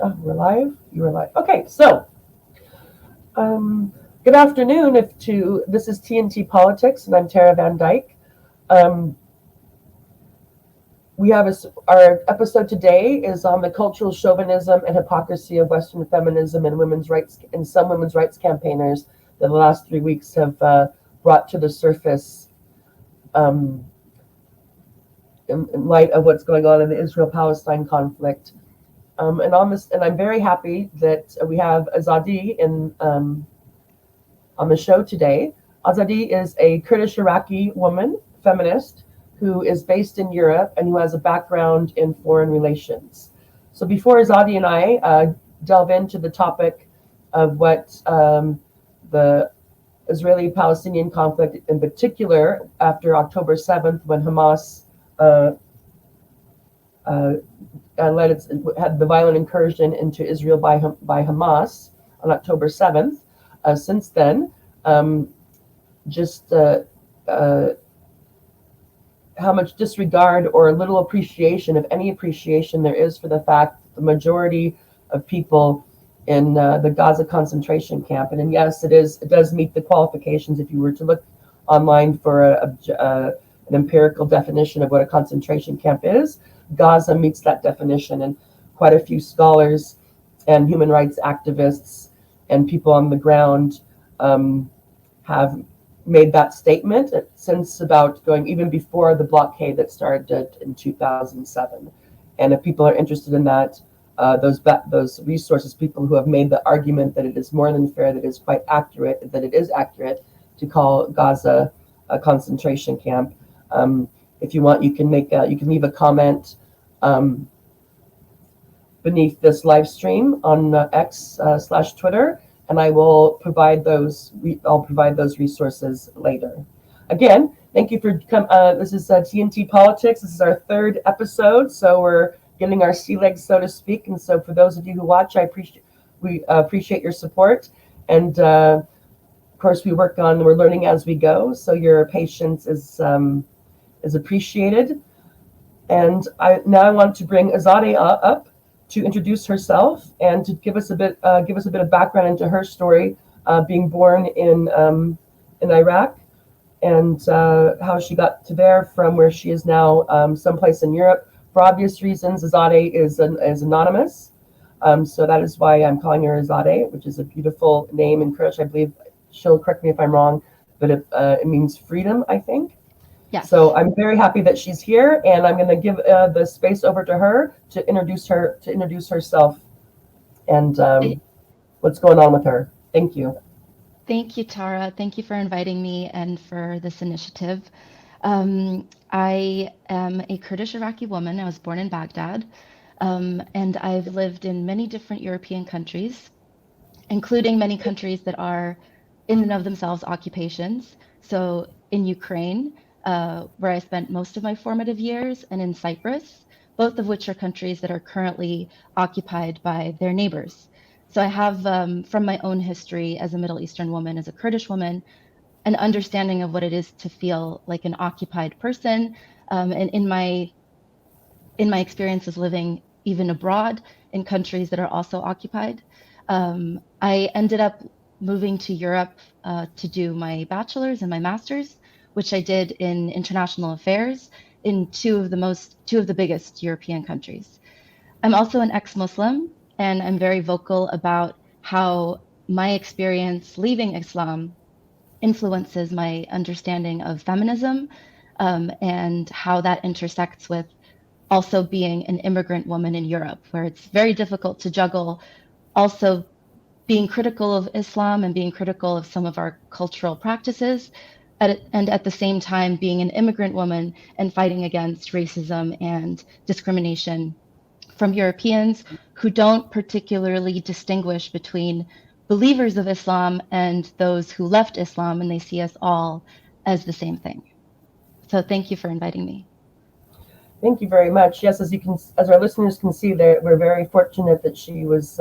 Oh, we're live? You were live. Okay, so good afternoon. This is TNT Politics, and I'm Tara Van Dyke. Um, our episode today is on the cultural chauvinism and hypocrisy of Western feminism and women's rights, and some women's rights campaigners that the last 3 weeks have brought to the surface in light of what's going on in the Israel-Palestine conflict. And I'm very happy that we have Azade on the show today. Azade is a Kurdish Iraqi woman, feminist, who is based in Europe and who has a background in foreign relations. So before Azade and I delve into the topic of what the Israeli-Palestinian conflict, in particular after October 7th, when Hamas had the violent incursion into Israel by Hamas on October 7th. Since then, how much disregard or little appreciation, if any appreciation, there is for the fact that the majority of people in the Gaza concentration camp, and yes, it does meet the qualifications. If you were to look online for an empirical definition of what a concentration camp is, Gaza meets that definition, and quite a few scholars and human rights activists and people on the ground have made that statement since about going even before the blockade that started in 2007. And if people are interested in that, those resources, people who have made the argument that it is more than fair, that it is quite accurate, that it is accurate to call Gaza a concentration camp. If you want, you can leave a comment beneath this live stream on X/Twitter, and I will provide those. I'll provide those resources later. Again, thank you for coming. This is TNT Politics. This is our third episode, so we're getting our sea legs, so to speak. And so, for those of you who watch, we appreciate your support. And of course, we're learning as we go. So your patience is appreciated. And I want to bring Azade up to introduce herself and to give us a bit of background into her story, being born in Iraq, and how she got to there from where she is now, someplace in Europe. For obvious reasons, Azade is anonymous, so that is why I'm calling her Azade, which is a beautiful name in Kurdish. I believe she'll correct me if I'm wrong, but it means freedom, I think. Yes. So I'm very happy that she's here, and I'm going to give the space over to her to introduce herself and what's going on with her. Thank you. Thank you, Tara. Thank you for inviting me and for this initiative. I am a Kurdish Iraqi woman. I was born in Baghdad, and I've lived in many different European countries, including many countries that are in and of themselves occupations. So in Ukraine, where I spent most of my formative years, and in Cyprus, both of which are countries that are currently occupied by their neighbors. So I have, from my own history as a Middle Eastern woman, as a Kurdish woman, an understanding of what it is to feel like an occupied person. And in my experiences living even abroad in countries that are also occupied, I ended up moving to Europe to do my bachelor's and my master's, which I did in international affairs in two of the biggest European countries. I'm also an ex-Muslim, and I'm very vocal about how my experience leaving Islam influences my understanding of feminism, and how that intersects with also being an immigrant woman in Europe, where it's very difficult to juggle also being critical of Islam and being critical of some of our cultural practices, and at the same time being an immigrant woman and fighting against racism and discrimination from Europeans who don't particularly distinguish between believers of Islam and those who left Islam, and they see us all as the same thing. So thank you for inviting me. Thank you very much. Yes, as our listeners can see, we're very fortunate that she was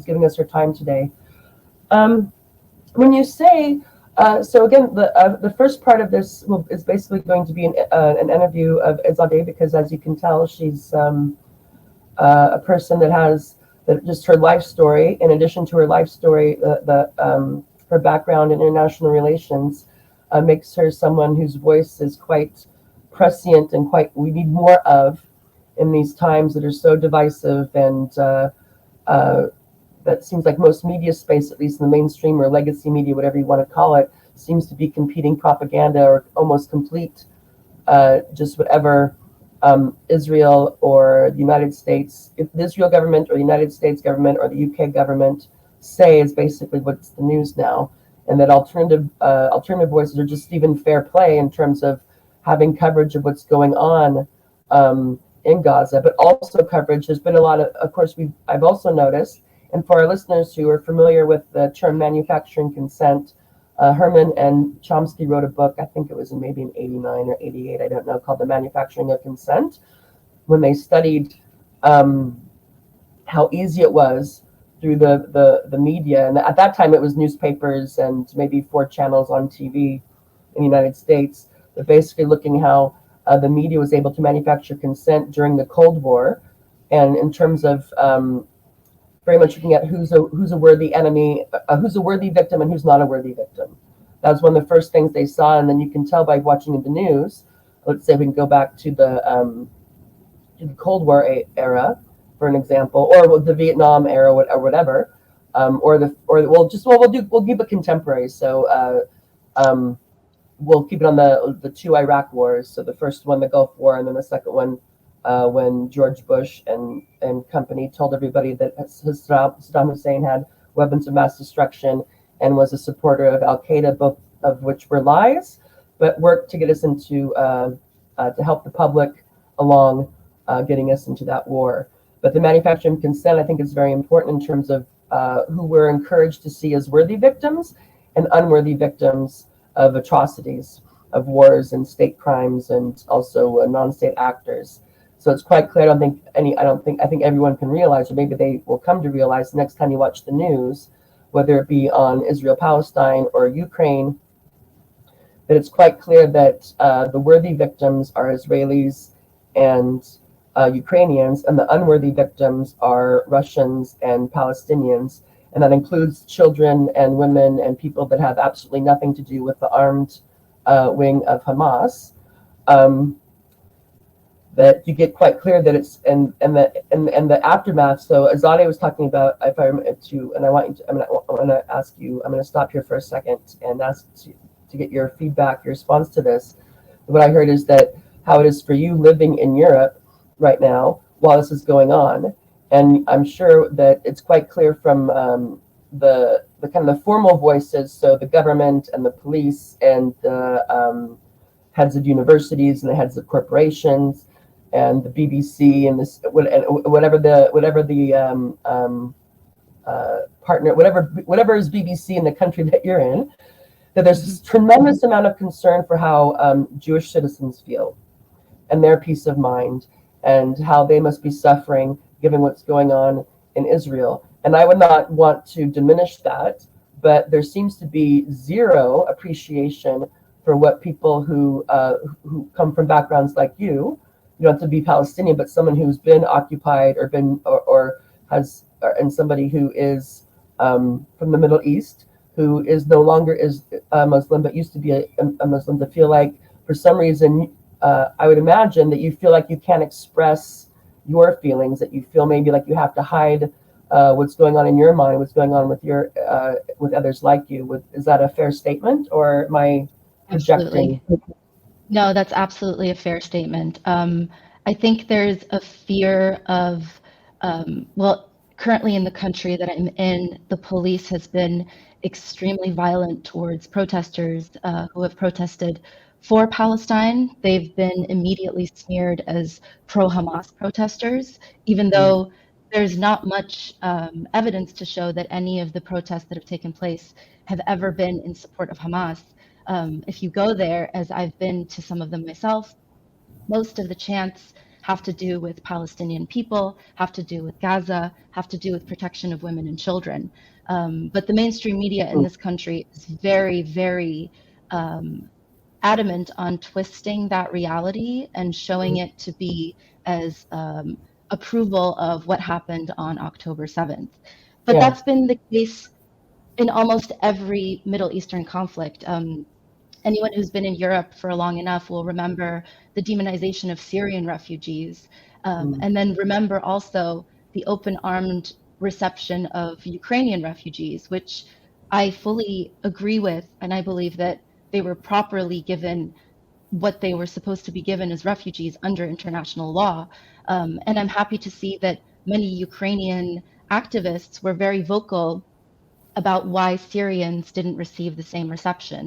giving us her time today. When you say so again, the first part of this is basically going to be an interview of Azade, because as you can tell, she's a person that has that just her life story, in addition to her life story, her background in international relations, makes her someone whose voice is quite prescient and quite we need more of in these times that are so divisive and uh, that seems like most media space, at least in the mainstream or legacy media, whatever you want to call it, seems to be competing propaganda or almost complete just whatever Israel or the United States, if the Israel government or the United States government or the UK government say is basically what's the news now, and that alternative voices are just even fair play in terms of having coverage of what's going on in Gaza, but also coverage. There's been a lot of course, I've also noticed, and for our listeners who are familiar with the term manufacturing consent, Herman and Chomsky wrote a book, I think it was maybe in 89 or 88, I don't know, called The Manufacturing of Consent, when they studied how easy it was through the media. And at that time, it was newspapers and maybe 4 channels on TV in the United States, but basically looking how the media was able to manufacture consent during the Cold War. And in terms of very much looking at who's a worthy enemy, who's a worthy victim, and who's not a worthy victim. That was one of the first things they saw, and then you can tell by watching the news. Let's say we can go back to the Cold War era, for an example, or the Vietnam era, or whatever, we'll keep it contemporary. So we'll keep it on the 2 Iraq wars. So the first one, the Gulf War, and then the second one, when George Bush and company told everybody that Saddam Hussein had weapons of mass destruction and was a supporter of Al Qaeda, both of which were lies, but worked to get us into to help the public along getting us into that war. But the manufacturing consent, I think, is very important in terms of who we're encouraged to see as worthy victims and unworthy victims of atrocities, of wars and state crimes, and also non-state actors. So it's quite clear. I think everyone can realize, or maybe they will come to realize next time you watch the news, whether it be on Israel-Palestine or Ukraine, that it's quite clear that the worthy victims are Israelis and Ukrainians, and the unworthy victims are Russians and Palestinians. And that includes children and women and people that have absolutely nothing to do with the armed wing of Hamas. That you get quite clear that it's and the aftermath. So Azade was talking about, if I remember to, and I want you to, I'm going to ask you. I'm going to stop here for a second and ask to get your feedback, your response to this. What I heard is that how it is for you living in Europe right now while this is going on, and I'm sure that it's quite clear from the kind of the formal voices, so the government and the police and the heads of universities and the heads of corporations and the BBC and whatever the partner, whatever is BBC in the country that you're in, that there's this tremendous amount of concern for how Jewish citizens feel and their peace of mind and how they must be suffering given what's going on in Israel. And I would not want to diminish that, but there seems to be zero appreciation for what people who come from backgrounds like you don't have to be Palestinian, but someone who's been occupied or been or has, and somebody who is from the Middle East, who is no longer is a Muslim, but used to be a Muslim, to feel like for some reason, I would imagine that you feel like you can't express your feelings, that you feel maybe like you have to hide what's going on in your mind, what's going on with your with others like you. Is that a fair statement, or am I projecting? Absolutely. No, that's absolutely a fair statement. I think there's a fear of, well, currently in the country that I'm in, the police has been extremely violent towards protesters who have protested for Palestine. They've been immediately smeared as pro-Hamas protesters, even though there's not much evidence to show that any of the protests that have taken place have ever been in support of Hamas. If you go there, as I've been to some of them myself, most of the chants have to do with Palestinian people, have to do with Gaza, have to do with protection of women and children. But the mainstream media in this country is very, very adamant on twisting that reality and showing it to be as a approval of what happened on October 7th. But Yeah. that's been the case in almost every Middle Eastern conflict. Anyone who's been in Europe for long enough will remember the demonization of Syrian refugees, Mm. and then remember also the open armed reception of Ukrainian refugees, which I fully agree with. And I believe that they were properly given what they were supposed to be given as refugees under international law. And I'm happy to see that many Ukrainian activists were very vocal about why Syrians didn't receive the same reception.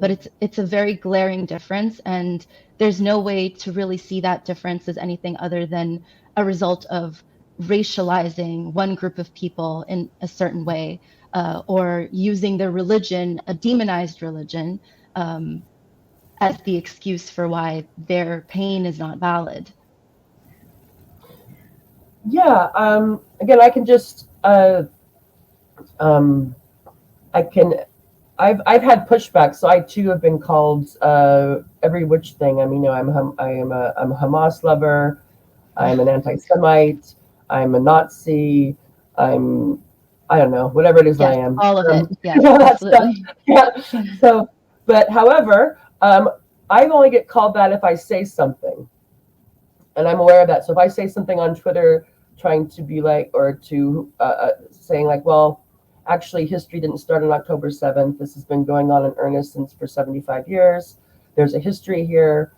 But it's a very glaring difference, and there's no way to really see that difference as anything other than a result of racializing one group of people in a certain way, or using their religion, a demonized religion, um, as the excuse for why their pain is not valid. Yeah. Again, I can just um, I can. I've had pushback, so I too have been called every which thing. I mean, I'm a Hamas lover. I'm an anti-Semite. I'm a Nazi. I'm I don't know, whatever it is that I Yes, am. all of it. Yes, All that stuff. absolutely. Yeah. So, but however, I only get called that if I say something, and I'm aware of that. So if I say something on Twitter, trying to be like, or to saying like, well, actually, history didn't start on October 7th. This has been going on in earnest since for 75 years. There's a history here,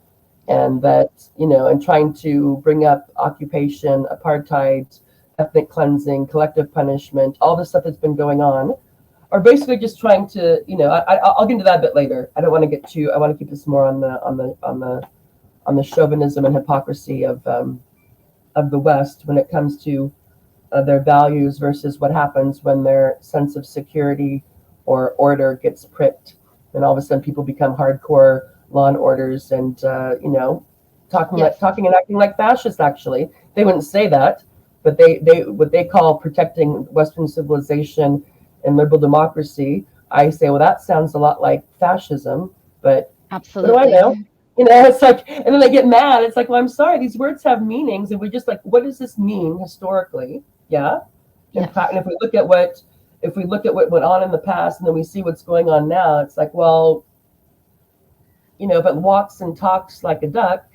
and that, and trying to bring up occupation, apartheid, ethnic cleansing, collective punishment, all the stuff that's been going on, or basically just trying to, I'll get into that a bit later. I don't want to get too. I want to keep this more on the chauvinism and hypocrisy of the West when it comes to their values versus what happens when their sense of security or order gets pricked, and all of a sudden people become hardcore law and orders, and Yes. talking and acting like fascists. Actually, they wouldn't say that, but they what they call protecting Western civilization and liberal democracy. I say, well, that sounds a lot like fascism, but what do I know? Absolutely. It's like, and then they get mad. It's like, well, I'm sorry, these words have meanings, and we just like, what does this mean historically? Yeah, Yes. and if we look at what went on in the past, and then we see what's going on now, it's like, well, if it walks and talks like a duck,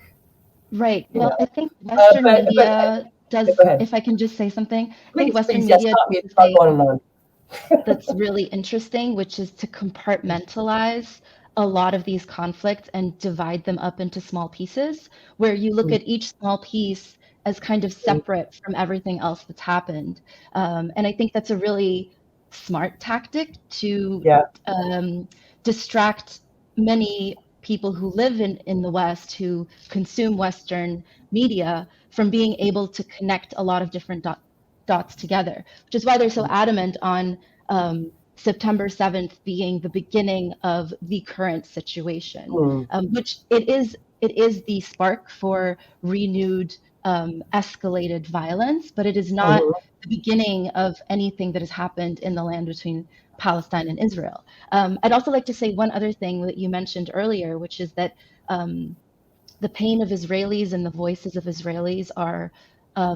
Right. you Well, know. I think Western But media go does, ahead, if I can just say something, I think please, Western please, yes, media stop me. does Start a going on. that's really interesting, which is to compartmentalize a lot of these conflicts and divide them up into small pieces, where you look at each small piece as kind of separate from everything else that's happened. And I think that's a really smart tactic to Yeah. distract many people who live in the West, who consume Western media, from being able to connect a lot of different dots together, which is why they're so adamant on September 7th being the beginning of the current situation, Mm, which it is the spark for renewed escalated violence, but it is not mhm. the beginning of anything that has happened in the land between Palestine and Israel. I'd also like to say one other thing that you mentioned earlier, which is that um, the pain of Israelis and the voices of Israelis are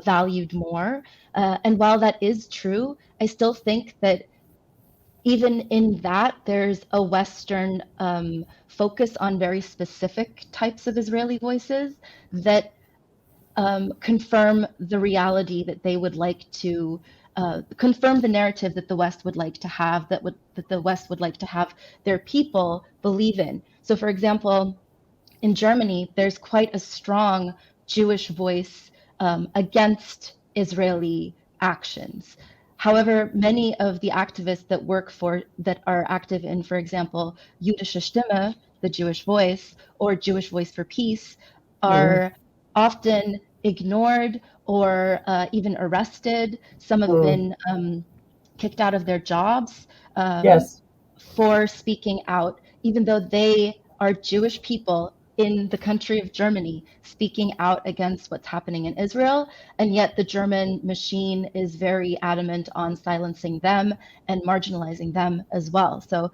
valued more. And while that is true, I still think that even in that, there's a Western focus on very specific types of Israeli voices that confirm the reality that they would like to confirm the narrative that the West would like to have, that the West would like to have their people believe in. So, for example, in Germany, there's quite a strong Jewish voice against Israeli actions. However, many of the activists that are active in, for example, Jüdische Stimme, the Jewish Voice, or Jewish Voice for Peace, Mm, are often ignored or even arrested. Some have mm. been kicked out of their jobs Yes. for speaking out, even though they are Jewish people in the country of Germany speaking out against what's happening in Israel. And yet the German machine is very adamant on silencing them and marginalizing them as well. So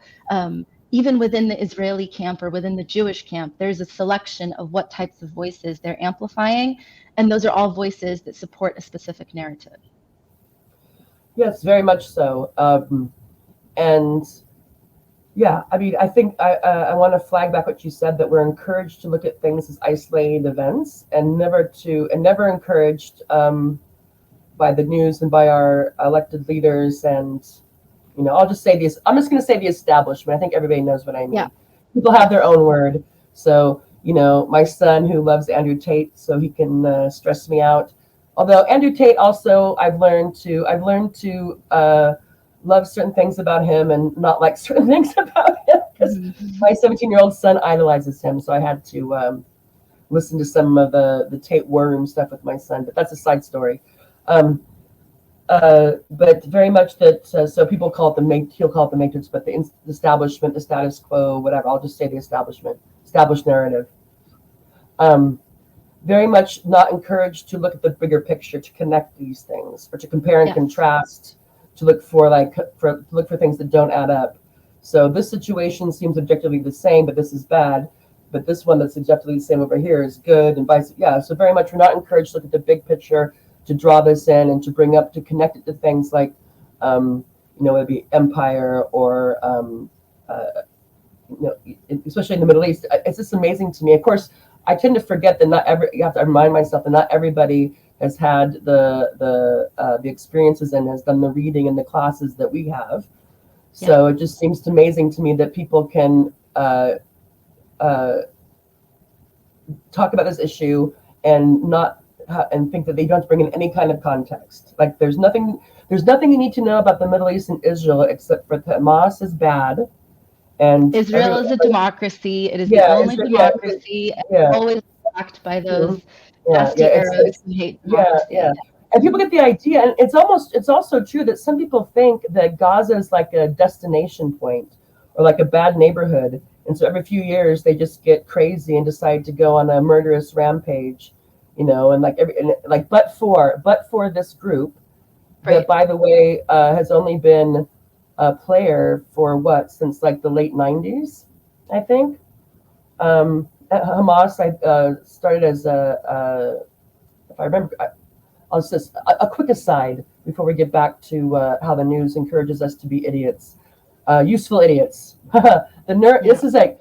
even within the Israeli camp or within the Jewish camp, there's a selection of what types of voices they're amplifying. And those are all voices that support a specific narrative. Yes, very much so. And yeah, I mean, I think I want to flag back what you said, that we're encouraged to look at things as isolated events, and never encouraged by the news and by our elected leaders. And I'll just say this. I'm just going to say the establishment. I think everybody knows what I mean. Yeah. People have their own word. So my son, who loves Andrew Tate, so he can stress me out. Although Andrew Tate also, I've learned to love certain things about him and not like certain things about him, because my 17-year-old son idolizes him. So I had to listen to some of the Tate war room stuff with my son, but that's a side story. But very much that, so people call it he'll call it the matrix, but the establishment, the status quo, whatever. I'll just say the established narrative. Very much not encouraged to look at the bigger picture, to connect these things, or to compare and contrast, to look for things that don't add up. So this situation seems objectively the same, but this is bad. But this one that's objectively the same over here is good, and vice. Yeah. So very much we're not encouraged to look at the big picture, to draw this in and to connect it to things like, it'd be empire, or, especially in the Middle East. It's just amazing to me. Of course, I tend to forget that you have to remind myself that not everybody has had the experiences and has done the reading and the classes that we have. So it just seems amazing to me that people can talk about this issue and think that they don't bring in any kind of context. Like there's nothing you need to know about the Middle East and Israel except for Hamas is bad, and Israel is a democracy. It is the only democracy, always backed by those nasty Arabs who hate democracy. And people get the idea, and it's also true that some people think that Gaza is like a destination point or like a bad neighborhood, and so every few years they just get crazy and decide to go on a murderous rampage. But for this group, that, by the way, has only been a player for since like the late 90s, I think. Hamas started as if I remember, I'll just a quick aside before we get back to how the news encourages us to be idiots, useful idiots. This is like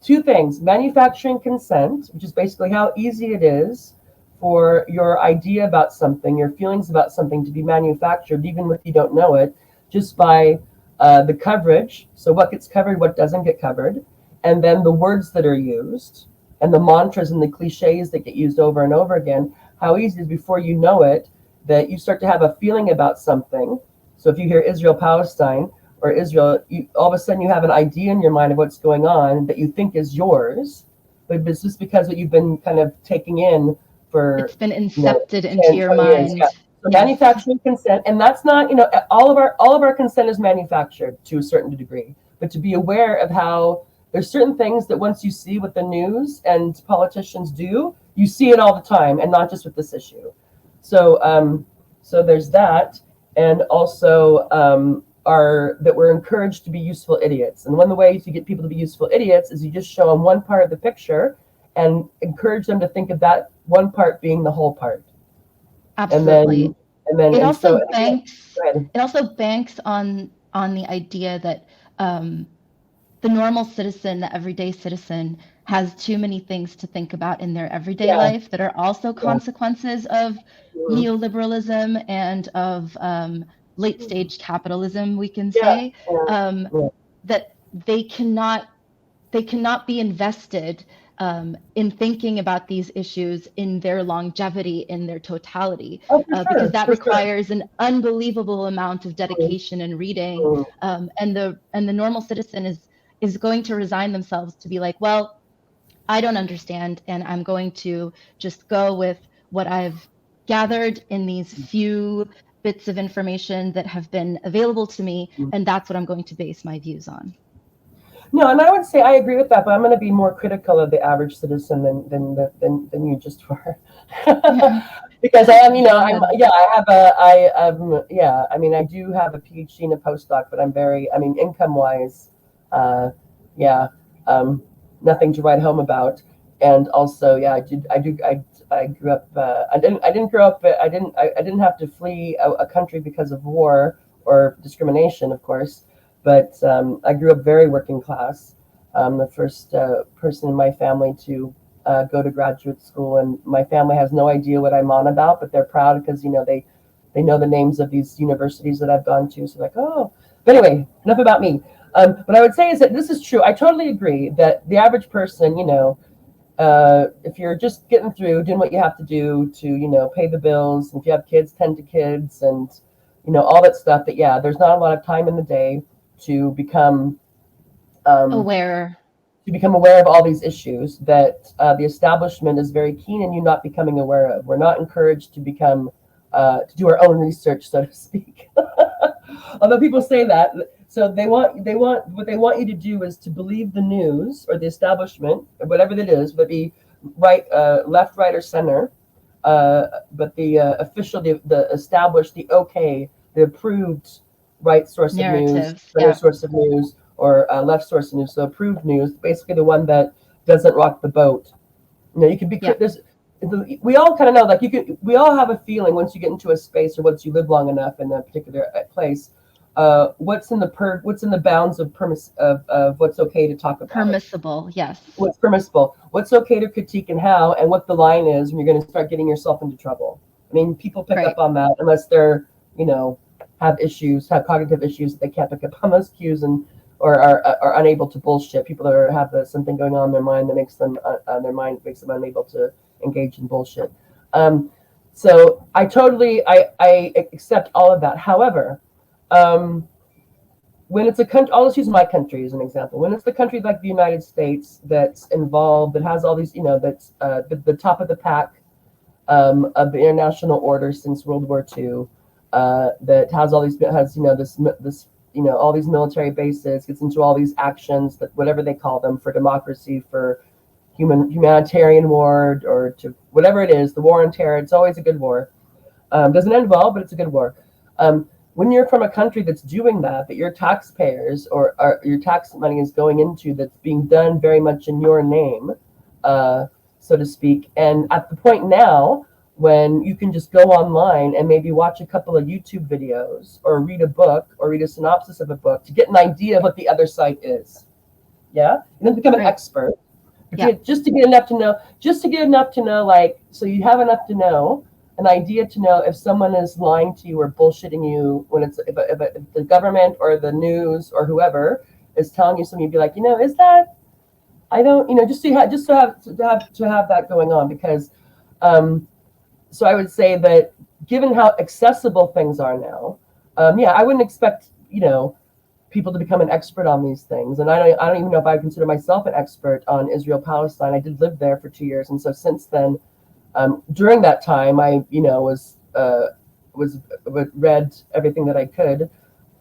two things: manufacturing consent, which is basically how easy it is for your idea about something, your feelings about something, to be manufactured, even if you don't know it, just by the coverage. So what gets covered, what doesn't get covered, and then the words that are used, and the mantras and the cliches that get used over and over again. How easy it is, before you know it, that you start to have a feeling about something. So if you hear Israel-Palestine or Israel, all of a sudden you have an idea in your mind of what's going on that you think is yours, but it's just because what you've been kind of taking in for, it's been incepted into your mind. Years. So manufacturing consent, and that's not, all of our consent is manufactured to a certain degree, but to be aware of how there's certain things that once you see what the news and politicians do, you see it all the time, and not just with this issue. So there's that, and also that we're encouraged to be useful idiots. And one of the ways you get people to be useful idiots is you just show them one part of the picture and encourage them to think of that one part being the whole part. Absolutely. And then it also banks on the idea that the normal citizen, the everyday citizen, has too many things to think about in their everyday life that are also consequences of neoliberalism and of late stage capitalism, we can say, that they cannot be invested in thinking about these issues in their longevity, in their totality, because that requires an unbelievable amount of dedication and reading, and the normal citizen is going to resign themselves to be like, well, I don't understand, and I'm going to just go with what I've gathered in these few bits of information that have been available to me, and that's what I'm going to base my views on. No, and I would say I agree with that, but I'm going to be more critical of the average citizen than you just were, because I am, I do have a PhD and a postdoc, but I'm very, income wise, Yeah, nothing to write home about. And also, yeah, I grew up. I didn't grow up. I didn't have to flee a country because of war or discrimination, of course. But I grew up very working class. The first person in my family to go to graduate school, and my family has no idea what I'm on about, but they're proud because they know the names of these universities that I've gone to. So like, oh, but anyway, enough about me. What I would say is that this is true. I totally agree that the average person, if you're just getting through, doing what you have to do to, pay the bills, and if you have kids, tend to kids, and all that stuff. That yeah, there's not a lot of time in the day to become um, Aware. aware of all these issues that the establishment is very keen in you not becoming aware of. We're not encouraged to become to do our own research, so to speak. Although people say that, so they want what they want you to do is to believe the news or the establishment, or whatever it is, whether it be right, left, right, or center. But the official, the established, the okay, the approved right source of news, Narratives. center Yeah. source of news, or left source of news. So approved news, basically the one that doesn't rock the boat. You can be Yeah. there's we all kind of know, like we all have a feeling once you get into a space or once you live long enough in a particular place, what's in the bounds of of what's okay to talk about, Permissible. Yes. what's permissible, what's okay to critique, and how, and what the line is when you're going to start getting yourself into trouble. I mean, people pick Right. up on that unless they're have cognitive issues that they can't pick up on those cues, and or are unable to bullshit. People that have something going on in their mind that makes them unable to engage in bullshit. Um, so I accept all of that. However, um, when it's a country, I'll just use my country as an example. When it's the country like the United States that's involved, that has all these, that's the top of the pack of the international order since World War II, that has all these, has this all these military bases, gets into all these actions, that whatever they call them, for democracy, for humanitarian war, or to whatever it is, the war on terror. It's always a good war. Doesn't end well, but it's a good war. When you're from a country that's doing that your taxpayers or your tax money is going into, that's being done very much in your name, so to speak. And at the point now when you can just go online and maybe watch a couple of YouTube videos or read a book or read a synopsis of a book to get an idea of what the other side is. Yeah? And then become an Right. expert. Yeah. Just to get enough to know, like, so you have enough to know, an idea to know if someone is lying to you or bullshitting you, when if the government or the news or whoever is telling you something, you'd be like, is that, I don't, just to have that going on. Because so I would say that given how accessible things are now, yeah, I wouldn't expect people to become an expert on these things. And I don't even know if I consider myself an expert on Israel-Palestine. I did live there for 2 years, and so since then, during that time, I was read everything that I could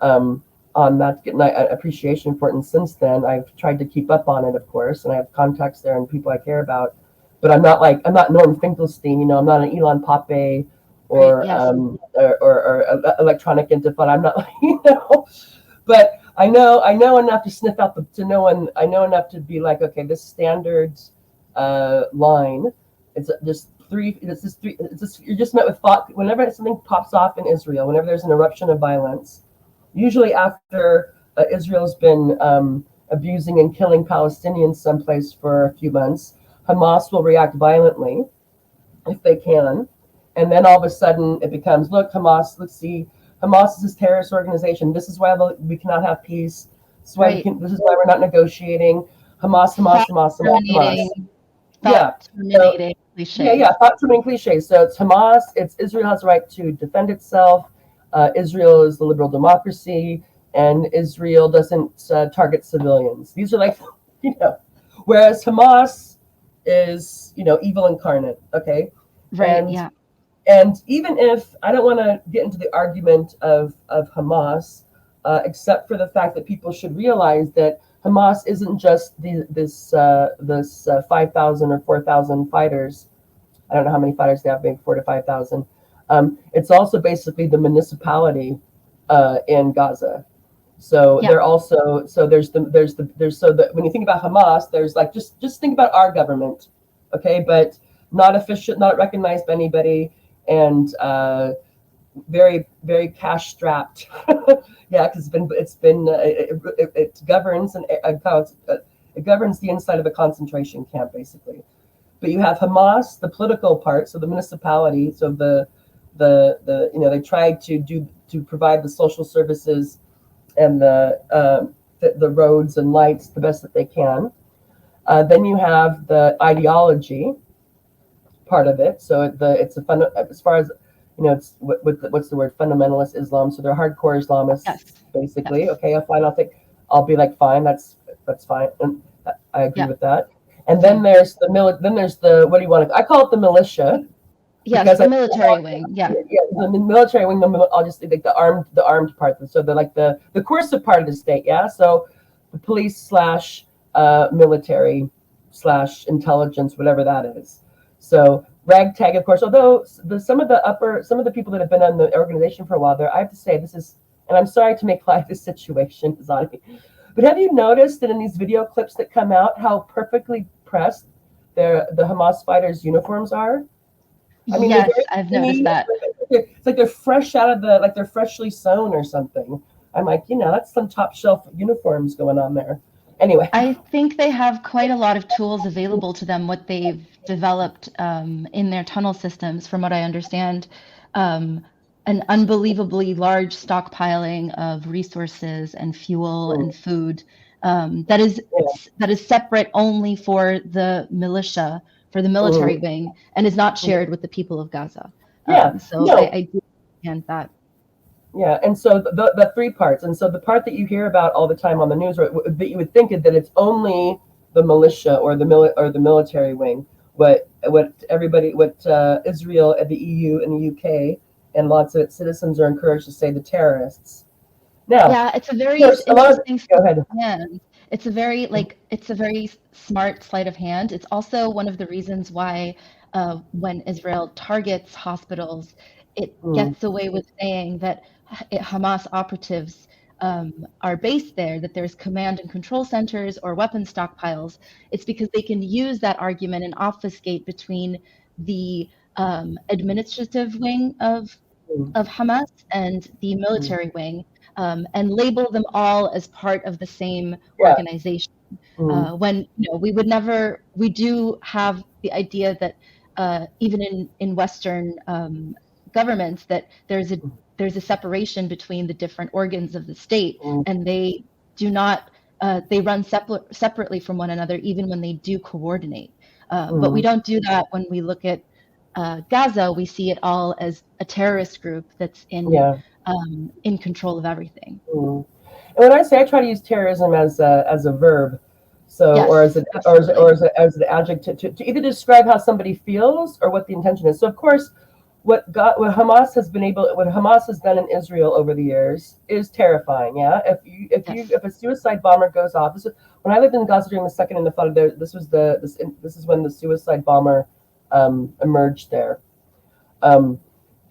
on that, getting an appreciation for it. And since then, I've tried to keep up on it, of course, and I have contacts there and people I care about. But I'm not Norm Finkelstein. I'm not an Elon Pape or Right, yes. or electronic intifada. I'm not but I know enough to sniff out I know enough to be like, okay, this standard line, it's just three. It's just three. It's just, you're just met with thought whenever something pops off in Israel. Whenever there's an eruption of violence, usually after Israel's been abusing and killing Palestinians someplace for a few months, Hamas will react violently if they can, and then all of a sudden it becomes, look, Hamas. Let's see. Hamas is this terrorist organization. This is why we cannot have peace. This is why Right. this is why we're not negotiating. Hamas, Hamas, Thought Hamas, Hamas, Hamas. terminating. Yeah. Thought So terminating yeah. cliches. Thought too many cliches. So it's Hamas. It's Israel has the right to defend itself. Israel is the liberal democracy, and Israel doesn't target civilians. These are like, whereas Hamas is, evil incarnate. Okay. Right. And Yeah. and even if I don't want to get into the argument of Hamas, except for the fact that people should realize that Hamas isn't just this 5,000 or 4,000 fighters. I don't know how many fighters they have, maybe 4 to 5,000. It's also basically the municipality in Gaza. So Yeah. they're also, so there's so that when you think about Hamas, there's like just think about our government, okay, but not official, not recognized by anybody, and very very cash strapped. Yeah, because it governs and it governs the inside of a concentration camp basically. But you have Hamas, the political part, so the municipality, so the they tried to provide the social services and the roads and lights the best that they can. Then you have the ideology part of it. So it's a fun as far as it's what's the word, fundamentalist Islam. So they're hardcore Islamists Yes. basically. Yes. Okay, fine. I'll be like fine. That's fine. And I agree Yeah. with that. And then there's the what do you want to? I call it the militia. Yes, Because the military wing. Yeah. yeah, the military wing, I'll just like the armed part. So the coercive part of the state. Yeah. So the police slash military slash intelligence, whatever that is. So ragtag, of course. Although some of the people that have been on the organization for a while there, I have to say this is, and I'm sorry to make light of this situation, Azade, but have you noticed that in these video clips that come out, how perfectly pressed the Hamas fighters' uniforms are? I mean, they're Yes, very I've noticed clean. that. It's like they're fresh out of like they're freshly sewn or something. I'm like, that's some top shelf uniforms going on there. Anyway. I think they have quite a lot of tools available to them, what they've developed in their tunnel systems, from what I understand. An unbelievably large stockpiling of resources and fuel Mm, and food that is yeah. separate only for the militia, for the military Mm, wing, and is not mm. shared with the people of Gaza. Yeah. So No. I do understand that. Yeah. And so the three parts. And so the part that you hear about all the time on the news, or that you would think that it's only the militia or the military wing. What Israel and the EU and the UK and lots of its citizens are encouraged to say the terrorists. Now, Yeah, it's a of very course, a lot of interesting go sleight ahead. of hand. It's a very smart sleight of hand. It's also one of the reasons why when Israel targets hospitals, it Mm, gets away with saying that Hamas operatives are based there, that there's command and control centers or weapon stockpiles. It's because they can use that argument and obfuscate between the administrative wing mm, of Hamas and the mm. military wing, and label them all as part of the same Yeah. organization. Mm, When we would never, we do have the idea that even in Western governments, that there's a separation between the different organs of the state, mm, and they do not. They run separately from one another, even when they do coordinate. But we mm. don't do that when we look at Gaza. We see it all as a terrorist group that's Yeah. in control of everything. Mm. And when I say, I try to use terrorism as a verb, so or as Yes, an absolutely. as an adjective to either describe how somebody feels or what the intention is. So of course, what Hamas has done in Israel over the years is terrifying. Yeah, Yes. if a suicide bomber goes off, when I lived in Gaza during the second Intifada, this is when the suicide bomber emerged there. Um,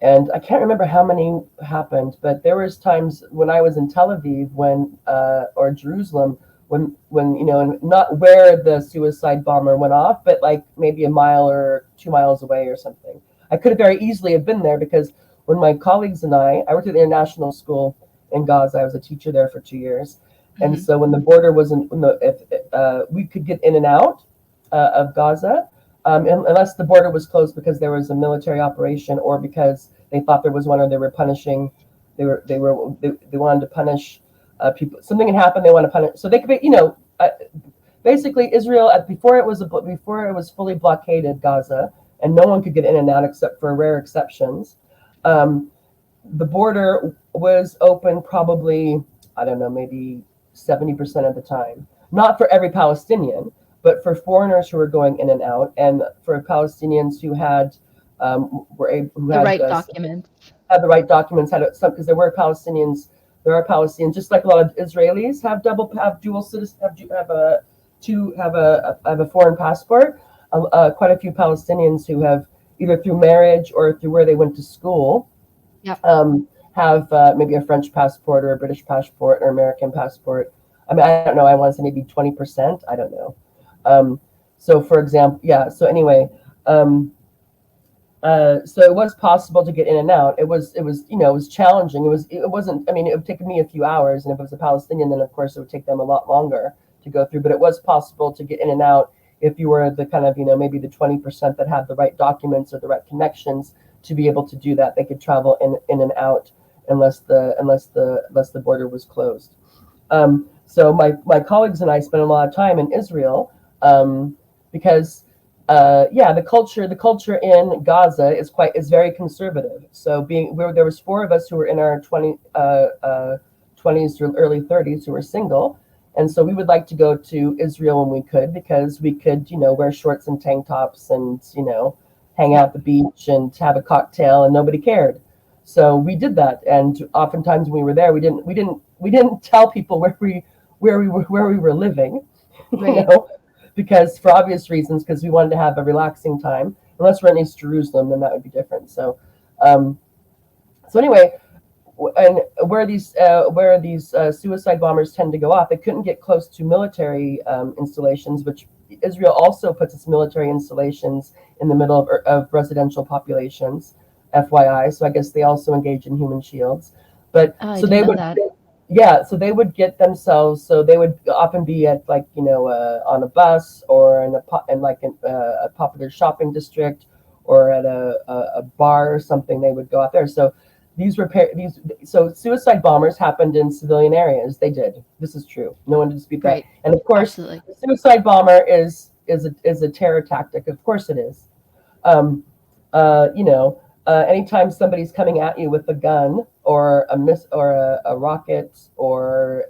and I can't remember how many happened, but there was times when I was in Tel Aviv or Jerusalem when and not where the suicide bomber went off, but like maybe a mile or 2 miles away or something. I could have very easily have been there because when my colleagues and I worked at the international school in Gaza. I was a teacher there for 2 years, and Hmm. so when the border wasn't, if we could get in and out of Gaza, unless the border was closed because there was a military operation or because they thought there was one, or they were punishing, they wanted to punish people. Something had happened. They want to punish, so they could be, basically Israel before it was fully blockaded Gaza, and no one could get in and out except for rare exceptions. Um, the border was open probably, I don't know, maybe 70% of the time. Not for every Palestinian, but for foreigners who were going in and out, and for Palestinians who had were able, who The right documents. had the right documents, had some, because there are Palestinians, just like a lot of Israelis have dual citizen, have a foreign passport. Quite a few Palestinians who have either through marriage or through where they went to school, Yep. have maybe a French passport or a British passport or American passport. I mean, I don't know. I want to say maybe 20%. I don't know. So for example, yeah. So anyway, so it was possible to get in and out. It was challenging. It wasn't. I mean, it would take me a few hours, and if it was a Palestinian, then of course it would take them a lot longer to go through. But it was possible to get in and out if you were the kind of maybe the 20% that had the right documents or the right connections to be able to do that. They could travel in and out unless the border was closed. So my colleagues and I spent a lot of time in Israel because the culture in Gaza is very conservative. So there was four of us who were in our 20s to early 30s who were single, and so we would like to go to Israel when we could because we could wear shorts and tank tops and hang out at the beach and have a cocktail and nobody cared. So we did that, and oftentimes when we were there, we didn't tell people where we were living, Right. because for obvious reasons, because we wanted to have a relaxing time. Unless we're in East Jerusalem, then that would be different. So anyway, and where these suicide bombers tend to go off, they couldn't get close to military installations, which Israel also puts its military installations in the middle of residential populations, FYI. So I guess they also engage in human shields. But Oh, I so didn't they know would, that. yeah, so they would get themselves. So they would often be at on a bus or in a popular shopping district or at a bar or something. They would go out there. So so suicide bombers happened in civilian areas. They did. This is true. No one to dispute that. Right. And of course, Absolutely. the suicide bomber is a terror tactic. Of course, it is. Um, Anytime somebody's coming at you with a gun or a rocket or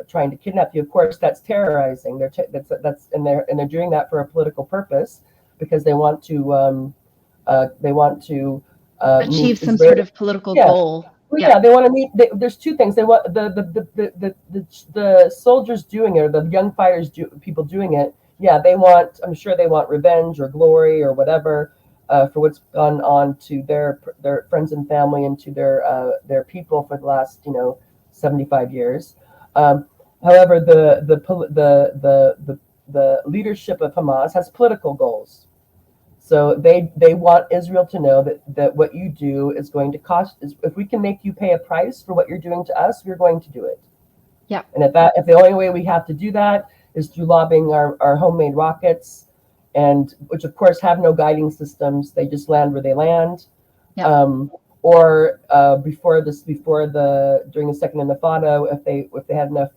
trying to kidnap you, of course, that's terrorizing. They're doing that for a political purpose because they want to meet Achieve some sort Israeli. of political Yeah, goal. well, Yeah. yeah, they want to meet. There's two things. They want the soldiers doing it, or the young fighters, people doing it. Yeah, they want. I'm sure they want revenge or glory or whatever for what's gone on to their friends and family and to their people for the last 75 years. Um, However, the leadership of Hamas has political goals. So they want Israel to know that what you do is going to cost. If we can make you pay a price for what you're doing to us, we're going to do it. Yeah. And if the only way we have to do that is through lobbing our homemade rockets, and which of course have no guiding systems, they just land where they land. Yeah. Or during the Second Intifada, if they had enough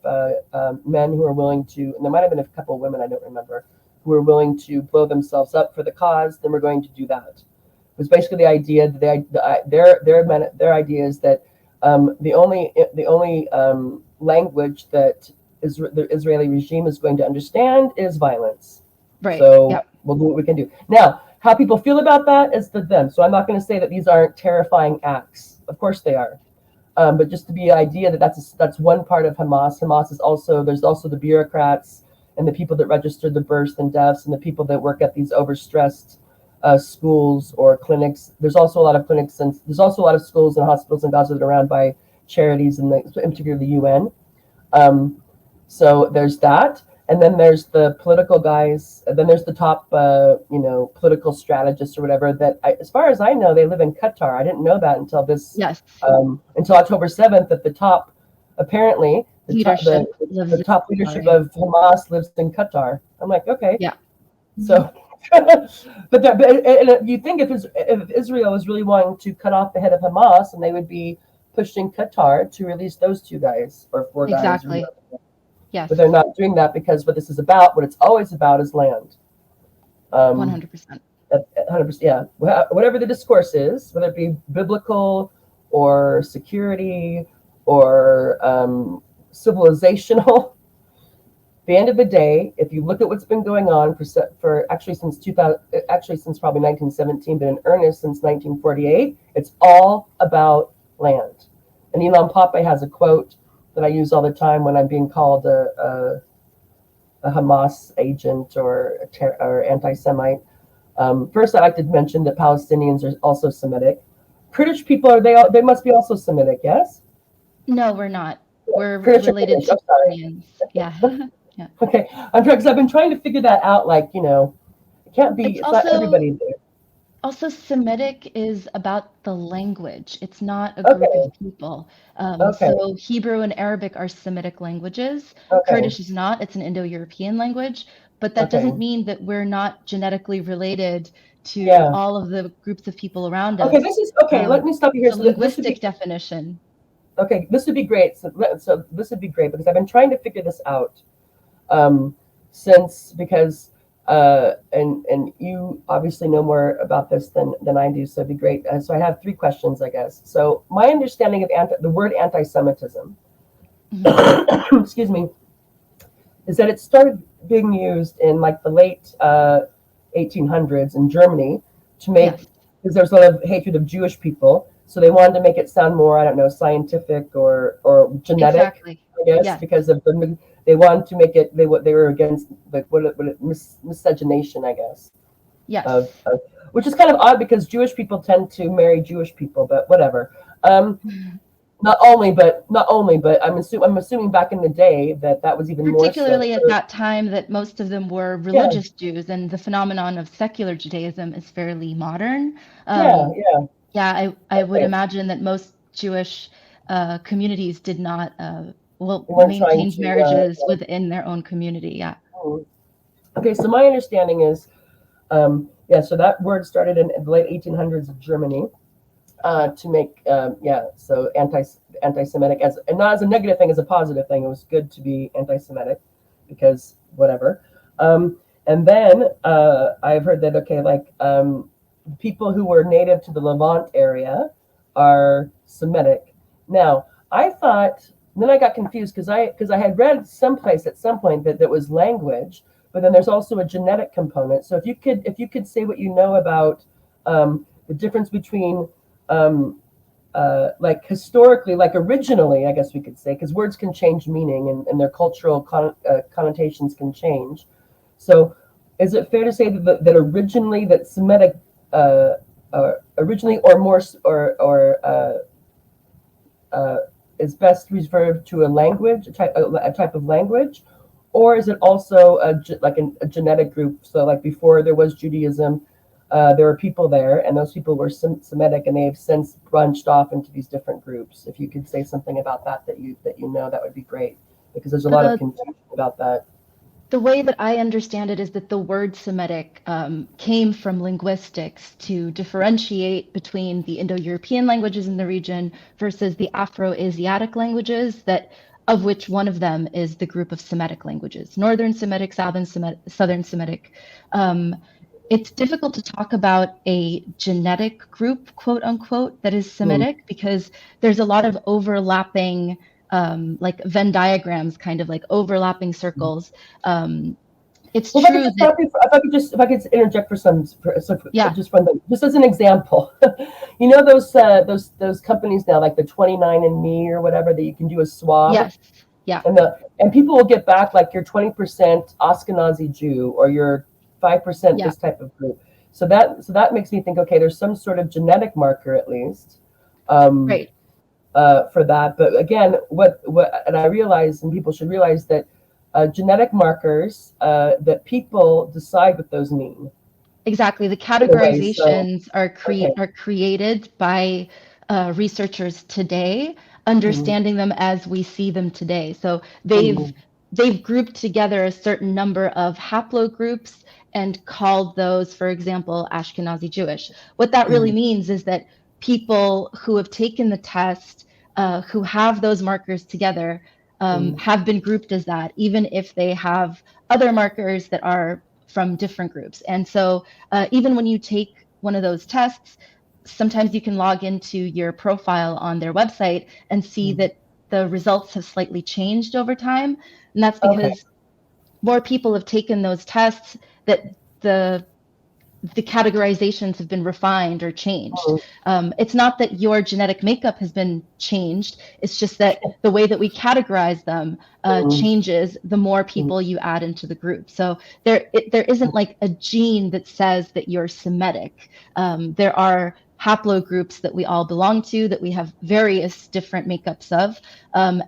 men who are willing to, and there might have been a couple of women, I don't remember, who are willing to blow themselves up for the cause, then we're going to do that. It was basically the idea that their idea is that the only language that the Israeli regime is going to understand is violence. Right. So Yeah. we'll do what we can do. Now, how people feel about that is them. So I'm not going to say that these aren't terrifying acts. Of course they are. But just to be an idea that's one part of Hamas. Hamas is there's also the bureaucrats and the people that register the births and deaths and the people that work at these overstressed schools or clinics. There's also a lot of clinics and there's also a lot of schools and hospitals in Gaza that are run by charities and in particular the UN. So there's that. And then there's the political guys. And then there's the top, political strategists or whatever. As far as I know, they live in Qatar. I didn't know that until Yes. until October 7th. That the top, apparently, Leadership lives the in top Qatar, leadership yeah. of Hamas lives in Qatar. I'm like, okay. Yeah. So, but you think if Israel is really wanting to cut off the head of Hamas, and they would be pushing Qatar to release those two guys or four guys. Exactly. Yes. But they're not doing that because what this is about, what it's always about, is land. 100%. 100%, yeah. Whatever the discourse is, whether it be biblical or security or civilizational, at the end of the day, if you look at what's been going on for actually since 2000, actually since probably 1917, but in earnest since 1948, it's all about land. And Ilan Pappé has a quote that I use all the time when I'm being called a Hamas agent or anti-Semite. First, I like to mention that Palestinians are also Semitic. Kurdish people, are they all, they must be also Semitic, yes? No, we're not. We're Kurdish or related Kurdish? to I'm sorry. Armenians. Yeah. Yeah. Okay, I'm trying because I've been trying to figure that out. Like, it can't be. It's It's not also everybody there. Also, Semitic is about the language. It's not a group of Okay, people. okay, So Hebrew and Arabic are Semitic languages. okay, Kurdish is not. It's an Indo-European language. But that okay. doesn't mean that we're not genetically related to Yeah. all of the groups of people around Okay, us. this is okay. Let me stop you here. It's a So this would linguistic be definition. okay. This would be great. So this would be great because I've been trying to figure this out. Um, since because and you obviously know more about this than I do, so it'd be great. So I have three questions, I guess. So my understanding of the word anti-Semitism, Mhm. excuse me, is that it started being used in like the late 1800s in Germany to make, Yes, because there's a lot of hatred of Jewish people, so they wanted to make it sound more, I don't know, scientific or genetic, exactly. I guess, Yes, because of they wanted to make it, they were against like miscegenation, I guess, yes. of which is kind of odd because Jewish people tend to marry Jewish people, but whatever. Um, not only, but I'm assuming back in the day that that was even more so. Particularly at that time that most of them were Yeah, religious Jews, and the phenomenon of secular Judaism is fairly modern. yeah, Um, yeah. yeah, I would Okay. imagine that most Jewish communities did not, well, We weren't trying maintained to. marriages within their own community. Yeah. Hmm. Okay, so my understanding is, yeah. So that word started in the late 1800s of Germany to make, yeah. So anti-Semitic as, and not as a negative thing, as a positive thing. It was good to be anti-Semitic because whatever. And then I've heard that okay, like people who were native to the Levant area are Semitic. Now, I thought, then I got confused because I had read someplace at some point that was language, but then there's also a genetic component. So if you could say what you know about the difference between like historically, like originally, I guess we could say, because words can change meaning and their cultural connotations can change. So, is it fair to say that originally that Semitic, uh, originally or more uh, is best referred to a language, a type of language, or is it also like a genetic group? So, like before there was Judaism, there were people there, and those people were Semitic, and they've since branched off into these different groups. If you could say something about that you know, that would be great, because there's a lot of Uh, confusion about that. the way that I understand it is that the word Semitic came from linguistics to differentiate between the Indo-European languages in the region versus the Afro-Asiatic languages, that of which one of them is the group of Semitic languages, Northern Semitic, Southern Semitic. Um, it's difficult to talk about a genetic group, quote unquote, that is Mm. Semitic because there's a lot of overlapping, like Venn diagrams, kind of like overlapping circles. Um, it's Well, if I could true just that, stop you, if I could interject for yeah, just one thing, just as an example, you know those companies now, like the 29andMe or whatever, that you can do a swab, yes, yeah, and people will get back like you're 20% Ashkenazi Jew or you're 5% yeah, this type of group. So that makes me think, okay, there's some sort of genetic marker at least, um, right. for that. But again, and I realize, and people should realize that genetic markers that people decide what those mean Exactly. The in a way. So categorizations okay, are created by researchers today, mm, understanding them as we see them today. So mm, they've grouped together a certain number of haplogroups and called those, for example, Ashkenazi Jewish. What that really mm, means is that people who have taken the test, who have those markers together, mm, have been grouped as that, even if they have other markers that are from different groups. And so even when you take one of those tests, sometimes you can log into your profile on their website and see mm. that the results have slightly changed over time. And that's Okay. because more people have taken those tests, that the categorizations have been refined or changed. Mm, It's not that your genetic makeup has been changed. It's just that the way that we categorize them mm, changes the more mm, people you add into the group. So there isn't like a gene that says that you're Semitic. There are haplogroups that we all belong to, that we have various different makeups of.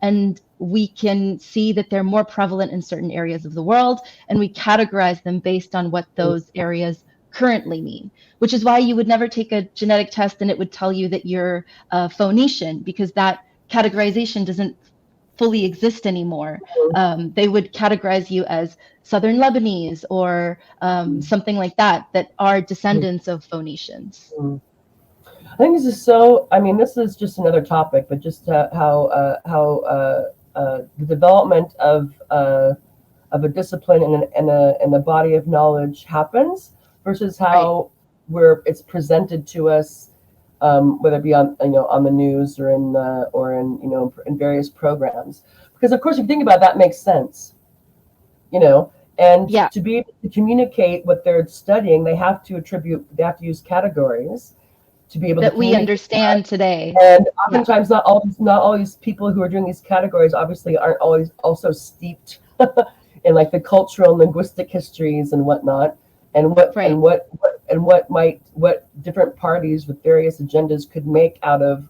And we can see that they're more prevalent in certain areas of the world, and we categorize them based on what those areas currently mean, which is why you would never take a genetic test and it would tell you that you're a Phoenician, because that categorization doesn't fully exist anymore. They would categorize you as Southern Lebanese or something like that, that are descendants of Phoenicians. I think this is so. I mean, this is just another topic, but just how the development of a discipline and a body of knowledge happens versus how it's presented to us, whether it be on the news or in various programs. Because of course, if you think about it, that makes sense, And to be able to communicate what they're studying, they have to use categories to be able that to we understand today. And oftentimes, not all these people who are doing these categories obviously aren't always also steeped in like the cultural and linguistic histories and whatnot, and what different parties with various agendas could make out of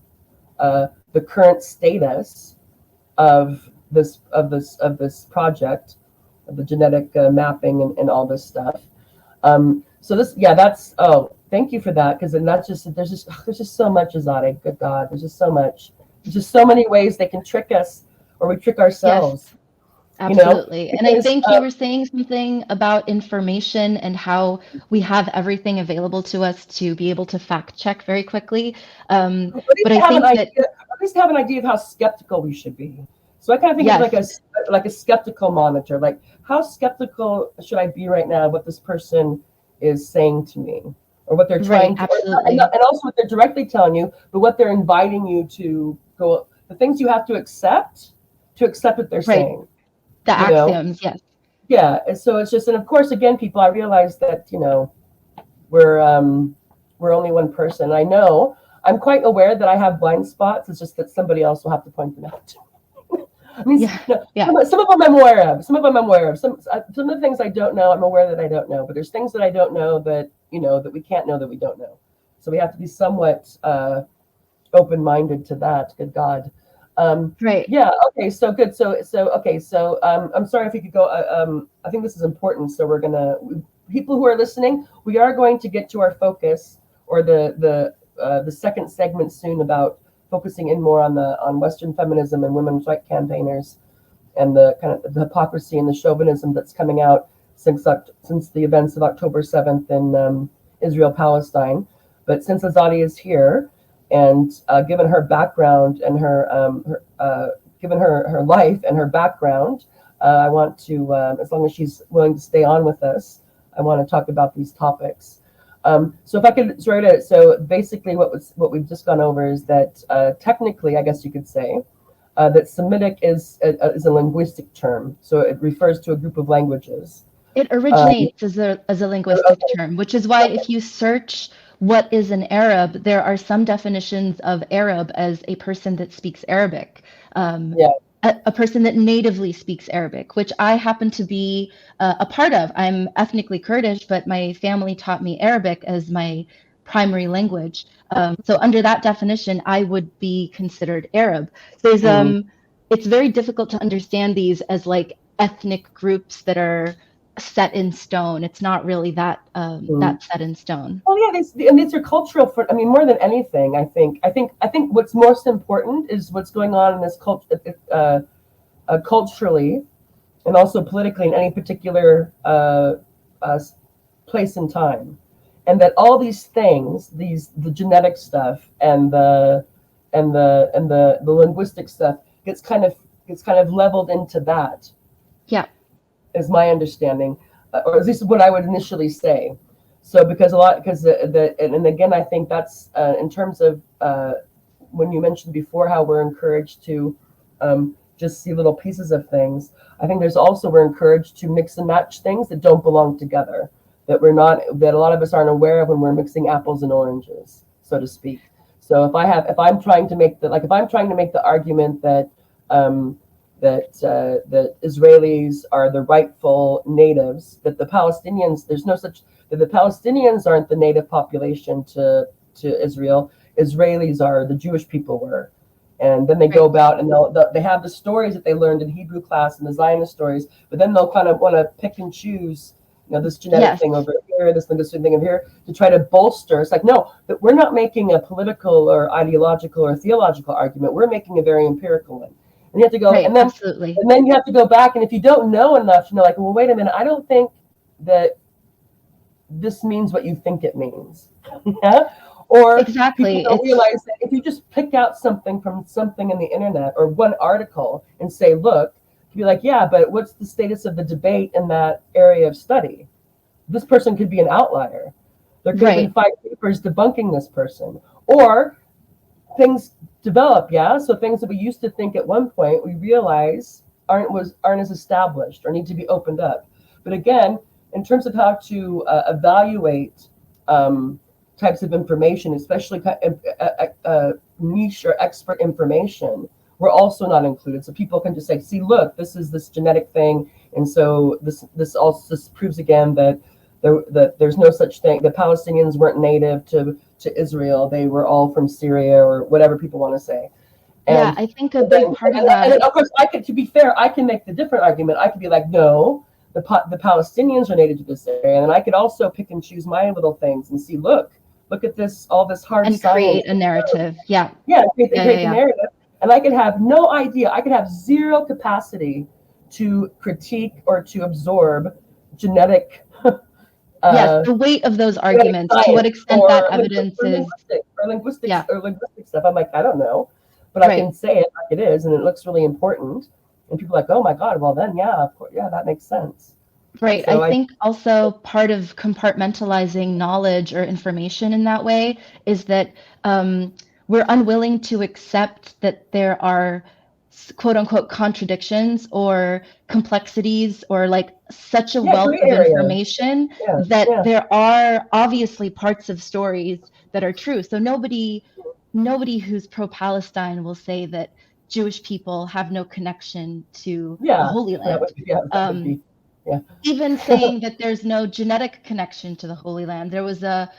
the current status of this project, of the genetic mapping and all this stuff. Thank you for that, because then there's just so much, Azade. Good God, there's just so much. There's just so many ways they can trick us, or we trick ourselves. Yes, absolutely. And I think you were saying something about information and how we have everything available to us to be able to fact check very quickly. But I think that at least have an idea of how skeptical we should be. So I kind of think of like a skeptical monitor. Like, how skeptical should I be right now of what this person is saying to me, or what they're trying to, and also what they're directly telling you, but what they're inviting you to go, the things you have to accept what they're saying. The axioms, yes. Yeah, and so it's just, and of course, again, people, I realize that, we're only one person. I know, I'm quite aware that I have blind spots. It's just that somebody else will have to point them out. I mean, some of them I'm aware of. Some of the things I don't know, I'm aware that I don't know. But there's things that I don't know that, that we can't know that we don't know. So we have to be somewhat open-minded to that. Good God. Yeah. Okay. So good. So I'm sorry if you could go. I think this is important. So people who are listening, we are going to get to our focus, or the second segment soon, about focusing in more on Western feminism and women's rights campaigners, and the kind of the hypocrisy and the chauvinism that's coming out since the events of October 7th in Israel-Palestine. But since Azade is here, and given her background and given her life and her background, I want to, as long as she's willing to stay on with us, I want to talk about these topics. So if I could so basically what we've just gone over is that technically, I guess you could say, that Semitic is a linguistic term. So it refers to a group of languages. It originates as a linguistic term, which is why if you search what is an Arab, there are some definitions of Arab as a person that speaks Arabic. A person that natively speaks Arabic, which I happen to be a part of. I'm ethnically Kurdish, but my family taught me Arabic as my primary language. So under that definition, I would be considered Arab. There's it's very difficult to understand these as like ethnic groups that are set in stone. It's not really that set in stone. Well, yeah, these are cultural. More than anything, I think what's most important is what's going on in this culture, culturally, and also politically in any particular place and time, and that all these things, the genetic stuff and the linguistic stuff gets kind of leveled into that. Yeah. Is my understanding, or at least what I would initially say. So and again, I think that's in terms of when you mentioned before how we're encouraged to just see little pieces of things. I think we're encouraged to mix and match things that don't belong together, that a lot of us aren't aware of when we're mixing apples and oranges, so to speak. So if I'm trying to make the argument that that Israelis are the rightful natives, that the Palestinians, that the Palestinians aren't the native population to to Israel, Israelis are, the Jewish people were. And then they go about and they have the stories that they learned in Hebrew class and the Zionist stories, but then they'll kind of want to pick and choose, this genetic thing over here, this thing over here, to try to bolster. It's like, no, that we're not making a political or ideological or theological argument. We're making a very empirical one. And you have to go, and then you have to go back. And if you don't know enough, like, well, wait a minute, I don't think that this means what you think it means. Yeah. Or people don't realize that if you just pick out something from something in the internet or one article and say, look, you'd be like, yeah, but what's the status of the debate in that area of study? This person could be an outlier. There could have been 5 papers debunking this person. Or things develop, so things that we used to think at one point, we realize aren't as established or need to be opened up. But again, in terms of how to evaluate types of information, especially niche or expert information, were also not included. So people can just say, see, look, this is this genetic thing. And so this also proves again that there's no such thing. The Palestinians weren't native to Israel. They were all from Syria or whatever people want to say. And I think a big part of that. And of course, to be fair, I can make the different argument. I could be like, no, the Palestinians are native to this area. And I could also pick and choose my little things and see, look at this, all this hard science. And create a narrative. Create a narrative. And I could have no idea. I could have zero capacity to critique or to absorb genetic. The weight of those arguments, to what extent that evidence is. Linguistic stuff. I'm like, I don't know. But I can say it like it is, and it looks really important. And people are like, oh my God, well then, of course, that makes sense. Right. So I think also part of compartmentalizing knowledge or information in that way is that we're unwilling to accept that there are quote unquote contradictions or complexities or like such a wealth of information that there are obviously parts of stories that are true. So nobody who's pro-Palestine will say that Jewish people have no connection to the Holy Land. Even saying that there's no genetic connection to the Holy Land. There was a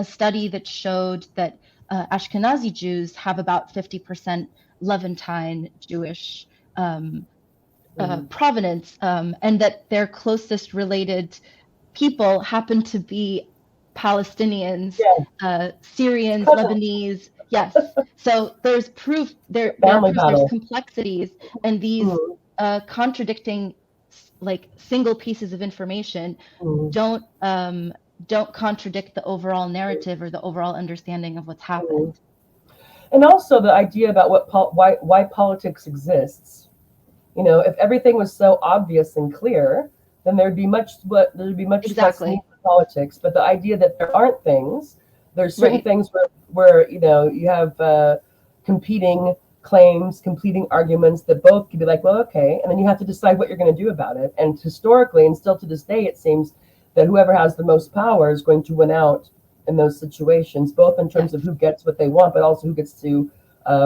study that showed that Ashkenazi Jews have about 50% Levantine Jewish provenance, and that their closest related people happen to be Palestinians, Syrians, Lebanese. Yes. So there's proof there's complexities, and these contradicting like single pieces of information don't contradict the overall narrative or the overall understanding of what's happened. And also the idea about why politics exists. If everything was so obvious and clear, then there'd be much less need for politics. But the idea that there aren't things, there's certain things where you have competing claims, competing arguments that both could be like, well, okay, and then you have to decide what you're going to do about it. And historically, and still to this day, it seems that whoever has the most power is going to win out in those situations, both in terms of who gets what they want, but also who gets to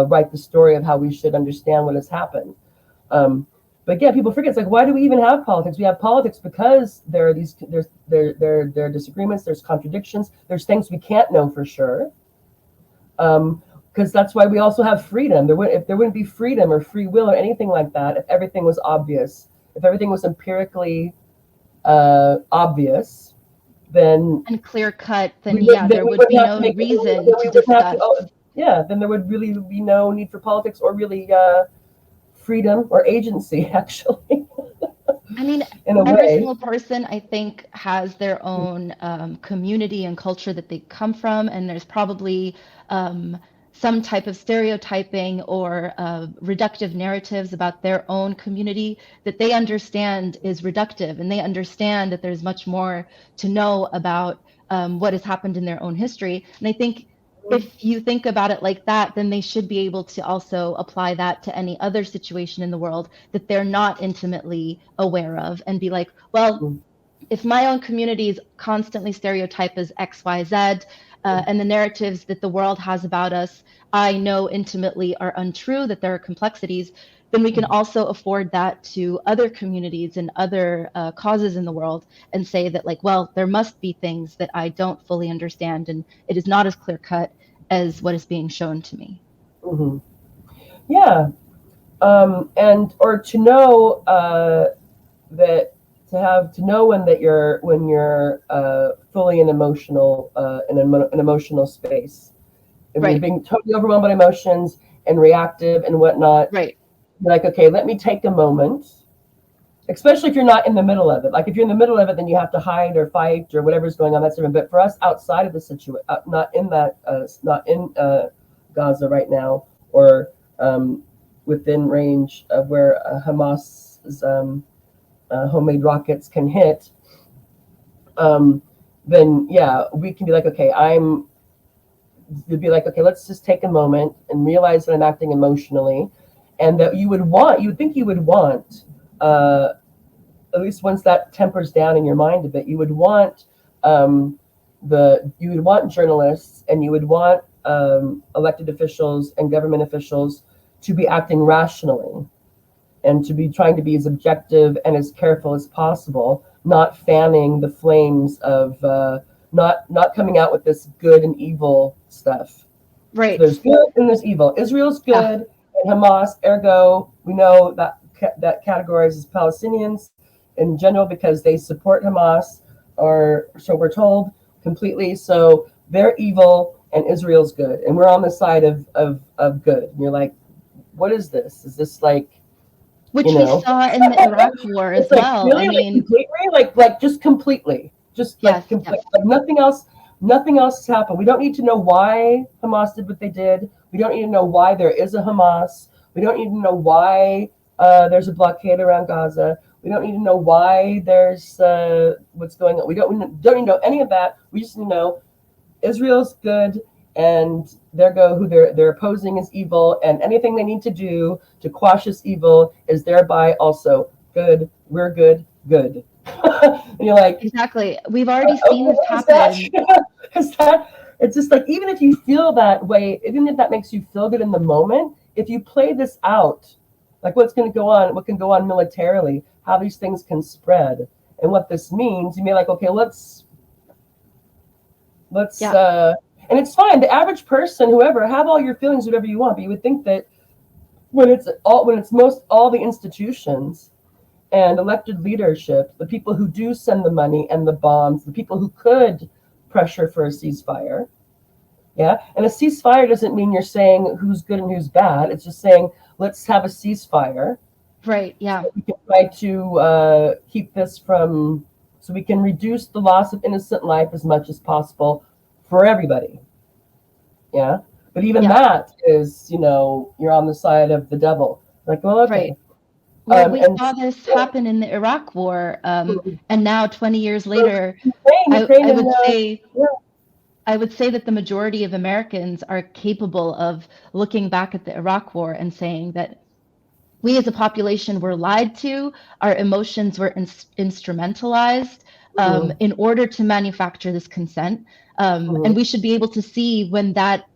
write the story of how we should understand what has happened. But yeah, people forget, it's like, why do we even have politics? We have politics because there are disagreements, there's contradictions, there's things we can't know for sure. Because that's why we also have freedom. If there wouldn't be freedom or free will or anything like that, if everything was obvious, if everything was empirically obvious, then and clear cut, then there would be no reason to discuss. Then there would really be no need for politics or really freedom or agency, actually. I mean, every single person, I think, has their own community and culture that they come from, and there's probably some type of stereotyping or reductive narratives about their own community that they understand is reductive, and they understand that there's much more to know about what has happened in their own history. And I think if you think about it like that, then they should be able to also apply that to any other situation in the world that they're not intimately aware of, and be like, well, if my own community is constantly stereotyped as X, Y, Z, and the narratives that the world has about us, I know intimately are untrue, that there are complexities, then we can also afford that to other communities and other causes in the world and say that, like, well, there must be things that I don't fully understand, and it is not as clear cut as what is being shown to me. Mm-hmm. Yeah. And or to know that to know when you're fully in an emotional space, and you're Right, being totally overwhelmed by emotions and reactive and whatnot. right, You're like, okay, let me take a moment, especially if you're not in the middle of it. Like if you're in the middle of it, then you have to hide or fight or whatever's going on. That's different. But for us, outside of the situation, not in Gaza right now, or within range of where Hamas's homemade rockets can hit, then yeah, we can be like, okay, you'd be like, okay, let's just take a moment and realize that I'm acting emotionally, and that you would think you would want, at least once that tempers down in your mind a bit, you would want journalists, and you would want elected officials and government officials to be acting rationally, and to be trying to be as objective and as careful as possible, not fanning the flames of not coming out with this good and evil stuff. So right. there's good and there's evil. Israel's good, Yeah, and Hamas, ergo, we know that categorizes Palestinians in general because they support Hamas, or so we're told completely. So they're evil and Israel's good, and we're on the side of good. And you're like, what is this? Is this like, which you we know? saw in the Iraq War as It's like well. I really, like mean, completely, like just completely, just yes, like yes, complete, like nothing else has happened. We don't need to know why Hamas did what they did. We don't need to know why there is a Hamas. We don't need to know why there's a blockade around Gaza. We don't need to know why there's what's going on. We don't need to know any of that. We just need to know Israel's good, and who they're opposing is evil, and anything they need to do to quash this evil is thereby also good. We're good, good. And you're like, exactly. We've already seen this is that? happen. Is that? It's just like, even if you feel that way, even if that makes you feel good in the moment, if you play this out, like what can go on militarily, how these things can spread, and what this means, you may be like, okay, let's Yeah, and it's fine. The average person, whoever, have all your feelings, whatever you want. But you would think that when it's most all the institutions and elected leadership, the people who do send the money and the bombs, the people who could pressure for a ceasefire, yeah. And a ceasefire doesn't mean you're saying who's good and who's bad. It's just saying, let's have a ceasefire right. so Yeah, that we can try to keep this from, so we can reduce the loss of innocent life as much as possible for everybody. Yeah. But even yeah, that is, you're on the side of the devil. Like, well, right. okay. Well, we And saw this so, happen in the Iraq War, and now 20 years so later, Ukraine, I and would say yeah. that the majority of Americans are capable of looking back at the Iraq War and saying that we as a population were lied to, our emotions were instrumentalized Mhm, in order to manufacture this consent. And mhm, we should be able to see when that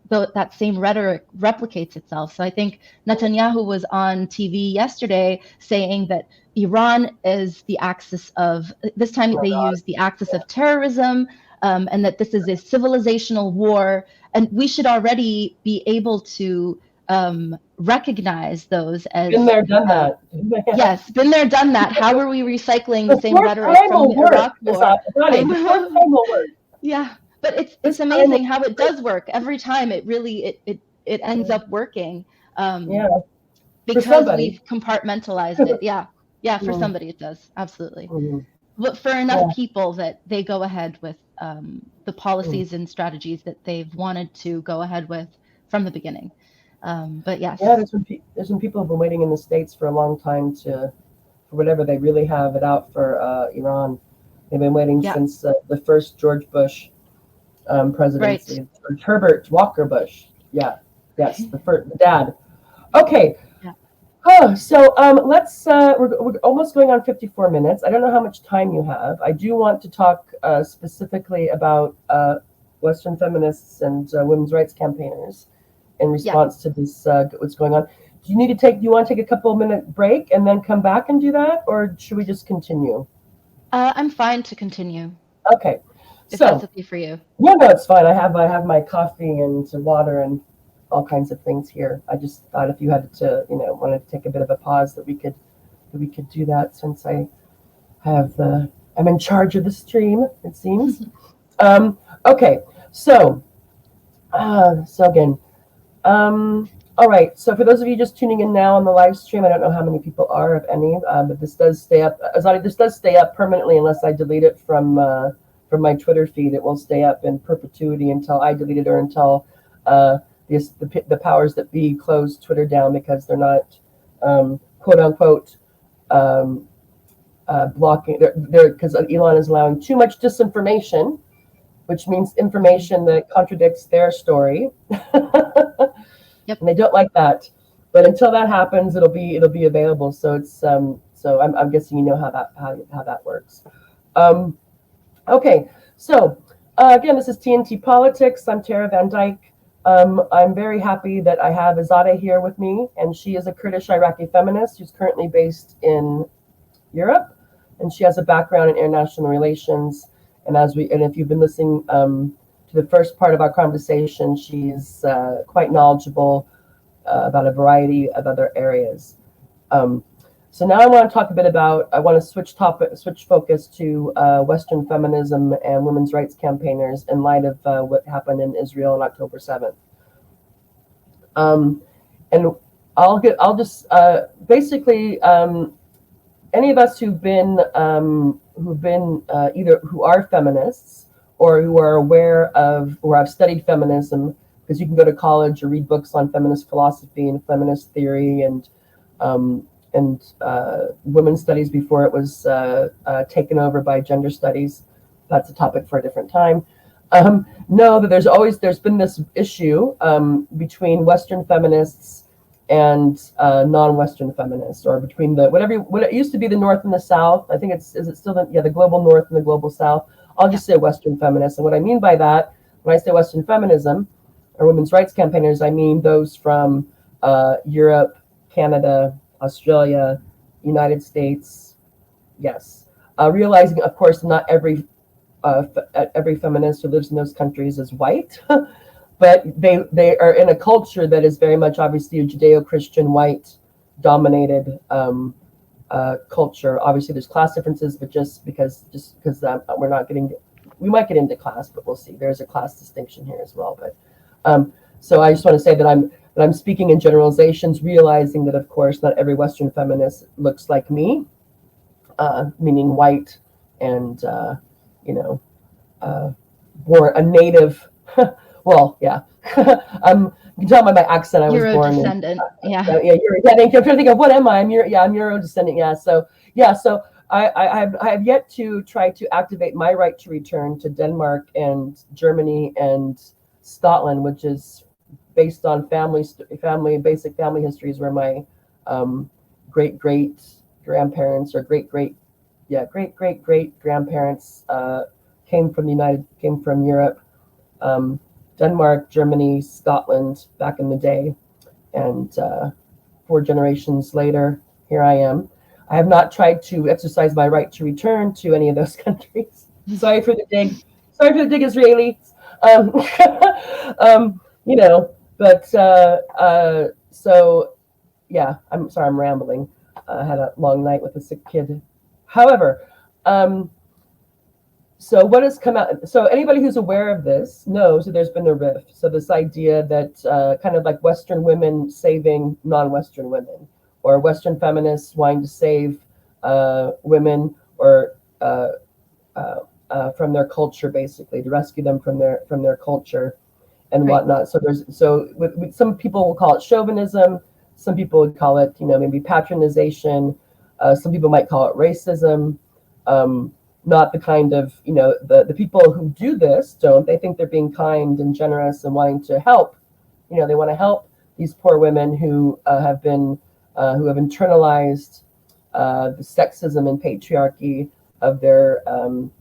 same rhetoric replicates itself. So I think Netanyahu was on TV yesterday saying that Iran is the axis of, this time oh they God, used the axis of terrorism, and that this is a civilizational war. And we should already be able to recognize those been as there, done uh, that. yes, been there, done that. How are we recycling the The same fourth rhetoric time from will the work. Iraq It's War? not I funny. The fourth know. time will work. Yeah, but it's This time will amazing how it work. does work every time. It really it ends up working Yeah, for because somebody. we've compartmentalized it. Yeah, yeah, for Mhm, somebody it does absolutely, mhm, but for enough yeah, people that they go ahead with the mhm. policies and strategies that they've wanted to go ahead with from the beginning. But Yeah, yes, there's been people who've been waiting in the States for a long time for whatever they really have it out for Iran. They've been waiting yeah, since the first George Bush right. presidency, or Herbert Walker Bush. Yeah, yes, the dad. Okay. Yeah. Oh, so let's. We're almost going on 54 minutes. I don't know how much time you have. I do want to talk specifically about Western feminists and women's rights campaigners in Yeah. response to this, what's going on. Do you want to take a couple minute break and then come back and do that, or should we just continue? I'm fine to continue Okay, if that's so okay for you. no, it's fine. I have my coffee and some water and all kinds of things here. I just thought if you had to, wanted to take a bit of a pause that we could do that, since I'm in charge of the stream, it seems. Okay, so again, all right. So for those of you just tuning in now on the live stream, I don't know how many people are, if any, but this does stay up. Azade, this does stay up permanently unless I delete it from my Twitter feed. It will stay up in perpetuity until I delete it, or until the powers that be close Twitter down, because they're not quote unquote blocking. They're because Elon is allowing too much disinformation, which means information that contradicts their story. Yep. And they don't like that. But until that happens, it'll be available. So it's so I'm guessing you know how that works. Okay, so again, this is TNT Politics. I'm Tara Van Dyke. I'm very happy that I have Azade here with me, and she is a Kurdish Iraqi feminist who's currently based in Europe, and she has a background in international relations. And if you've been listening to the first part of our conversation, she's quite knowledgeable about a variety of other areas. So now I want to talk a bit about. I want to switch focus to Western feminism and women's rights campaigners in light of what happened in Israel on October 7th. And I'll just basically any of us who are feminists, or who are aware of or have studied feminism, because you can go to college or read books on feminist philosophy and feminist theory and women's studies before it was taken over by gender studies. That's a topic for a different time. Know that there's been this issue between Western feminists and non-Western feminists, or between what it used to be the North and the South. I think is it still the global North and the global South. I'll just say Western feminists. And what I mean by that, when I say Western feminism or women's rights campaigners, I mean those from Europe, Canada, Australia, United States. Yes. Realizing, of course, not every feminist who lives in those countries is white, but they are in a culture that is very much obviously a Judeo-Christian white dominated culture. Obviously, there's class differences, but just because we might get into class, but we'll see. There's a class distinction here as well. But so I just want to say that I'm speaking in generalizations, realizing that of course not every Western feminist looks like me, meaning white and born a native. Well, yeah. You can tell by my accent I was born in. Euro-descendant, yeah. Thank you. I'm trying to think of what am I? I'm Euro-descendant, yeah. So I have yet to try to activate my right to return to Denmark and Germany and Scotland, which is based on basic family histories, where my great grandparents or great great grandparents came from Europe. Denmark, Germany, Scotland back in the day, and 4 generations later, here I am. I have not tried to exercise my right to return to any of those countries. Sorry for the dig, Israelis. But so yeah, I'm sorry, I'm rambling. I had a long night with a sick kid. However, so what has come out? So anybody who's aware of this knows that there's been a rift. So this idea that kind of like Western women saving non-Western women, or Western feminists wanting to save women or from their culture, basically to rescue them from their culture and whatnot. So with some people will call it chauvinism. Some people would call it maybe patronization. Some people might call it racism. Not the kind of, the people who do this they think they're being kind and generous and wanting to help. They want to help these poor women who have internalized the sexism and patriarchy of their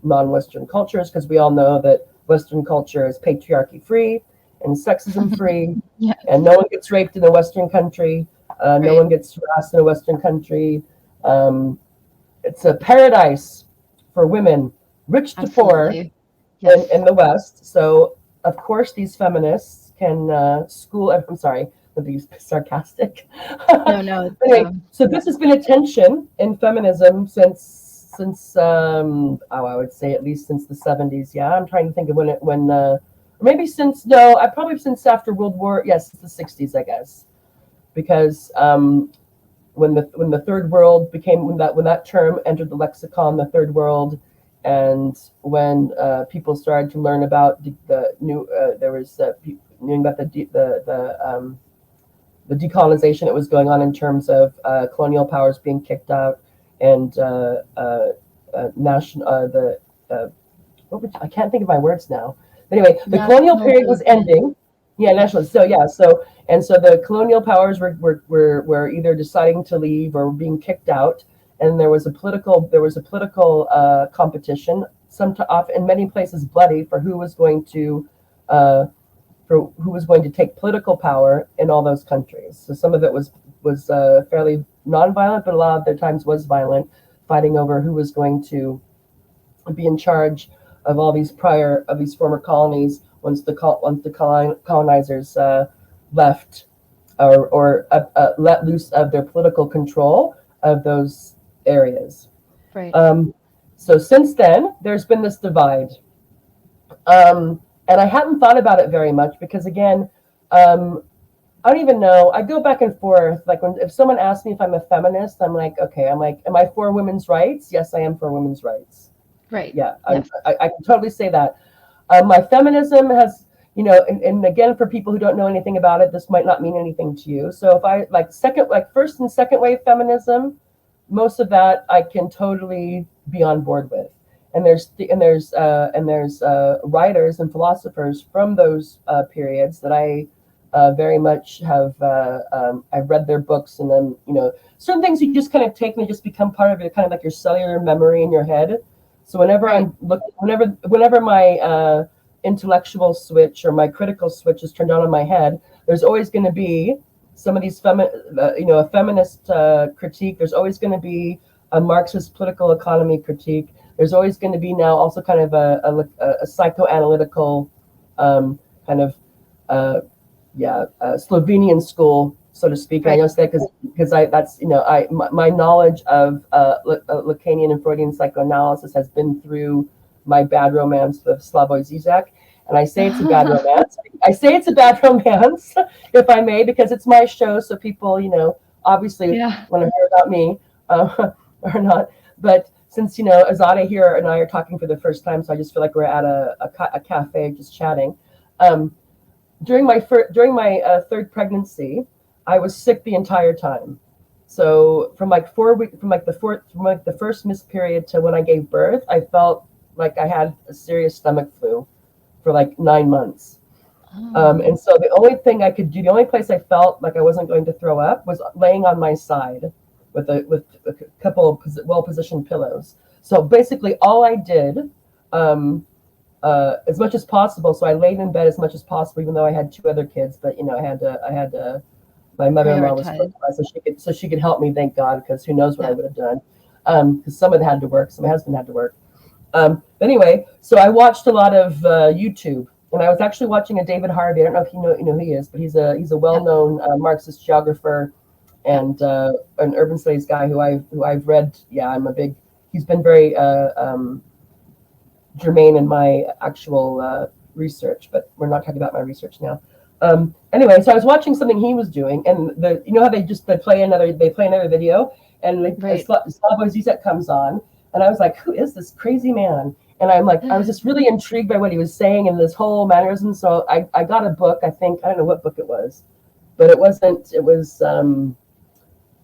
non-Western cultures, because we all know that Western culture is patriarchy free and sexism free, Yes. and no one gets raped in a Western country. No Right. one gets harassed in a Western country. It's a paradise for women, rich to poor, Absolutely. Yes. in the West. So, of course, these feminists can school. I'm sorry, to be sarcastic. No, no, Anyway, so this has been a tension in feminism since I would say at least since the 70s. Yeah, I'm trying to think of when maybe since no, I probably since after World War. Yes, the 60s, I guess, because when the third world became when that term entered the lexicon, the third world, and when people started to learn about the new there was knowing about the decolonization that was going on in terms of colonial powers being kicked out and national I can't think of my words now. But anyway, the colonial period was ending. Yeah, national. So yeah, so the colonial powers were either deciding to leave or being kicked out, and there was a political competition, in many places bloody, for who was going to take political power in all those countries. So some of it was fairly nonviolent, but a lot of the times was violent, fighting over who was going to be in charge of all these former colonies once the colonizers left or let loose of their political control of those areas. Right. So since then, there's been this divide. And I hadn't thought about it very much because, again, I don't even know. I go back and forth. Like if someone asks me if I'm a feminist, I'm like, okay. I'm like, am I for women's rights? Yes, I am for women's rights. Right. Yeah, Yes. I can totally say that. My feminism has, and again, for people who don't know anything about it, this might not mean anything to you. So if I first and second wave feminism, most of that I can totally be on board with. And there's writers and philosophers from those periods that I very much have. I've read their books, and then certain things you just kind of take and they just become part of it, kind of like your cellular memory in your head. So whenever my intellectual switch or my critical switch is turned on in my head, there's always going to be some of these a feminist critique. There's always going to be a Marxist political economy critique. There's always going to be now also kind of a psychoanalytical kind of Slovenian school, so to speak. Right. I know that because my knowledge of Lacanian and Freudian psychoanalysis has been through my bad romance with Slavoj Zizek. And I say it's a bad romance. I say it's a bad romance, if I may, because it's my show, so people, obviously want to hear about me or not. But since, Azade here and I are talking for the first time, so I just feel like we're at a cafe just chatting. During my third pregnancy, I was sick the entire time. So from like 4 weeks, from the first missed period to when I gave birth, I felt like I had a serious stomach flu for like 9 months. And so the only thing I could do, the only place I felt like I wasn't going to throw up was laying on my side with a couple of well-positioned pillows. So basically all I did, as much as possible. So I laid in bed as much as possible, even though I had 2 other kids. But I had to. My mother-in-law was close by, so she could help me. Thank God, because who knows what I would have done. Because some of it had to work. So my husband had to work. Anyway, so I watched a lot of YouTube, and I was actually watching a David Harvey. I don't know if you know who he is, but he's a well-known Marxist geographer and an urban studies guy who I've read. Yeah, he's been very germane in my actual research, but we're not talking about my research now. Anyway, so I was watching something he was doing, and how they play another video, and Slavoj Zizek comes on, and I was like, who is this crazy man? And I was just really intrigued by what he was saying and this whole mannerism. So I got a book. I don't know what book it was, but it was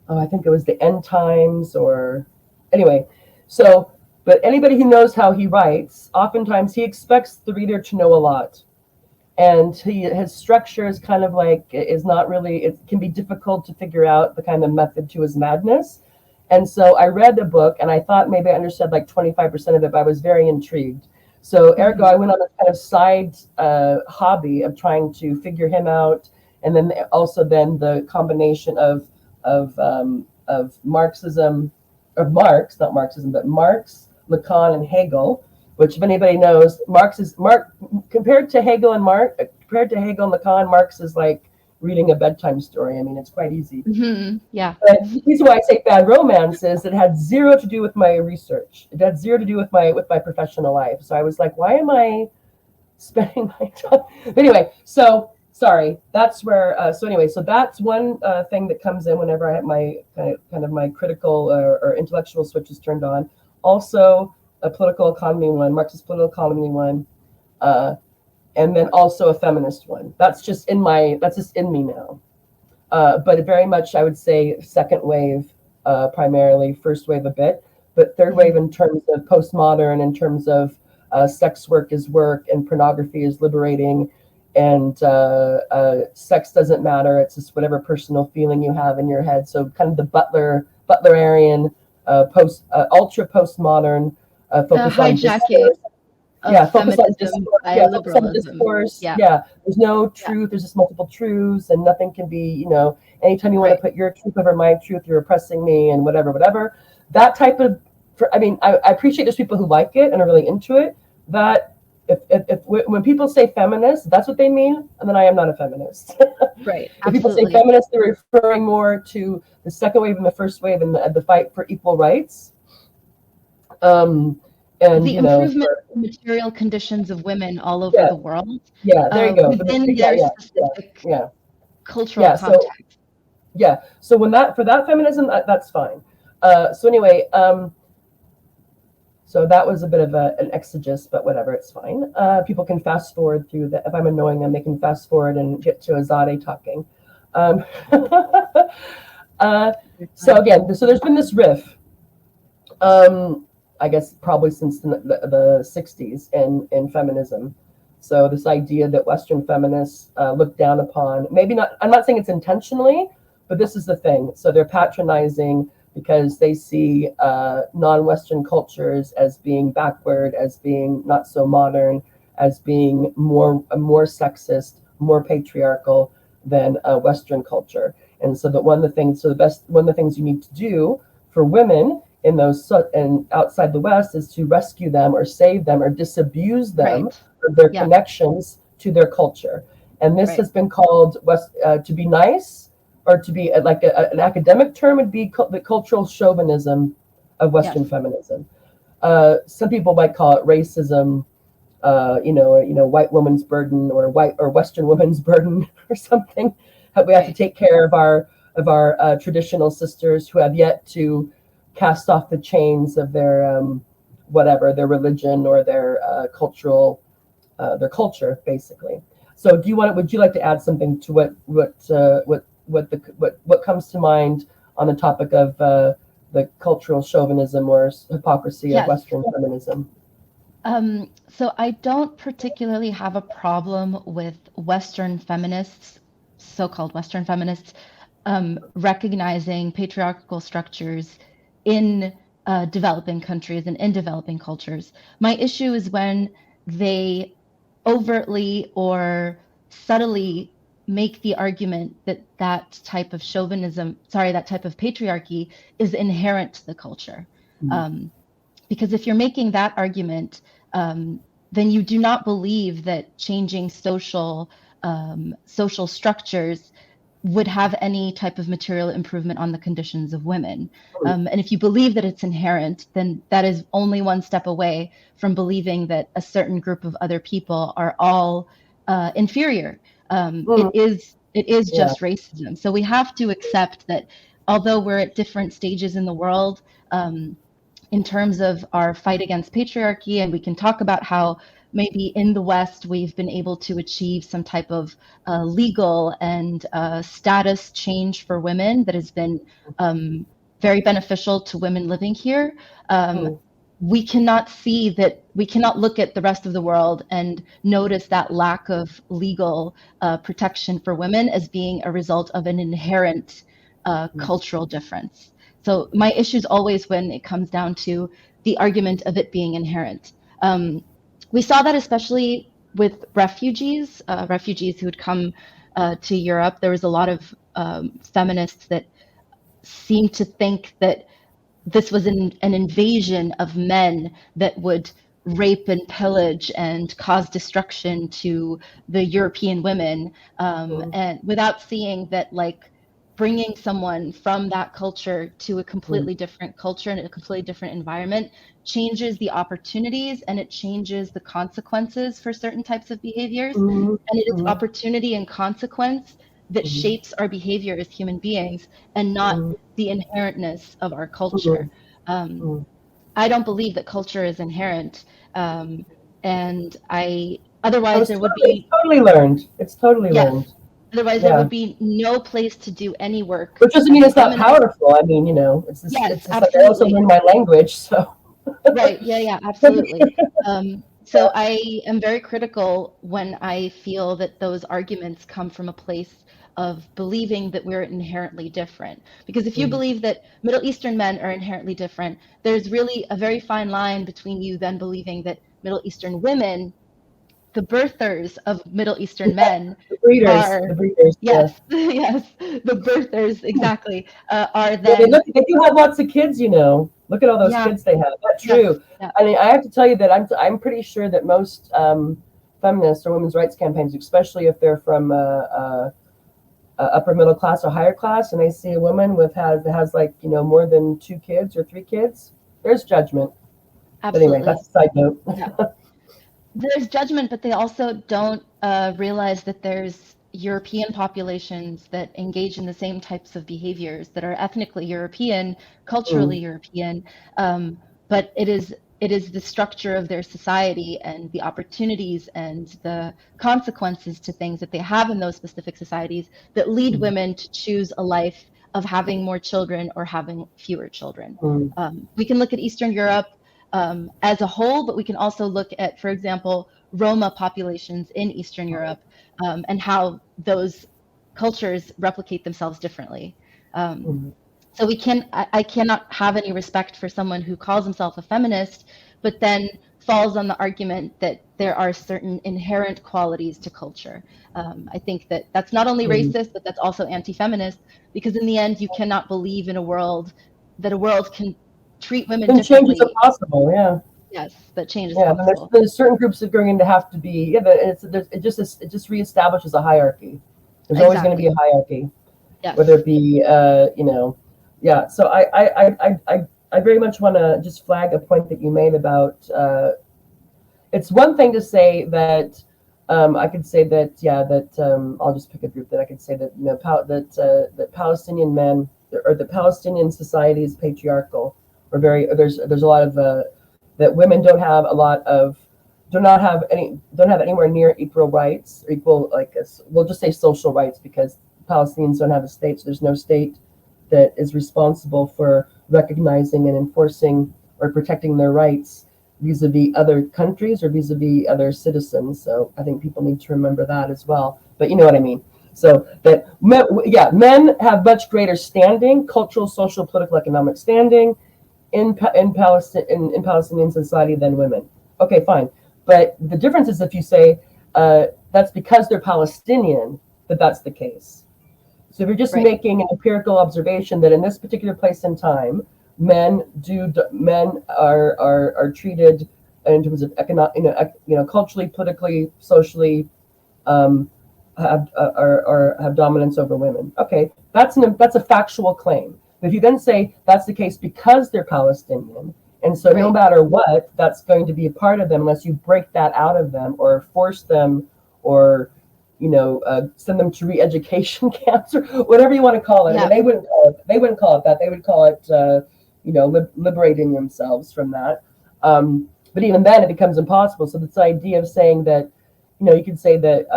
I think it was the End Times or anyway. So, but anybody who knows how he writes, oftentimes he expects the reader to know a lot. And his structure is kind of like, is not really, it can be difficult to figure out the kind of method to his madness. And so I read the book and I thought maybe I understood like 25% of it, but I was very intrigued. So ergo, I went on a kind of side hobby of trying to figure him out, and then also then the combination of Marxism, of Marx, not Marxism, but Marx, Lacan, and Hegel. Which, if anybody knows, Marx compared to Hegel and Lacan, Marx is like reading a bedtime story. I mean, it's quite easy. Yeah. But the reason why I say bad romance is it had zero to do with my research. It had zero to do with my professional life. So I was like, why am I spending my time? But anyway, so sorry. That's where. So that's one thing that comes in whenever I have my kind of my critical or intellectual switches turned on. Also, a political economy one, Marxist political economy one. And then also a feminist one. That's just in me now. But very much, I would say, second wave, primarily, first wave a bit, but third wave in terms of postmodern, in terms of sex work is work and pornography is liberating, and sex doesn't matter. It's just whatever personal feeling you have in your head. So kind of the Butlerian, ultra postmodern, focus on discourse. Focus on discourse. There's no truth. There's just multiple truths, and nothing can be. Anytime you want to put your truth over my truth, you're oppressing me, and whatever. That type of. I appreciate there's people who like it and are really into it. That when people say feminist, that's what they mean, and then I am not a feminist. Right. When people say feminist, they're referring more to the second wave and the first wave and the fight for equal rights. And the improvement of material conditions of women all over the world. Yeah, there you go. Within their specific cultural context. So for that feminism, that's fine. So anyway, so that was a bit of an exegesis, but whatever, it's fine. People can fast forward through that. If I'm annoying them, they can fast forward and get to Azade talking. So again, so there's been this riff. I guess probably since the 60s in feminism. So this idea that Western feminists look down upon, maybe not, I'm not saying it's intentionally, but this is the thing. So they're patronizing because they see non-Western cultures as being backward, as being not so modern, as being more sexist, more patriarchal than Western culture. And so one of the things you need to do for women in those and outside the West is to rescue them or save them or disabuse them of their connections to their culture. And this has been called to be nice, or to be like an academic term would be the cultural chauvinism of Western feminism. Some people might call it racism, white woman's burden or Western woman's burden or something. We have to take care of our traditional sisters who have yet to cast off the chains of their their religion or their culture, basically. So would you like to add something to what comes to mind on the topic of the cultural chauvinism or hypocrisy of Western feminism? So I don't particularly have a problem with Western feminists, so-called Western feminists, recognizing patriarchal structures in developing countries and in developing cultures. My issue is when they overtly or subtly make the argument that type of that type of patriarchy is inherent to the culture. Because if you're making that argument, then you do not believe that changing social structures would have any type of material improvement on the conditions of women. And if you believe that it's inherent, then that is only one step away from believing that a certain group of other people are all inferior. It is just racism. So we have to accept that although we're at different stages in the world, in terms of our fight against patriarchy, and we can talk about how maybe in the West we've been able to achieve some type of legal and status change for women that has been very beneficial to women living here. We cannot look at the rest of the world and notice that lack of legal protection for women as being a result of an inherent cultural difference. So my issue is always when it comes down to the argument of it being inherent. We saw that especially with refugees who had come to Europe. There was a lot of feminists that seemed to think that this was an invasion of men that would rape and pillage and cause destruction to the European women, Mm, and without seeing that, like, bringing someone from that culture to a mm, completely different culture and a completely different environment changes the opportunities and it changes the consequences for certain types of behaviors. mm, And it is mm, opportunity and consequence that mm, shapes our behavior as human beings, and not mm, the inherentness of our culture. mm, Um, mm. I don't believe that culture is inherent, um, and I Oh, otherwise it's there would totally, it's be, totally learned. It's totally yes, learned. otherwise there Yeah. would be no place to do any work Which doesn't as mean a it's not feminist. powerful. I mean, it's just, Yes, it's just like I also absolutely. learned my language. So, Right. Yeah, yeah, absolutely. So I am very critical when I feel that those arguments come from a place of believing that we're inherently different. Because if you mm, believe that Middle Eastern men are inherently different, there's really a very fine line between you then believing that Middle Eastern women, the birthers of Middle Eastern yeah, men, the are, breeders, yeah. yes, yes, the birthers, exactly, are Yeah, then, they do have lots of kids. Look at all those yeah, kids they have. That's yes, true. yeah, I mean, I have to tell you that I'm pretty sure that most feminists or women's rights campaigns, especially if they're from upper middle class or higher class, and they see a woman that has like more than 2 kids or 3 kids, there's judgment. But anyway, absolutely. that's a side note. Yeah. There's judgment, but they also don't realize that there's European populations that engage in the same types of behaviors that are ethnically European, culturally Mm, European, but it is the structure of their society and the opportunities and the consequences to things that they have in those specific societies that lead mm, women to choose a life of having more children or having fewer children. mm, We can look at Eastern Europe as a whole, but we can also look at, for example, Roma populations in Eastern Europe, and how those cultures replicate themselves differently. Um, mm. so I cannot have any respect for someone who calls himself a feminist, but then falls on the argument that there are certain inherent qualities to culture. I think that that's not only Mm. racist, but that's also anti-feminist, because in the end, you cannot believe in a world that a world can treat women And change is differently. impossible. Yeah. Yes, that change is Yeah, then possible. there's certain groups that are going to have to be. Yeah, but it just reestablishes a hierarchy. There's always going to be Exactly. a hierarchy, whether Yes. it be yeah. So I very much want to just flag a point that you made about it's one thing to say that I could say that yeah that I'll just pick a group that I could say that that Palestinian men or the Palestinian society is patriarchal or very there's a lot of that women don't have a lot of don't have anywhere near equal rights or equal we'll just say social rights because Palestinians don't have a state, so there's no state that is responsible for recognizing and enforcing or protecting their rights vis-a-vis other countries or vis-a-vis other citizens. So I think people need to remember that as well. But you know what I mean. So that men have much greater standing, cultural, social, political, economic standing in Palestinian society than women. Okay, fine. But the difference is if you say that's because they're Palestinian that that's the case. So if you're just Right. making an empirical observation that in this particular place and time, men are treated in terms of economic, culturally, politically, socially, um, have dominance over women. Okay, that's a factual claim. But if you then say that's the case because they're Palestinian, and so no Right. matter what, that's going to be a part of them unless you break that out of them or force them or send them to re-education camps or whatever you want to call it. I mean, Yeah. they wouldn't call it that. They would call it, liberating themselves from that. But even then, it becomes impossible. So this idea of saying that, you could say that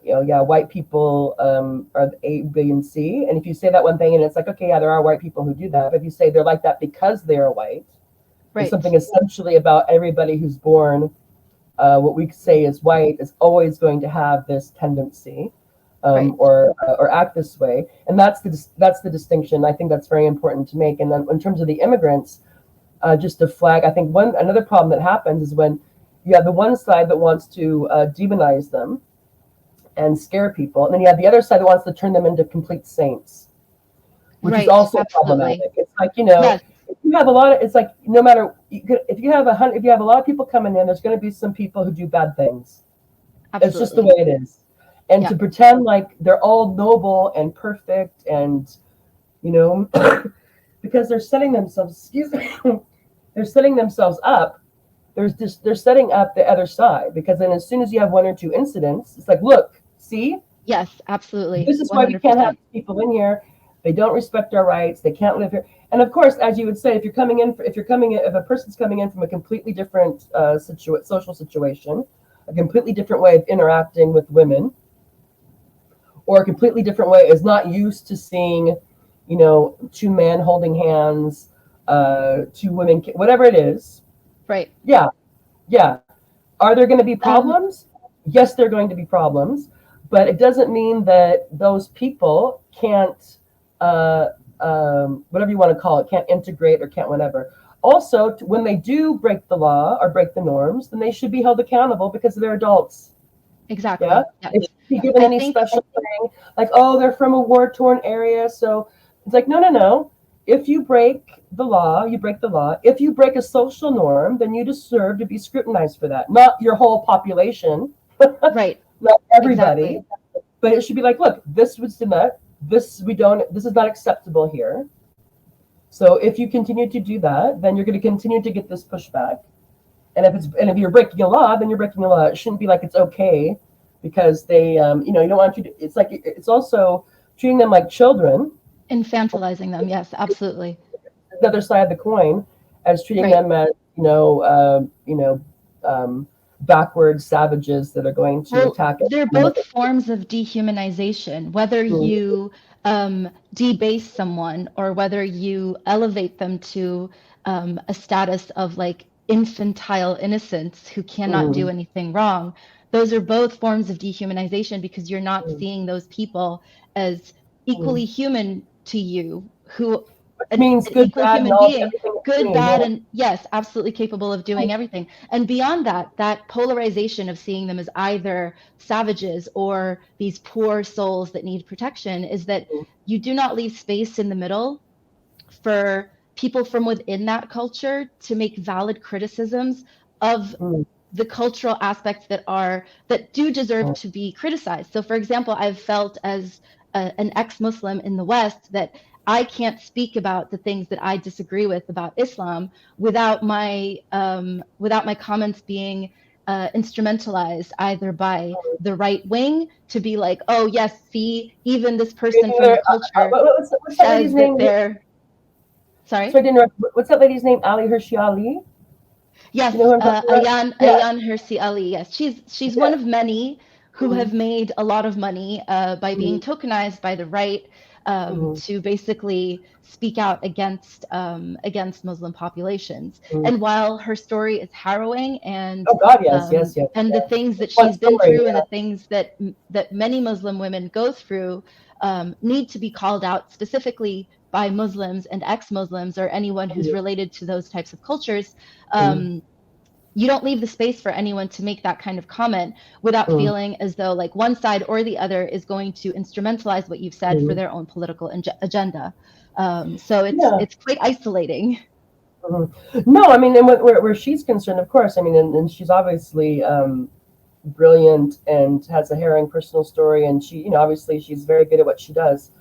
yeah, white people are the A, B, and C. And if you say that one thing, and it's like, okay, yeah, there are white people who do that. But if you say they're like that because they're white, there's Right. something essentially about everybody who's born what we say is white is always going to have this tendency Right. or act this way, and that's the distinction. I think that's very important to make. And then in terms of the immigrants, just to flag. I think another problem that happens is when you have the one side that wants to demonize them and scare people, and then you have the other side that wants to turn them into complete saints, which is Right. also Absolutely. problematic. It's like, Yes. if you have a lot of, it's like no matter if you have if you have a lot of people coming in, there's going to be some people who do bad things. It's just the Absolutely. way it is. And Yeah. to pretend like they're all noble and perfect and because they're setting themselves, excuse me, they're setting themselves up. They're setting up the other side, because then as soon as you have one or two incidents, it's like, look, see, Yes. Absolutely. this is why we can't have 100%. people in here. They don't respect our rights. They can't live here. And of course, as you would say, if a person's coming in from a completely different social situation, a completely different way of interacting with women, or a completely different way, is not used to seeing, two men holding hands, two women, whatever it is. Right. Yeah, yeah. Are there going to be Um, problems? Yes, there are going to be problems, but it doesn't mean that those people can't, uh, whatever you want to call it, can't integrate or can't whatever. Also, when they do break the law or break the norms, then they should be held accountable because they're adults. Yeah, exactly. Yes. they shouldn't be given I any think special thing like, oh, they're from a war-torn area, so it's like, no, no, no. If you break the law, you break the law. If you break a social norm, then you deserve to be scrutinized for that. Not your whole population, right. not everybody, Exactly. but it should be like, look, this was not this we don't this is not acceptable here. So if you continue to do that, then you're going to continue to get this pushback. And if you're breaking a law, then you're breaking a law. It shouldn't be like it's okay because they, you don't want you to. It's like it's also treating them like children. Infantilizing them. Yes. Absolutely. The other side of the coin, as treating Right. them as um, backward savages that are going to Well, attack they're anyone. both forms of dehumanization, whether Mm, you debase someone or whether you elevate them to a status of like infantile innocence who cannot do mm, anything wrong. Those are both forms of dehumanization because you're not mm, seeing those people as mm. equally human to you, who Which means an good, equal bad, and human all being, everything in good, between. bad, Yeah. and yes, absolutely capable of doing everything. And beyond that, that polarization of seeing them as either savages or these poor souls that need protection is that you do not leave space in the middle for people from within that culture to make valid criticisms of Mm, the cultural aspects that do deserve mm, to be criticized. So, for example, I've felt as an ex-Muslim in the West that I can't speak about the things that I disagree with about Islam without my comments being instrumentalized either by the right wing to be like, oh yes, see, even this person from the culture what's that lady's says that name? they're sorry. Sorry to interrupt. What's that lady's name? Ali Hershey Ali. You know Yes, who I'm talking about? Yeah, Ayan Hirsi Ali. Yes, she's one yeah. of many who Mm, have made a lot of money by being mm, tokenized by the right mm, to basically speak out against Muslim populations. mm. And while her story is harrowing Oh God, yes, yes, yes. and the Yeah. things that One she's been story. through and Yeah. the things that many Muslim women go through need to be called out specifically by Muslims and ex-Muslims or anyone who's Mm, related to those types of cultures. mm, You don't leave the space for anyone to make that kind of comment without mm, feeling as though like one side or the other is going to instrumentalize what you've said for mm. their own political agenda. So Yeah. it's quite isolating. Mhm. No, I mean, and where she's concerned, of course, I mean, and she's obviously brilliant and has a harrowing personal story, and she, obviously she's very good at what she does.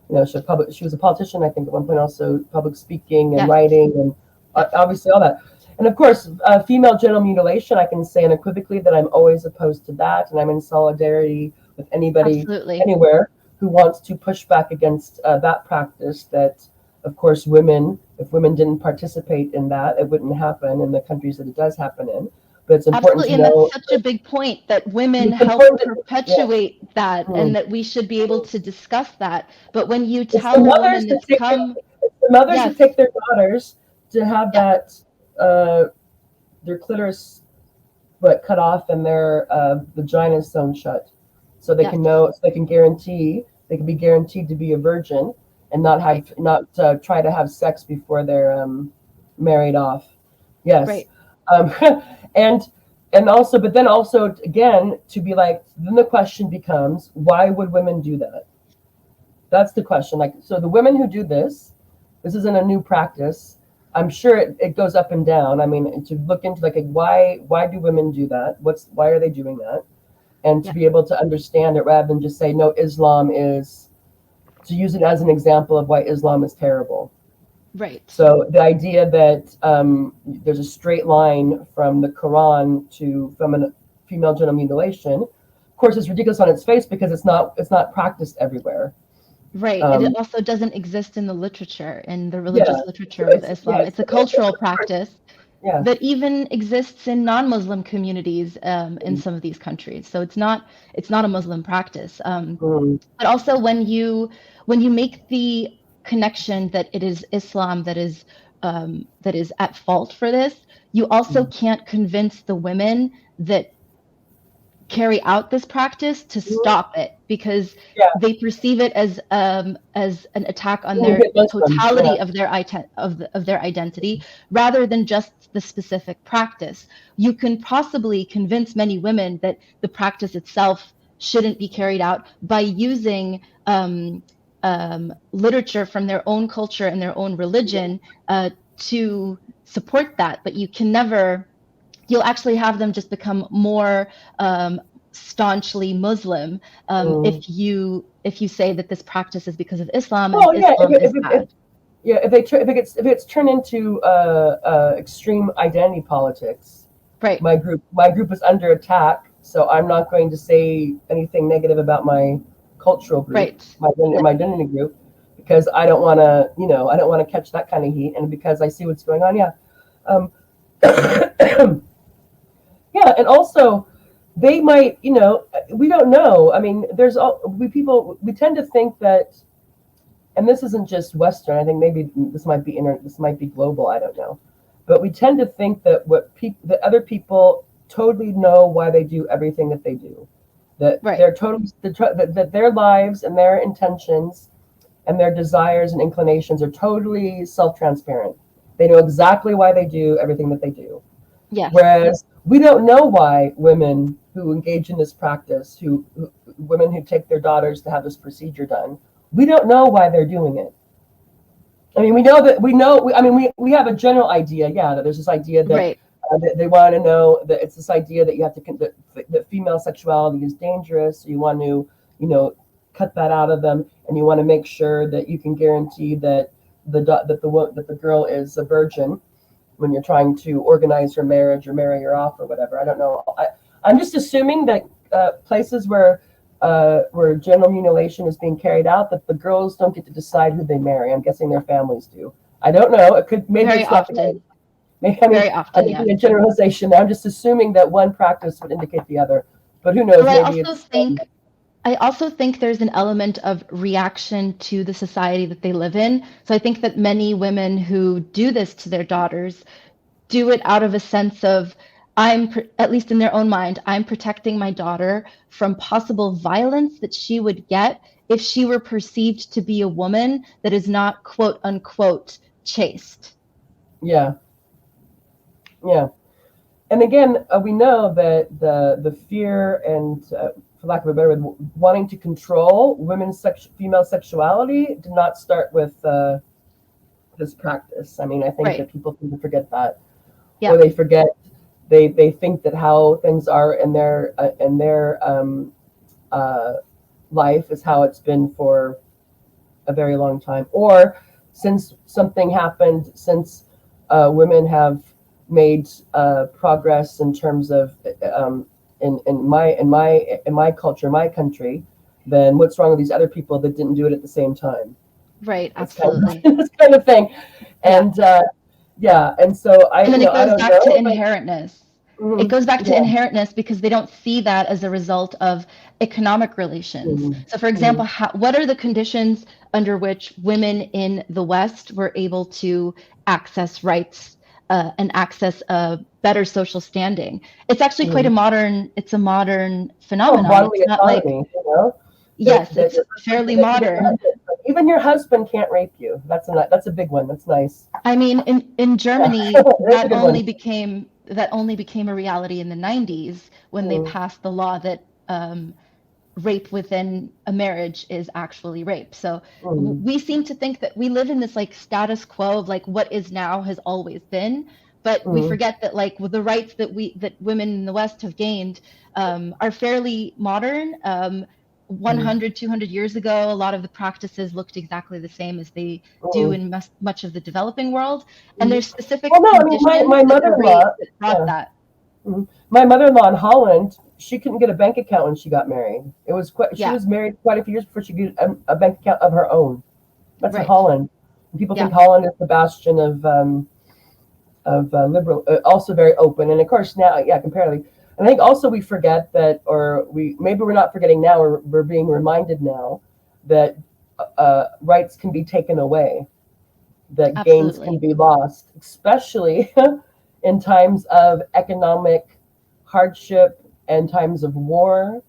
She was a politician, I think, at one point, also public speaking and Yes, writing, and yes, obviously all that. And of course, female genital mutilation, I can say unequivocally that I'm always opposed to that, and I'm in solidarity with anybody, absolutely. anywhere, who wants to push back against that practice. That, of course, if women didn't participate in that, it wouldn't happen in the countries that it does happen in. But it's important Absolutely. to And that's know. such a big point that women It's help important. Yeah. perpetuate that Mm. and that we should be able to discuss that. But when you It's the tell a mothers woman that that's take their come, it's the mothers that yes, take their daughters to have yeah, that their clitoris cut off and their vaginas sewn shut, so they yes, can know, so they can be guaranteed to be a virgin and not right. have not try to have sex before they're married off. Yes. Right. Um, and also, but then also again to be like, then the question becomes, why would women do that? That's the question. Like, so the women who do this isn't a new practice. I'm sure it goes up and down. I mean, to look into like why do women do that? Why are they doing that? And to Yeah. be able to understand it rather than just say, no, Islam is, to use it as an example of why Islam is terrible. Right. So the idea that there's a straight line from the Quran to female genital mutilation, of course, is ridiculous on its face because it's not practiced everywhere. Right. It Um, also doesn't exist in the literature, in the yeah, religious literature of yeah, Islam. It's a cultural practice yeah. that even exists in non-Muslim communities in some of these countries. So it's not a Muslim practice. Mm, But also when you make the connection that it is Islam that is at fault for this, you also mm, can't convince the women that carry out this practice to mm. stop it because Yeah, they perceive it as an attack on being a their good the Muslim. Yeah. totality of their identity rather than just the specific practice. You can possibly convince many women that the practice itself shouldn't be carried out by using literature from their own culture and their own religion to support that, but you can never you'll actually have them just become more staunchly Muslim Mm. if you say that this practice is because of Islam and Well, yeah. Islam is bad. Yeah, if it's turned into extreme identity politics, Right, my group is under attack. So I'm not going to say anything negative about my cultural group, right. my identity group, because I don't want to, I don't want to catch that kind of heat, and because I see what's going on. Yeah, um, yeah, and also they might, we don't know. I mean, we tend to think that, and this isn't just Western. I think maybe this might be global. I don't know, but we tend to think that that other people totally know why they do everything that they do, that Right. they're totally that their lives and their intentions and their desires and inclinations are totally self-transparent. They know exactly why they do everything that they do. Yes. Whereas we don't know why women who engage in this practice, women who take their daughters to have this procedure done, we don't know why they're doing it. I mean, we have a general idea, yeah, that there's this idea that, Right. that they want to know that it's this idea that you have to that female sexuality is dangerous. So you want to, cut that out of them, and you want to make sure that you can guarantee that the girl is a virgin when you're trying to organize your marriage or marry her off or whatever. I don't know. I'm just assuming that places where genital mutilation is being carried out, that the girls don't get to decide who they marry. I'm guessing their families do. I don't know. It could, maybe Very it's not the case. often. Maybe, I mean, Very I'm often, yeah. making a generalization. I'm just assuming that one practice would indicate the other, but who knows? Well, Maybe it's. I also think there's an element of reaction to the society that they live in. So I think that many women who do this to their daughters do it out of a sense of at least in their own mind, I'm protecting my daughter from possible violence that she would get if she were perceived to be a woman that is not quote unquote chaste. Yeah, yeah. And again, we know that the fear and, for lack of a better word, wanting to control female sexuality did not start with this practice. I mean, I think Right. that people tend to forget that, Yeah. or they think that how things are in their life is how it's been for a very long time, or since something happened, since women have made progress in terms of in my culture, my country, then what's wrong with these other people that didn't do it at the same time? Right. It's kind Absolutely. of this kind of thing, Yeah. and yeah, and so And then it I goes don't back to know, but inherentness. It mhm, goes back to yeah, inherentness because they don't see that as a result of economic relations. mhm, So, for example, mhm, what are the conditions under which women in the West were able to access rights and access a better social standing? It's actually quite mhm. it's a modern Well, phenomenon. bodily It's not like, autonomy, yes, that it's you're fairly that you don't have modern. even your husband can't rape you. That's a big one. That's nice. I mean, in Yeah. Germany, That's a good one. that only became a reality in the 90s when they Mm, passed the law that rape within a marriage is actually rape. So mm, we seem to think that we live in this like status quo of like what is now has always been, but we mm, forget that like with the rights that women in the West have gained are fairly modern. mm, 100, 200 years ago, a lot of the practices looked exactly the same as they do mm, in much of the developing world. And mm. there's specific Well, no, I mean, conditions my that were mother-in-law, raised that brought yeah. that. Mhm. My mother-in-law in Holland, she couldn't get a bank account when she got married. She Yeah, was married quite a few years before she could get a bank account of her own. That's in right. Holland. And people Yeah, think Holland is the bastion of liberal, also very open. And of course now, yeah, comparatively. And I think also we forget that, or maybe we're not forgetting now, or we're being reminded now that rights can be taken away, that gains can absolutely. be lost, especially in times of economic hardship and times of war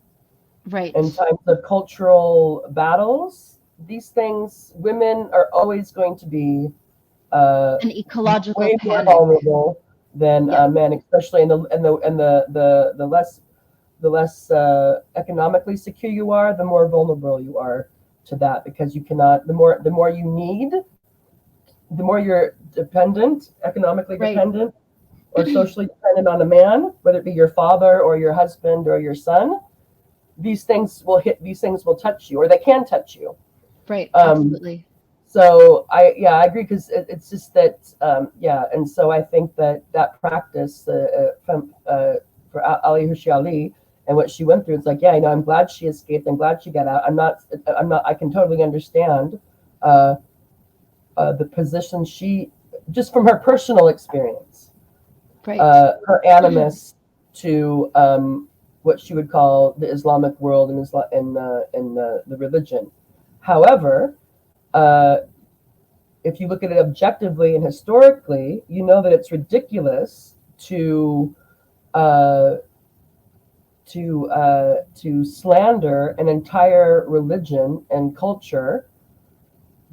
Right. and times of cultural battles. These things, women are always going to be uh, An ecological way more panic. vulnerable than Yeah, men, especially in the less economically secure you are, the more vulnerable you are to that, because you cannot, the more you need, the more you're dependent, economically right. dependent or socially dependent on a man, whether it be your father or your husband or your son, these things will touch you, or they can touch you. Right, Um, absolutely. so I agree, because it's just that yeah, and so I think that practice for Ali Hushi Ali and what she went through, it's like, yeah, I'm glad she escaped. I'm glad she got out. I'm not. I can totally understand uh, the position she, just from her personal experience, Right. her animus to what she would call the Islamic world and the religion. However, uh, if you look at it objectively and historically, you know that it's ridiculous uh, to slander an entire religion and culture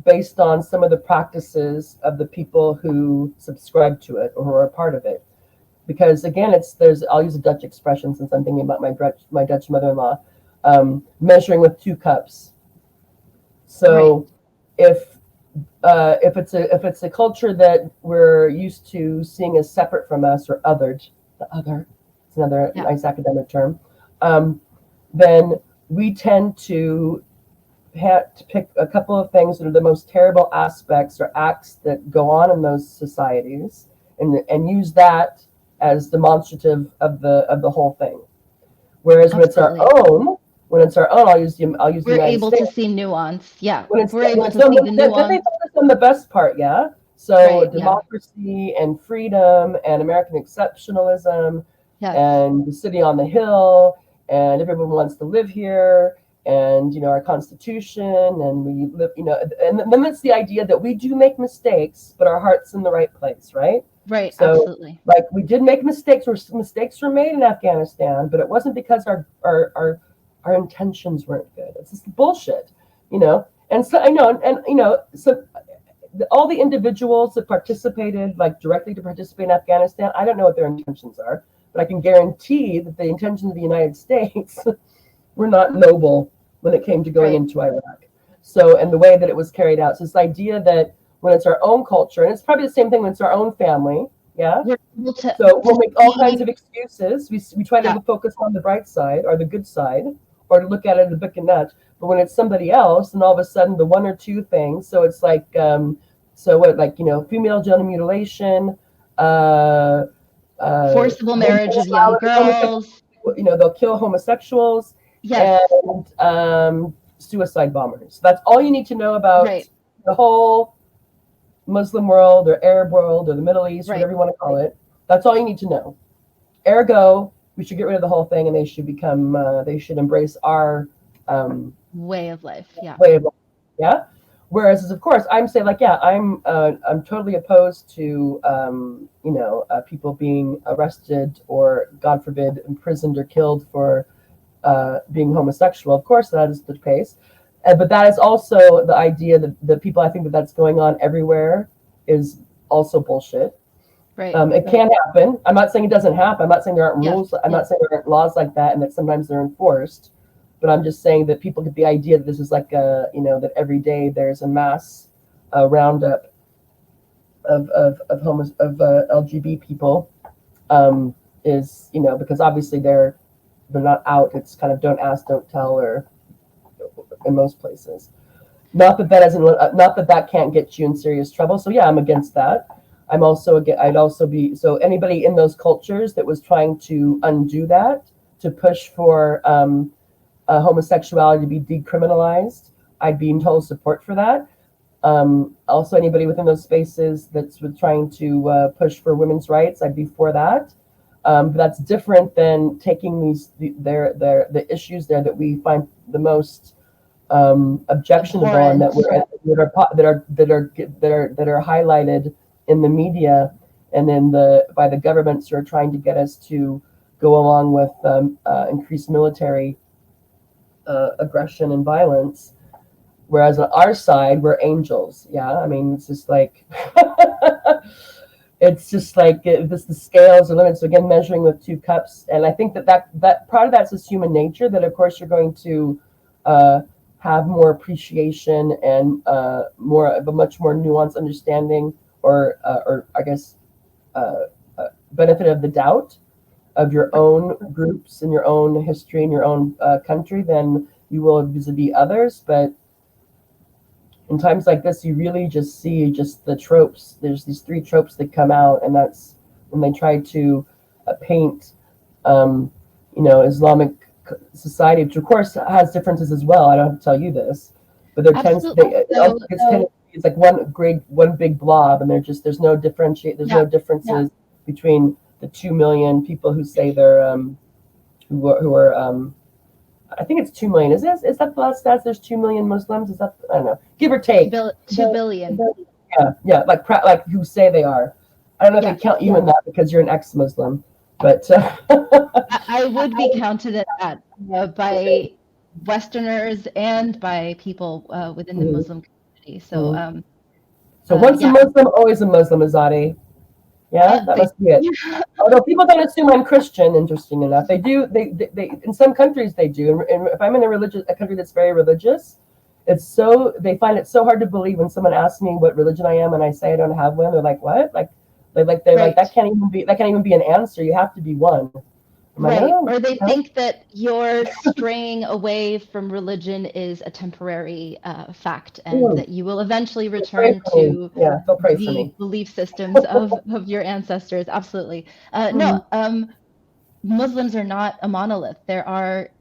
based on some of the practices of the people who subscribe to it or who are a part of it. Because again, I'll use a Dutch expression since I'm thinking about my Dutch mother-in-law, measuring with two cups. Right. So if it's a culture that we're used to seeing as separate from us, or othered, the other, it's another Yeah. nice academic term, um, then we tend to have to pick a couple of things that are the most terrible aspects or acts that go on in those societies, and use that as demonstrative of the whole thing. Whereas Absolutely. when it's our own, I'll use the We're United able to States. see nuance. Yeah, When it's we're when able it's to done, see the then they nuance. focus on the best part, yeah. So Right. Yeah. democracy and freedom and American exceptionalism Yes. and the city on the hill, and everyone wants to live here, and our Constitution, and we live, and then it's the idea that we do make mistakes, but our heart's in the right place, right? Right. So, Absolutely. like, we did make mistakes, or mistakes were made in Afghanistan, but it wasn't because our intentions weren't good. It's just bullshit, you know. And so I know, and so all the individuals that participated, like directly to participate in Afghanistan, I don't know what their intentions are, but I can guarantee that the intentions of the United States were not noble when it came to going Right. into Iraq. So, and the way that it was carried out. So, this idea that when it's our own culture, and it's probably the same thing when it's our own family, yeah. We're able So to we'll make all kinds see. of excuses. We try Yeah. to focus on the bright side or the good side, or to look at it as a book and nut. But when it's somebody else, and all of a sudden the one or two things, so it's like, so what, like, female genital mutilation, uh, Forcible marriage of young girls. they'll kill homosexuals, Yes. and suicide bombers. That's all you need to know about Right. the whole Muslim world or Arab world or the Middle East, Right. whatever you want to call it. That's all you need to know. Ergo, we should get rid of the whole thing, and they should embrace our Way of life. Yeah. way of life. Yeah. Whereas, of course, I'm saying, like, yeah, I'm totally opposed to people being arrested or, God forbid, imprisoned or killed for being homosexual. Of course, that is the case, But that is also the idea that the people, I think that that's going on everywhere is also bullshit. Right. It can happen. I'm not saying it doesn't happen. I'm not saying there aren't rules. I'm not saying there aren't laws like that and that sometimes they're enforced. But I'm just saying that people get the idea that this is like a, that every day there's a mass roundup of LGBT people, is, because obviously they're not out. It's kind of don't ask, don't tell, or in most places. Not that that can't get you in serious trouble. So yeah, I'm against that. I'd also be, so anybody in those cultures that was trying to undo that, to push for homosexuality to be decriminalized, I'd be in total support for that. Also, anybody within those spaces that's trying to push for women's rights, I'd be for that. But that's different than taking the issues there that we find the most objectionable and that are highlighted in the media and then by the governments who are trying to get us to go along with increased military aggression and violence, whereas on our side we're angels. Yeah, I mean, it's just like the scales are limited. So again, measuring with two cups, and I think that part of that's just human nature. That of course you're going to have more appreciation and more of a much more nuanced understanding, or I guess benefit of the doubt of your own groups and your own history and your own country than you will vis-a-vis others. But in times like this, you really just see just the tropes. There's these three tropes that come out, and that's when they try to paint, Islamic society, which of course has differences as well. I don't have to tell you this, but there it's like one big blob, and there's no differences between the 2 million people who say they're who are I think it's 2 million. Is that the last stats? There's 2 million Muslims. Is that, I don't know, give or take 2 billion. Yeah, like who say they are. I don't know if they count you in that because you're an ex-Muslim, but I would be counted in that by Westerners and by people within the Muslim community. So, once a Muslim, always a Muslim, Azade. Yeah, that must be it. Although people don't assume I'm Christian, interesting enough, they do. They in some countries they do. And if I'm in a country that's very religious, they find it so hard to believe when someone asks me what religion I am and I say I don't have one. They're like, what? They're like that can't even be an answer. You have to be one. Right. Or they think that your straying away from religion is a temporary fact, and that you will eventually return to the belief systems of your ancestors. Absolutely. No, Muslims are not a monolith. There are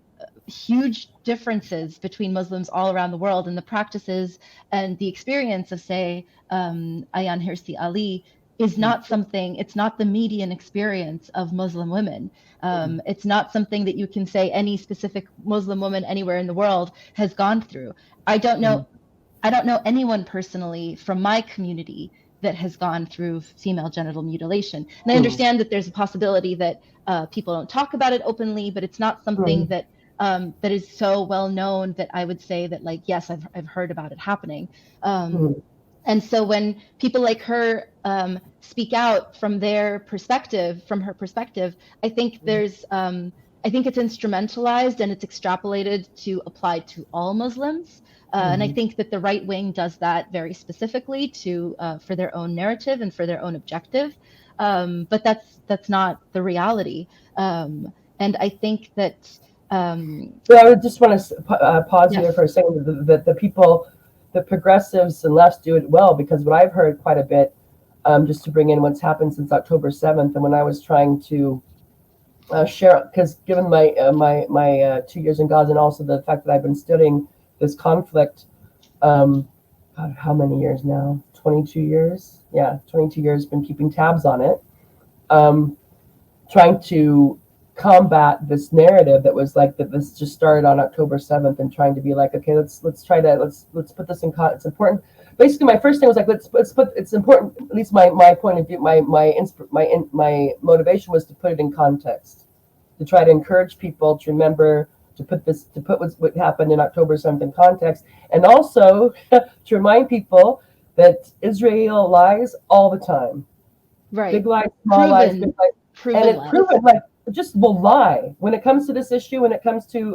huge differences between Muslims all around the world, and the practices and the experience of, say, Ayaan Hirsi Ali is not something, it's not the median experience of Muslim women. It's not something that you can say any specific Muslim woman anywhere in the world has gone through. I don't know anyone personally from my community that has gone through female genital mutilation. And I understand that there's a possibility that people don't talk about it openly, but it's not something that that is so well known that I would say that, like, yes, I've heard about it happening. And so when people like her speak out from her perspective, I think I think it's instrumentalized and it's extrapolated to apply to all Muslims. And I think that the right wing does that very specifically for their own narrative and for their own objective. But that's not the reality. And I think that. So I would just want to pause here for a second. That the progressives and lefts do it well, because what I've heard quite a bit, just to bring in what's happened since October 7th, and when I was trying to share, because given my 2 years in Gaza and also the fact that I've been studying this conflict, God, how many years now? 22 years? Yeah, 22 years, been keeping tabs on it, trying to combat this narrative that was like that this just started on October 7th, and trying to be like, okay, let's put this in context. It's important. Basically, my first thing was like, let's put, it's important, at least my point of view, my motivation was to put it in context, to try to encourage people to remember to put what happened in October 7th in context, and also to remind people that Israel lies all the time. Right. Big lies, small lies, big lies, and it's lies. proven like just will lie when it comes to this issue. When it comes to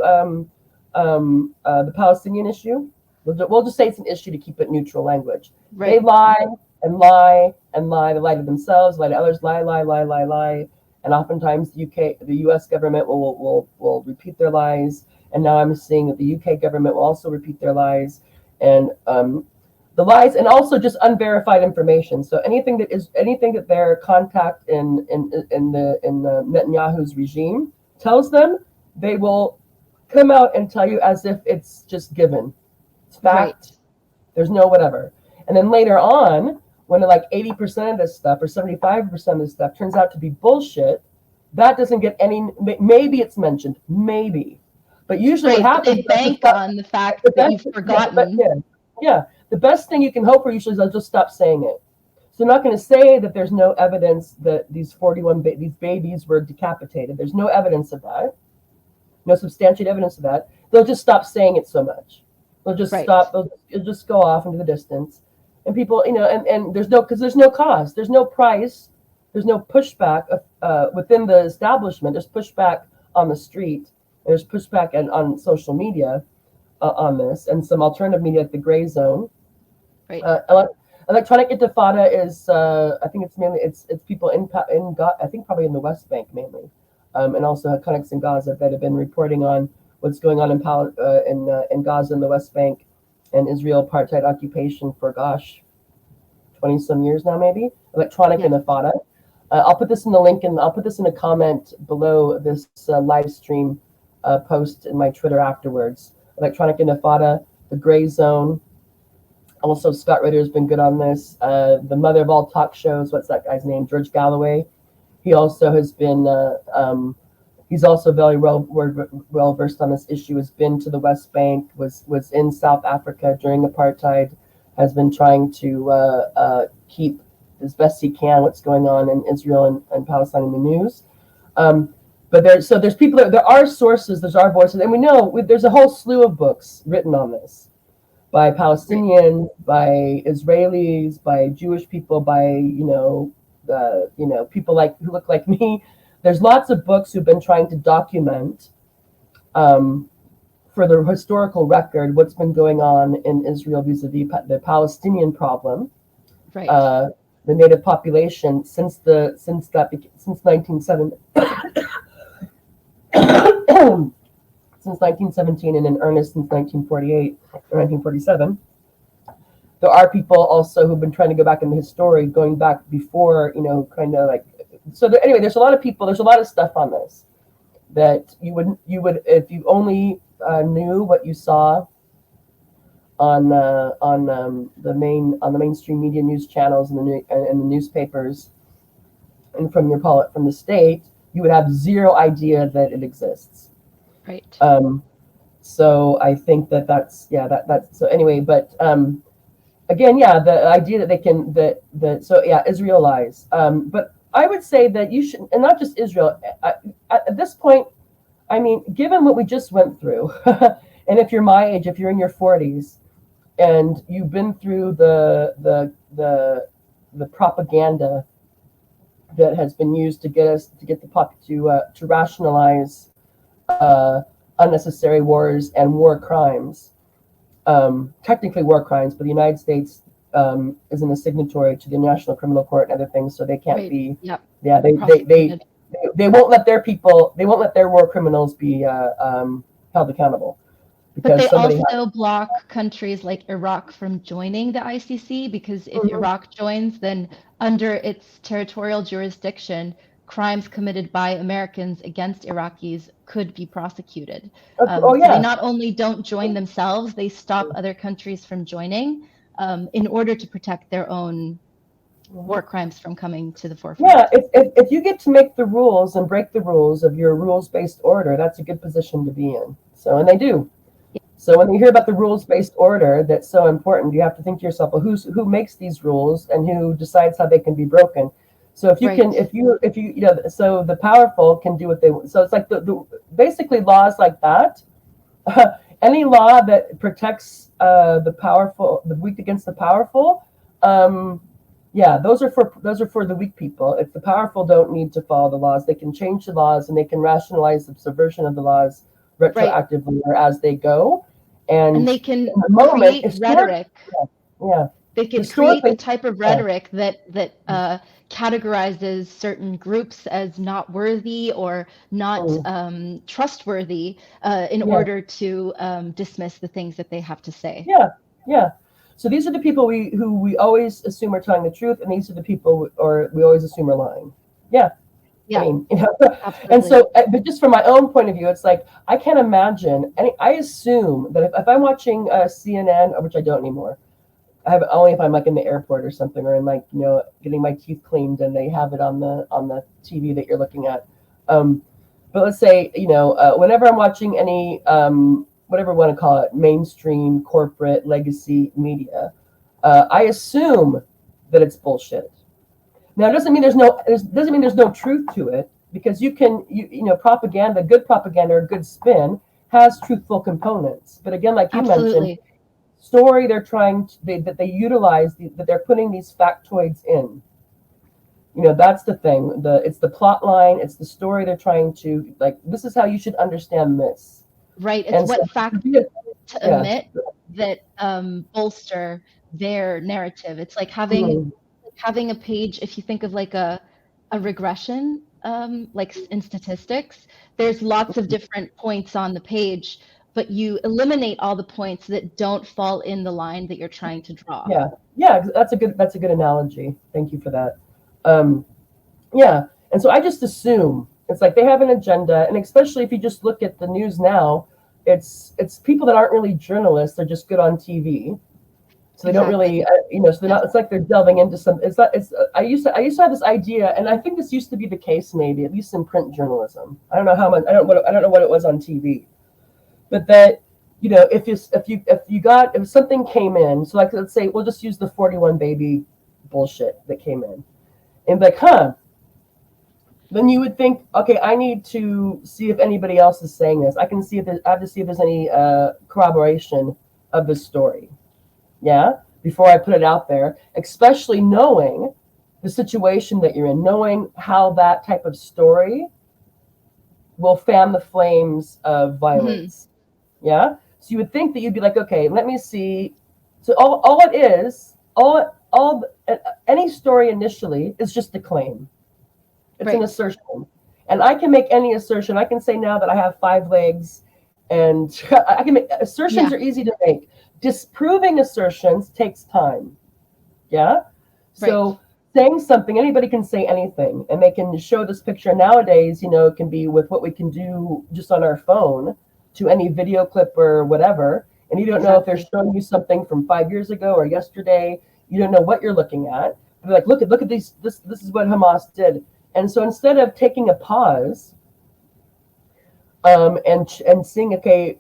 the Palestinian issue, we'll just say it's an issue to keep it neutral language. Right. They lie and lie and lie. They lie to themselves, lie to others, lie, lie, lie, lie, lie. And oftentimes the U.S. government will repeat their lies. And now I'm seeing that the U.K. government will also repeat their lies. And the lies, and also just unverified information. So anything that their contact in Netanyahu's regime tells them, they will come out and tell you as if it's just given. It's fact. Right. There's no whatever. And then later on, when like 80% of this stuff or 75% of this stuff turns out to be bullshit, that doesn't get any. Maybe it's mentioned, maybe, but usually what happens. They bank on the fact that you've forgotten. Yeah. The best thing you can hope for usually is they'll just stop saying it. So they're not going to say that there's no evidence that these 41 these babies were decapitated. There's no evidence of that. No substantiated evidence of that. They'll just stop saying it so much. They'll just stop. It'll just go off into the distance. And people, and there's no, because there's no cost. There's no price. There's no pushback within the establishment. There's pushback on the street. There's pushback on social media on this, and some alternative media like the Gray Zone. Right. Electronic Intifada is, I think it's mainly it's people in I think probably in the West Bank mainly, and also connects in Gaza that have been reporting on what's going on in Gaza and the West Bank and Israel apartheid occupation for 20 some years now maybe. Electronic Intifada. I'll put this in the link and I'll put this in a comment below this live stream post in my Twitter afterwards. Electronic Intifada, the Gray Zone. Also, Scott Ritter has been good on this. The mother of all talk shows, what's that guy's name? George Galloway. He also has been, he's also very well versed on this issue, has been to the West Bank, was in South Africa during apartheid, has been trying to keep as best he can what's going on in Israel and Palestine in the news. But there's people, there are sources, there's our voices, and we know there's a whole slew of books written on this by Palestinians, by Israelis, by Jewish people, by people who look like me. There's lots of books who've been trying to document for the historical record what's been going on in Israel vis-a-vis the Palestinian problem. Right. The native population since 1970 since 1917 and in earnest since 1948 or 1947. There are people also who've been trying to go back in the history, going back before, kind of like. So anyway, there's a lot of people. There's a lot of stuff on this that you would if you only knew what you saw on the mainstream media news channels and the newspapers and from the state, you would have zero idea that it exists. Right. So I think that's so anyway, but again, the idea that they can Israel lies. But I would say that you should, and not just Israel. At this point, I mean, given what we just went through, and if you're my age, if you're in your 40s, and you've been through the propaganda that has been used to get to rationalize unnecessary wars and war crimes, technically war crimes, but the United States isn't a signatory to the International Criminal Court and other things, so they can't be. Yep. Yeah, they won't let their people. They won't let their war criminals be held accountable. But they also block countries like Iraq from joining the ICC, because if Iraq joins, then under its territorial jurisdiction, crimes committed by Americans against Iraqis could be prosecuted. So they not only don't join themselves, they stop other countries from joining in order to protect their own war crimes from coming to the forefront. Yeah, if you get to make the rules and break the rules of your rules-based order, that's a good position to be in. So, and they do. So when you hear about the rules-based order that's so important, you have to think to yourself, well, who makes these rules and who decides how they can be broken? So if you can, if you so the powerful can do what they want. So it's like the basically laws like that Any law that protects the powerful, the weak against the powerful, yeah, those are for the weak people. If the powerful don't need to follow the laws, they can change the laws and they can rationalize the subversion of the laws Right. retroactively or as they go. And And they can in the moment, create rhetoric. yeah, They could create historically, the type of yeah, rhetoric that categorizes certain groups as not worthy or not mm, trustworthy in yeah, order to dismiss the things that they have to say. yeah, yeah. So these are the people who we always assume are telling the truth, and these are the people, or we always assume are lying. Yeah. I Yeah, mean, and absolutely. so, but just from my own point of view, it's like I can't imagine. And I assume that if I'm watching CNN, which I don't anymore, I have only if I'm like in the airport or something, or in like getting my teeth cleaned, and they have it on the TV that you're looking at. Um, but let's say whenever I'm watching any whatever you want to call it, mainstream corporate legacy media, I assume that it's bullshit. Now, it doesn't mean doesn't mean there's no truth to it, because propaganda, good propaganda or good spin has truthful components. But again, like you mentioned, Absolutely. story they're that they utilize that they're putting these factoids in. That's the thing. It's the plot line, it's the story they're trying to, like, this is how you should understand this. Right. It's And so what facts to yeah. omit that bolster their narrative. It's like Mhm. having a page, if you think of like a regression, like in statistics, there's lots of different points on the page, but you eliminate all the points that don't fall in the line that you're trying to draw. Yeah, yeah, that's a good analogy. Thank you for that. Um, yeah, and so I just assume it's like they have an agenda, and especially if you just look at the news now, it's people that aren't really journalists; they're just good on TV, so they don't Exactly. really, so they're Yeah. not. It's like they're delving into some. It's not. It's. I used to have this idea, and I think this used to be the case, maybe at least in print journalism. I don't know how much. I don't know what it was on TV, but that if something came in, so like let's say we'll just use the 41 baby bullshit that came in, and like, then you would think, okay, I need to see if anybody else is saying this. I have to see if there's any corroboration of this story, yeah, before I put it out there, especially knowing the situation that you're in, knowing how that type of story will fan the flames of Mhm. violence. Yeah. So you would think that you'd be like, okay, let me see. So all it is, all any story initially is just a claim. It's an Right. assertion, and I can make any assertion. I can say now that I have 5 legs, and I can make assertions Yeah. are easy to make. Disproving assertions takes time. Yeah. Right. So saying something, anybody can say anything, and they can show this picture nowadays. It can be with what we can do just on our phone to any video clip or whatever. And you don't know if they're Exactly. showing you something from 5 years ago or yesterday. You don't know what you're looking at. They're like, look at these. This is what Hamas did. And so instead of taking a pause and seeing, okay,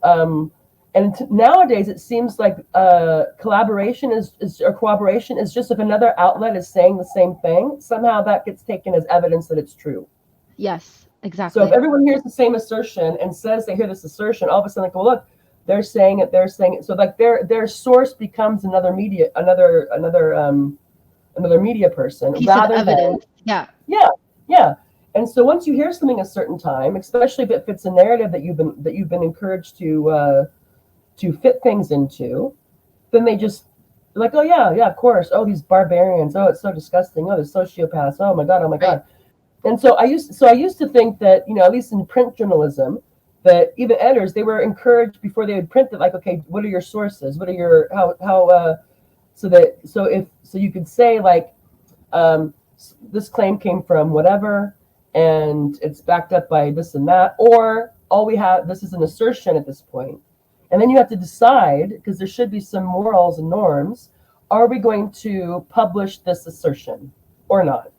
nowadays it seems like collaboration or cooperation is just if another outlet is saying the same thing, somehow that gets taken as evidence that it's true. Yes, So if exactly. everyone hears the same assertion and says they hear this assertion, all of a sudden, like, well, look, they're saying it, they're saying it. So like their source becomes another media person Piece of rather than. evidence. Yeah. Yeah, yeah. And so once you hear something a certain time, especially if it fits a narrative that you've been encouraged to fit things into, then they just like, oh yeah, yeah, of course. Oh, these barbarians. Oh, it's so disgusting. Oh, the sociopaths. Oh my god. Oh my Right. god. And so I used to think that at least in print journalism, that even editors they were encouraged before they would print it, like, okay, what are your sources? What are your how so you could say like, this claim came from whatever, and it's backed up by this and that, or all we have, this is an assertion at this point. And then you have to decide, because there should be some morals and norms, are we going to publish this assertion or not?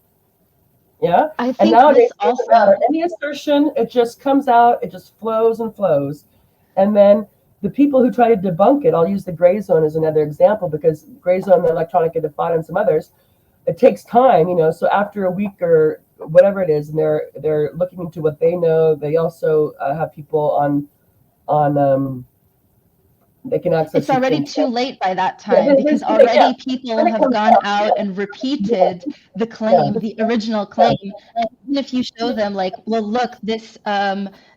Yeah. I And think nowadays this it doesn't matter. also, Any assertion, it just comes out, it just flows and flows. And then the people who try to debunk it, I'll use the gray zone as another example, because gray zone, the electronic intifada, and some others, it takes time. So after a week or whatever it is, and they're looking into what they know. They also have people on they can access It's you already to. too late by that Yeah, time, because yeah. already people When it have comes gone out, out and repeated the yeah, claim, the original yeah, claim. And even if you show them, like, well, look, this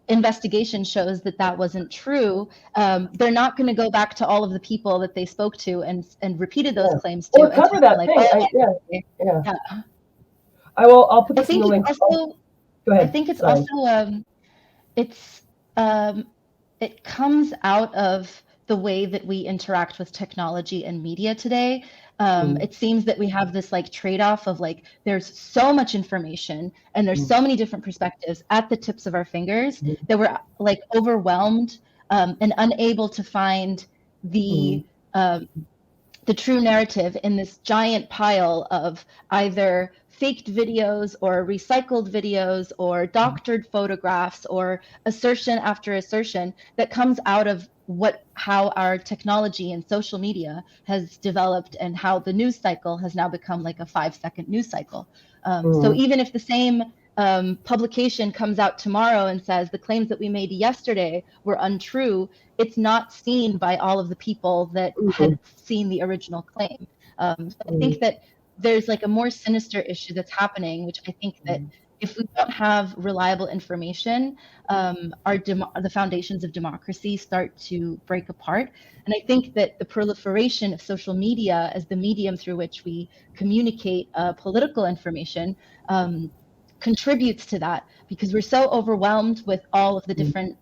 investigation shows that that wasn't true, they're not going to go back to all of the people that they spoke to and repeated those yeah. claims to Or and tell cover them, that like, thing. oh, Yeah, yeah. yeah. I'll put I this in think the it's link. Oh, also, go I ahead. think it's Sorry. also, it's it comes out of the way that we interact with technology and media today. Mm, It seems that we have this like trade-off of like there's so much information and there's mm, so many different perspectives at the tips of our fingers mm, that we're like overwhelmed and unable to find mm, um, the true narrative in this giant pile of either faked videos or recycled videos or doctored photographs or assertion after assertion that comes out of how our technology and social media has developed and how the news cycle has now become like a 5-second news cycle. So mm, even if the same publication comes out tomorrow and says the claims that we made yesterday were untrue, it's not seen by all of the people that mm, had seen the original claim. So I mm, think that there's like a more sinister issue that's happening, which I think that mm, if we don't have reliable information, the foundations of democracy start to break apart. And I think that the proliferation of social media as the medium through which we communicate political information contributes to that, because we're so overwhelmed with all of the mm, different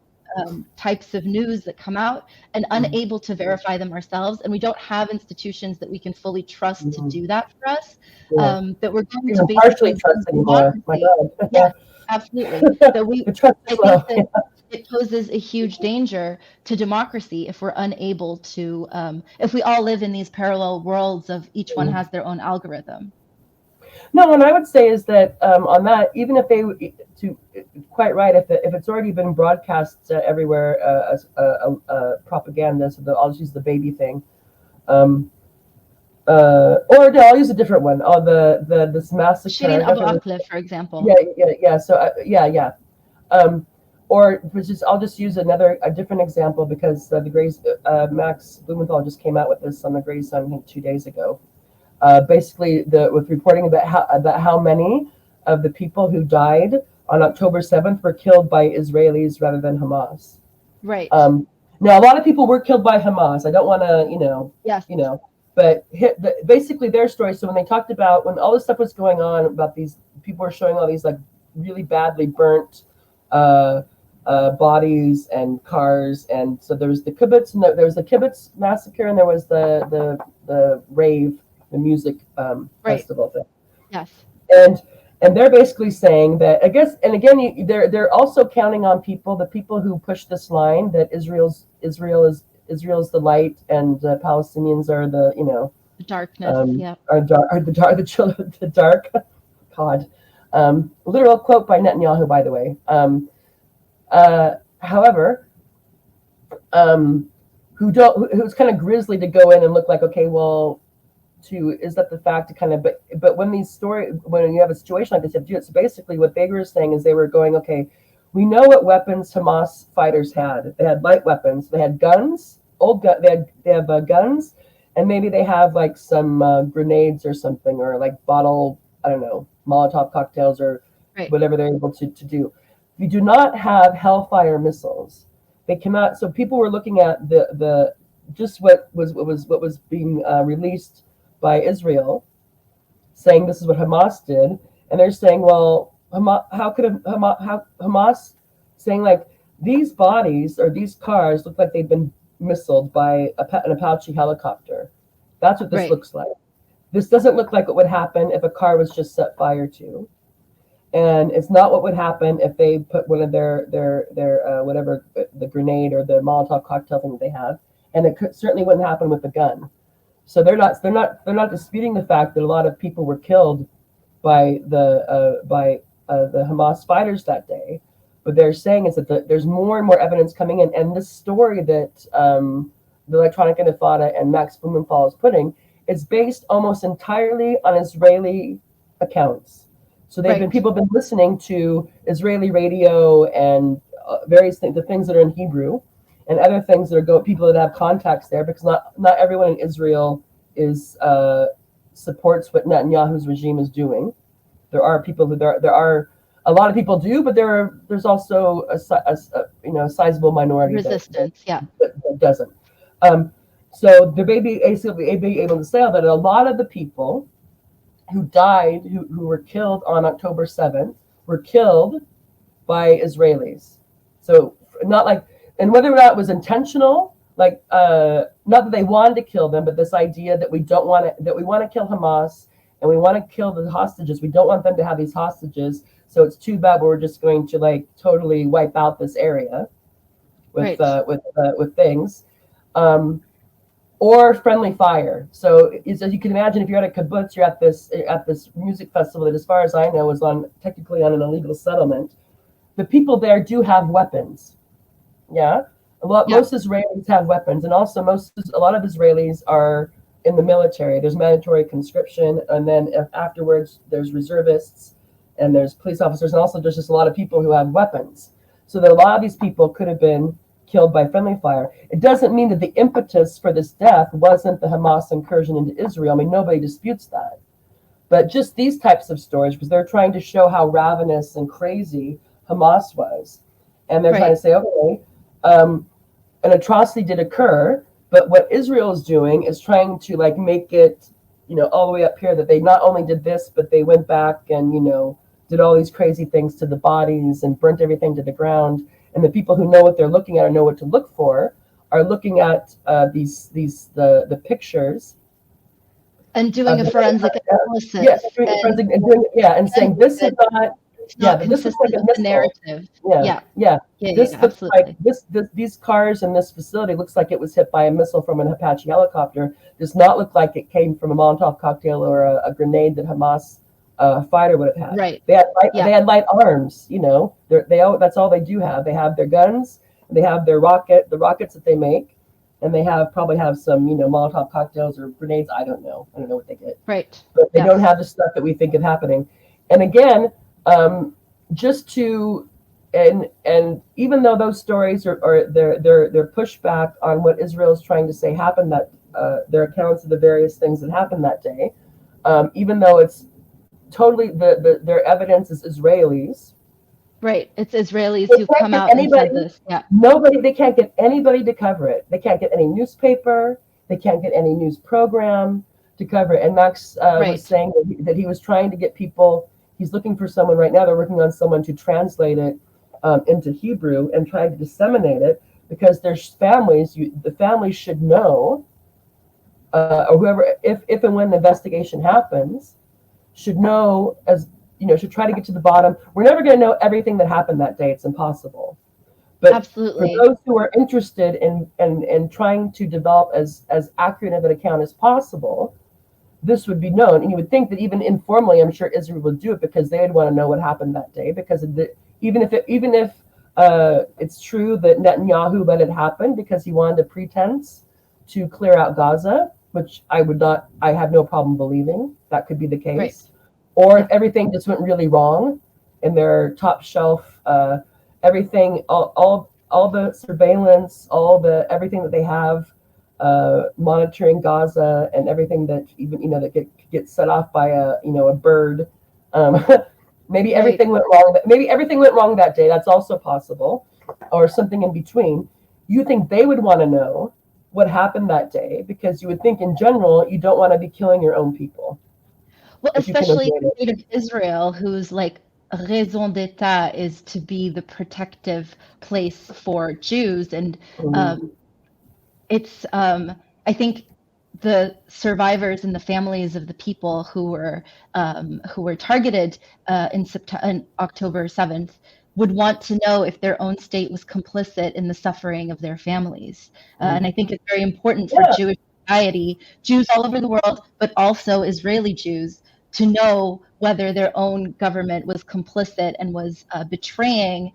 types of news that come out and mm, unable to verify them ourselves. And we don't have institutions that we can fully trust to mm. do that for us. Yeah. That we're going to Even partially basically trust lose anymore. My democracy. God. Yes, absolutely. That we, The trust I is think low. that it poses a huge danger to democracy if we're unable to, if we all live in these parallel worlds of each one Mm. has their own algorithm. No, what I would say is that on that, even if they to quite right, if it's already been broadcast everywhere as propaganda, so I'll just use the baby thing, um, or no, I'll use a different one. Oh, the this massacre. I Shirin don't know if Abu it was, Akleh, for example. yeah. So yeah. Um, or which is, I'll just use a different example because the Gray's Max Blumenthal just came out with this on the Gray's Son, I think 2 days ago. Basically, with reporting about how many of the people who died on October 7th were killed by Israelis rather than Hamas. Right. Um, Now, a lot of people were killed by Hamas. I don't want to, Yes. but basically their story. So when they talked about when all this stuff was going on about these people were showing all these like really badly burnt uh, bodies and cars, and so there was the kibbutz, and there was the kibbutz massacre, and there was the rave, the music Right. festival thing, Yes. and they're basically saying that I guess, and again, they're also counting on the people who push this line that Israel's the light and the Palestinians are the Darkness. Yeah. are the children the dark. God, literal quote by Netanyahu, by the way. However, who's kind of grisly to go in and look like, okay, well, is that the fact to kind of, but when when you have a situation like this, you have to do it. So basically what they were saying is they were going, okay, we know what weapons Hamas fighters had. They had light weapons. They had guns, they have guns, and maybe they have like some grenades or something, or like I don't know, Molotov cocktails or Right. whatever they're able to do. We do not have Hellfire missiles. They cannot. So people were looking at the just what was being released by Israel, saying this is what Hamas did, and they're saying, well, how could Hamas saying like these bodies or these cars look like they've been missiled by an Apache helicopter. That's what this Right. looks like. This doesn't look like what would happen if a car was just set fire to, and it's not what would happen if they put one of their whatever the grenade or the Molotov cocktail thing that they have, and certainly wouldn't happen with the gun. So they're not disputing the fact that a lot of people were killed by the Hamas fighters that day. What they're saying is that there's more and more evidence coming in, and this story that the Electronic Intifada and Max Blumenthal is putting is based almost entirely on Israeli accounts. So Right. people have been listening to Israeli radio and various things, the things that are in Hebrew, and other things that are people that have contacts there, because not everyone in Israel is supports what Netanyahu's regime is doing. There are people who there are a lot of people do, but there's also a sizable minority Resistance, yeah. that doesn't. So the baby basically be able to say that a lot of the people who died, who were killed on October 7th, were killed by Israelis. So not like, and whether or not it was intentional, like not that they wanted to kill them, but this idea that we want to kill Hamas and we want to kill the hostages. We don't want them to have these hostages. So it's too bad, but we're just going to like totally wipe out this area with things. Or friendly fire. So as you can imagine, if you're at a kibbutz, you're at this music festival that, as far as I know, is technically on an illegal settlement. The people there do have weapons. Yeah, most Israelis have weapons, and also a lot of Israelis are in the military. There's mandatory conscription, and then afterwards there's reservists, and there's police officers, and also there's just a lot of people who have weapons. So that a lot of these people could have been killed by friendly fire. It doesn't mean that the impetus for this death wasn't the Hamas incursion into Israel. I mean, nobody disputes that. But just these types of stories, because they're trying to show how ravenous and crazy Hamas was. And they're trying to say, okay, an atrocity did occur, but what Israel is doing is trying to like make it, all the way up here, that they not only did this, but they went back and, did all these crazy things to the bodies and burnt everything to the ground. And the people who know what they're looking at or know what to look for are looking at the pictures and doing a forensic analysis. And saying this is not. This is like a missile. Narrative. This looks like these cars in this facility looks like it was hit by a missile from an Apache helicopter. Does not look like it came from a Molotov cocktail or a grenade that Hamas fighter would have had. Right. They had light arms. That's all they do have. They have their guns. They have the rockets that they make, and they probably have some Molotov cocktails or grenades. I don't know what they get. Right. But they don't have the stuff that we think is happening. And again, just to and even though those stories are they're pushback on what Israel is trying to say happened, that their accounts of the various things that happened that day, even though it's totally their evidence is Israelis. Right, it's Israelis who come out and said this. Yeah. They can't get anybody to cover it. They can't get any newspaper. They can't get any news program to cover it. And Max was saying that he was trying to get people. He's looking for someone right now. They're working on someone to translate it into Hebrew and try to disseminate it, because there's families. The families should know, or whoever, if and when the investigation happens, should know, should try to get to the bottom. We're never going to know everything that happened that day. It's impossible. But absolutely, for those who are interested in trying to develop as accurate of an account as possible, this would be known. And you would think that even informally, I'm sure Israel would do it, because they would want to know what happened that day. Because even if it's true that Netanyahu let it happen because he wanted a pretense to clear out Gaza, which I have no problem believing that could be the case. Right. Or if everything just went really wrong in their top shelf, everything, all the surveillance, everything that they have, monitoring Gaza, and everything that even that gets set off by a bird. Maybe everything went wrong. Maybe everything went wrong that day. That's also possible, or something in between. You think they would want to know what happened that day, because you would think in general you don't want to be killing your own people. Well, especially the state of Israel, whose raison d'etat is to be the protective place for Jews, and it's I think the survivors and the families of the people who were targeted in October 7th would want to know if their own state was complicit in the suffering of their families. And I think it's very important for Jewish society, Jews all over the world, but also Israeli Jews, to know whether their own government was complicit and was betraying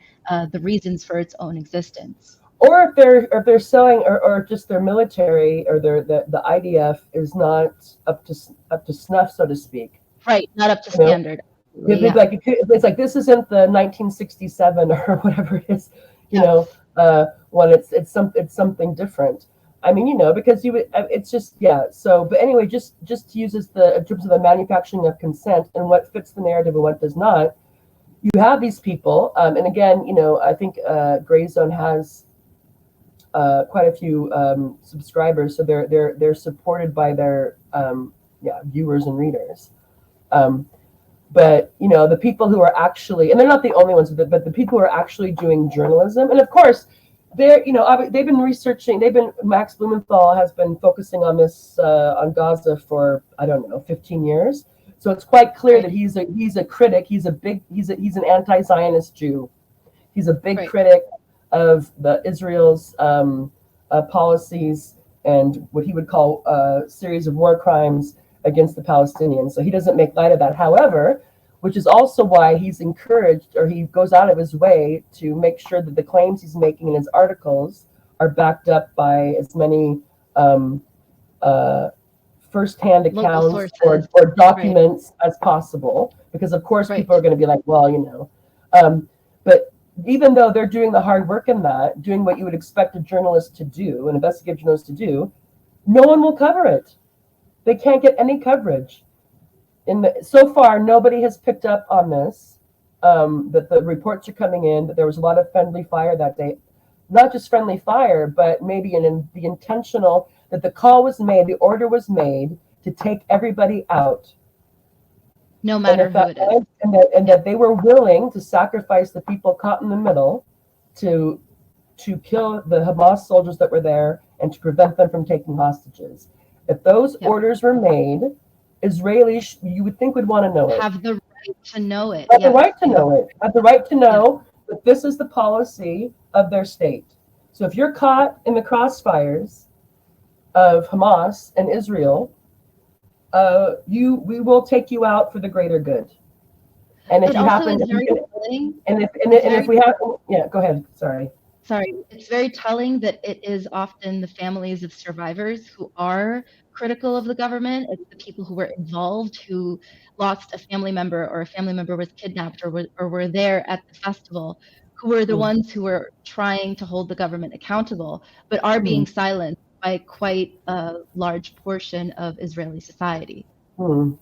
the reasons for its own existence. Or if they're selling, or just their military, or the IDF is not up to snuff, so to speak. Right, not up to standard. It's like this isn't the 1967 or whatever it is, when it's something different. I mean, because it's just, yeah. So, but anyway, just to use as in terms of the manufacturing of consent and what fits the narrative and what does not. You have these people, and again, I think Gray Zone has quite a few subscribers, so they're supported by their viewers and readers. But the people who are actually, and they're not the only ones, but the people who are actually doing journalism, and of course, they've been researching. Max Blumenthal has been focusing on this on Gaza for, I don't know, 15 years. So it's quite clear that he's a critic. He's an anti-Zionist Jew. He's a big critic of the Israel's policies and what he would call a series of war crimes against the Palestinians. So he doesn't make light of that. However, which is also why he's encouraged, or he goes out of his way to make sure that the claims he's making in his articles are backed up by as many first-hand accounts or documents as possible. Because of course people are going to be like, well, but even though they're doing the hard work in that, doing what you would expect a journalist to do, an investigative journalist to do, no one will cover it. They can't get any coverage. So far, nobody has picked up on this, that the reports are coming in, that there was a lot of friendly fire that day. Not just friendly fire, but maybe the intentional, that the call was made, the order was made to take everybody out. No matter who it is. And that they were willing to sacrifice the people caught in the middle to kill the Hamas soldiers that were there and to prevent them from taking hostages. If those orders were made, Israelis, you would think, would want to know it. Have the right to know it. Have the right to know it. Have the right to know that this is the policy of their state. So if you're caught in the crossfires of Hamas and Israel, we will take you out for the greater good. And if go ahead. Sorry, it's very telling that it is often the families of survivors who are critical of the government. It's the people who were involved, who lost a family member, or a family member was kidnapped, or were there at the festival, who were the ones who were trying to hold the government accountable, but are being silenced by quite a large portion of Israeli society. No,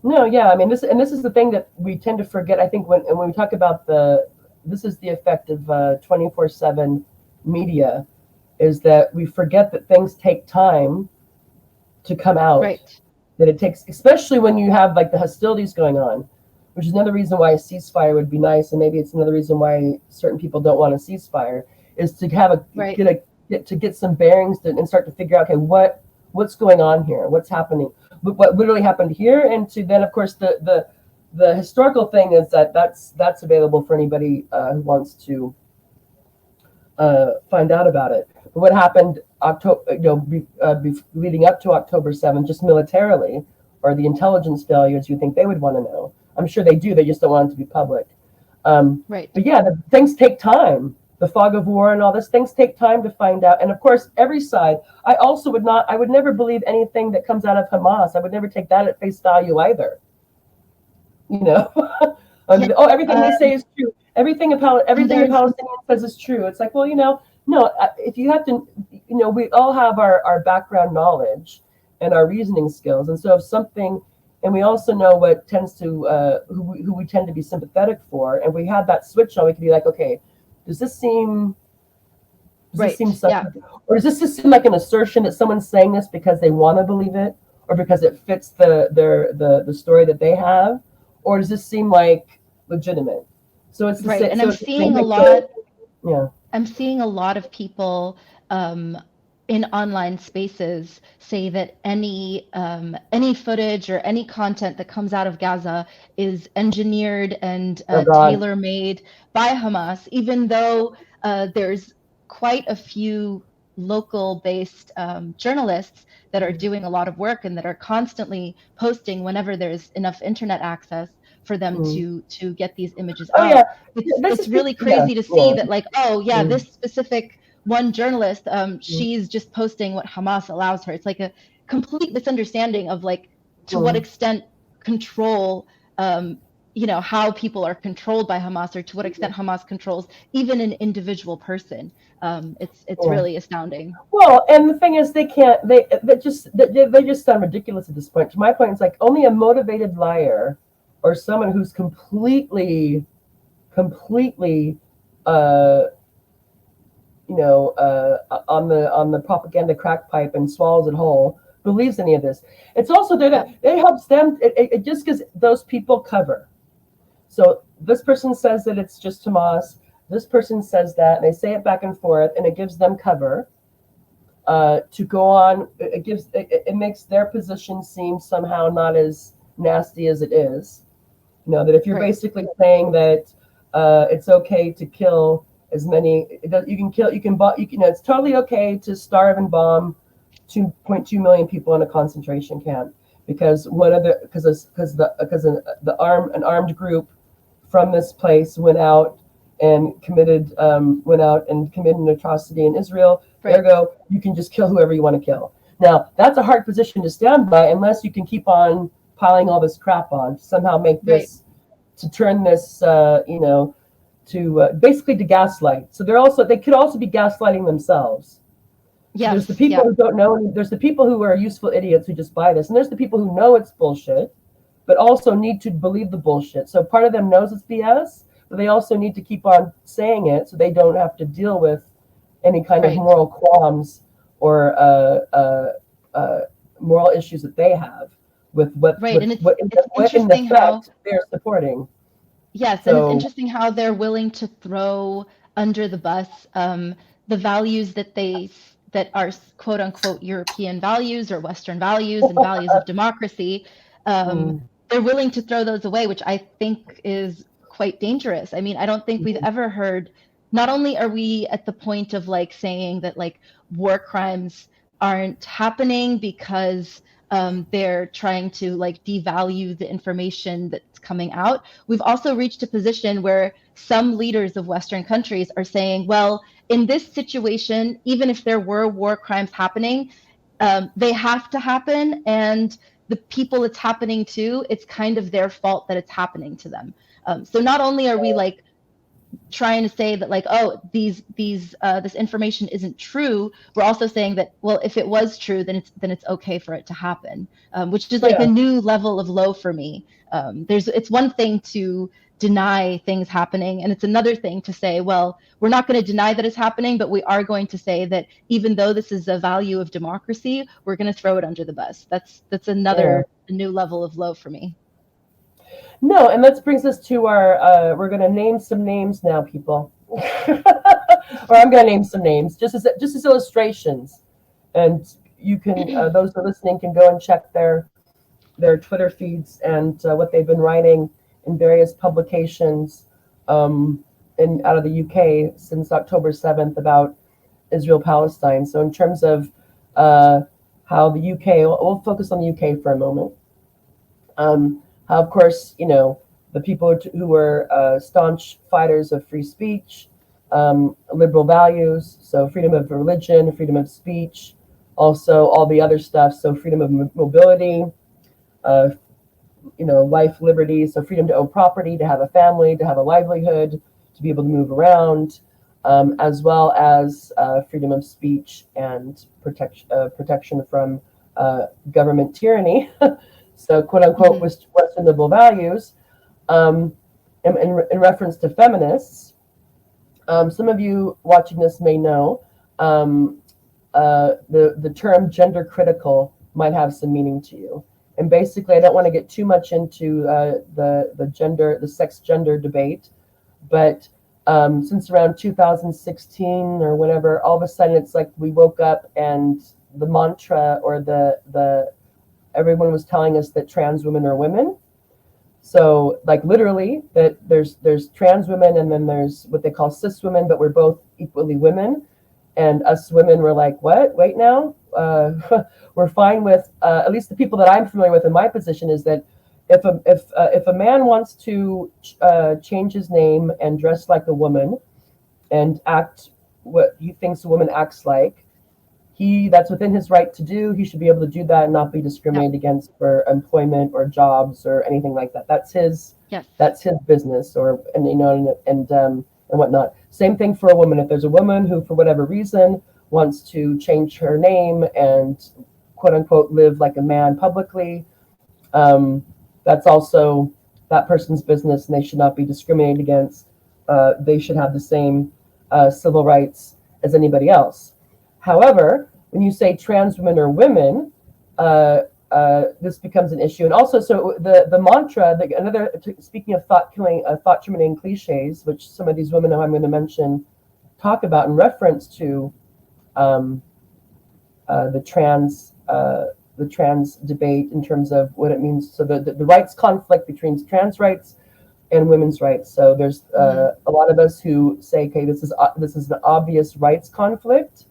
yeah, I mean, this is the thing that we tend to forget. I think when we talk about this is the effect of 24/7 media, is that we forget that things take time to come out. Right. That it takes, especially when you have like the hostilities going on, which is another reason why a ceasefire would be nice, and maybe it's another reason why certain people don't want a ceasefire, is to have get some bearings and start to figure out, okay, what's going on here, what's happening, what literally happened here, and to then, of course, the historical thing is that's available for anybody who wants to find out about it. But what happened leading up to October 7th, just militarily, or the intelligence failures, you think they would want to know. I'm sure they do. They just don't want it to be public. Right. But yeah, things take time. The fog of war and all this, things take time to find out. And of course, every side. I would never believe anything that comes out of Hamas. I would never take that at face value either. Everything they say is true. Everything a Palestinian says is true. It's like, well, no. If you have to, we all have our background knowledge and our reasoning skills, and so if something, and we also know what tends to who we tend to be sympathetic for, and we have that switch on, we can be like, okay, does this seem something, or does this just seem like an assertion that someone's saying this because they want to believe it, or because it fits the story that they have? Or does this seem like legitimate? So it's right. And I'm seeing a lot. Yeah. I'm seeing a lot of people in online spaces say that any footage or any content that comes out of Gaza is engineered and tailor-made by Hamas, even though there's quite a few local-based journalists that are doing a lot of work and that are constantly posting whenever there's enough internet access for them to get these images out. Yeah. It's really crazy to see that, like, this specific one journalist, she's just posting what Hamas allows her. It's like a complete misunderstanding of, like, to what extent control how people are controlled by Hamas, or to what extent Hamas controls even an individual person. It's Yeah. really astounding. Well, and the thing is, they just sound ridiculous at this point. To my point, it's like only a motivated liar or someone who's completely, uh, on the propaganda crack pipe and swallows it whole believes any of this. It's also that it helps them. It just gives those people cover. So this person says that it's just Hamas. This person says that, and they say it back and forth, and it gives them cover to go on. It makes their position seem somehow not as nasty as it is. That if you're Right. basically saying that it's okay to kill as many, you can kill, it's totally okay to starve and bomb 2.2 million people in a concentration camp because an armed group from this place went out and committed an atrocity in Israel. Right. Ergo, you can just kill whoever you want to kill. Now, that's a hard position to stand by unless you can keep on piling all this crap on to somehow make this, to turn this, to basically to gaslight. So they could also be gaslighting themselves. So there's the people who don't know. There's the people who are useful idiots who just buy this, and there's the people who know it's bullshit, but also need to believe the bullshit. So part of them knows it's BS, but they also need to keep on saying it so they don't have to deal with any kind of moral qualms or moral issues that they have with what in effect they're supporting. Yes, and it's interesting how they're willing to throw under the bus the values that are quote unquote European values or Western values and values of democracy. They're willing to throw those away, which I think is quite dangerous. I mean, I don't think we've ever heard. Not only are we at the point of like saying that like war crimes aren't happening because they're trying to like devalue the information that's coming out. We've also reached a position where some leaders of Western countries are saying, well, in this situation, even if there were war crimes happening, they have to happen. And the people it's happening to, it's kind of their fault that it's happening to them. So not only are we like trying to say that like, oh, this information isn't true, we're also saying that, well, if it was true, then it's okay for it to happen, which is like a new level of low for me. It's one thing to deny things happening, and it's another thing to say, well, we're not going to deny that it's happening, but we are going to say that even though this is a value of democracy, we're going to throw it under the bus. That's another new level of low for me. No, and that brings us to our. We're going to name some names now, people, or I'm going to name some names just as illustrations, and you can those who are listening can go and check their Twitter feeds and what they've been writing in various publications out of the UK since October 7th about Israel-Palestine. So in terms of how the UK, we'll focus on the UK for a moment. How, of course, the people who were staunch fighters of free speech, liberal values, so freedom of religion, freedom of speech, also all the other stuff, so freedom of mobility, life, liberty, so freedom to own property, to have a family, to have a livelihood, to be able to move around, as well as freedom of speech and protection from government tyranny. So, quote unquote, Western liberal values. In reference to feminists, some of you watching this may know the term gender critical might have some meaning to you. And basically, I don't want to get too much into the sex gender debate, but since around 2016 or whatever, all of a sudden it's like we woke up and the mantra or the everyone was telling us that trans women are women. So like literally that there's trans women and then there's what they call cis women, but we're both equally women. And us women were like, what? Wait now? We're fine with, at least the people that I'm familiar with in my position is that if a man wants to change his name and dress like a woman and act what he thinks a woman acts like, that's within his right to do. He should be able to do that and not be discriminated against for employment or jobs or anything like that. That's his business, and whatnot. Same thing for a woman. If there's a woman who, for whatever reason, wants to change her name and quote unquote live like a man publicly, that's also that person's business, and they should not be discriminated against. They should have the same civil rights as anybody else. However, when you say trans women or women, this becomes an issue. And also, so the mantra, speaking of thought terminating cliches, which some of these women who I'm going to mention talk about in reference to the trans debate in terms of what it means. So the rights conflict between trans rights and women's rights. So there's a lot of us who say, okay, this is an obvious rights conflict,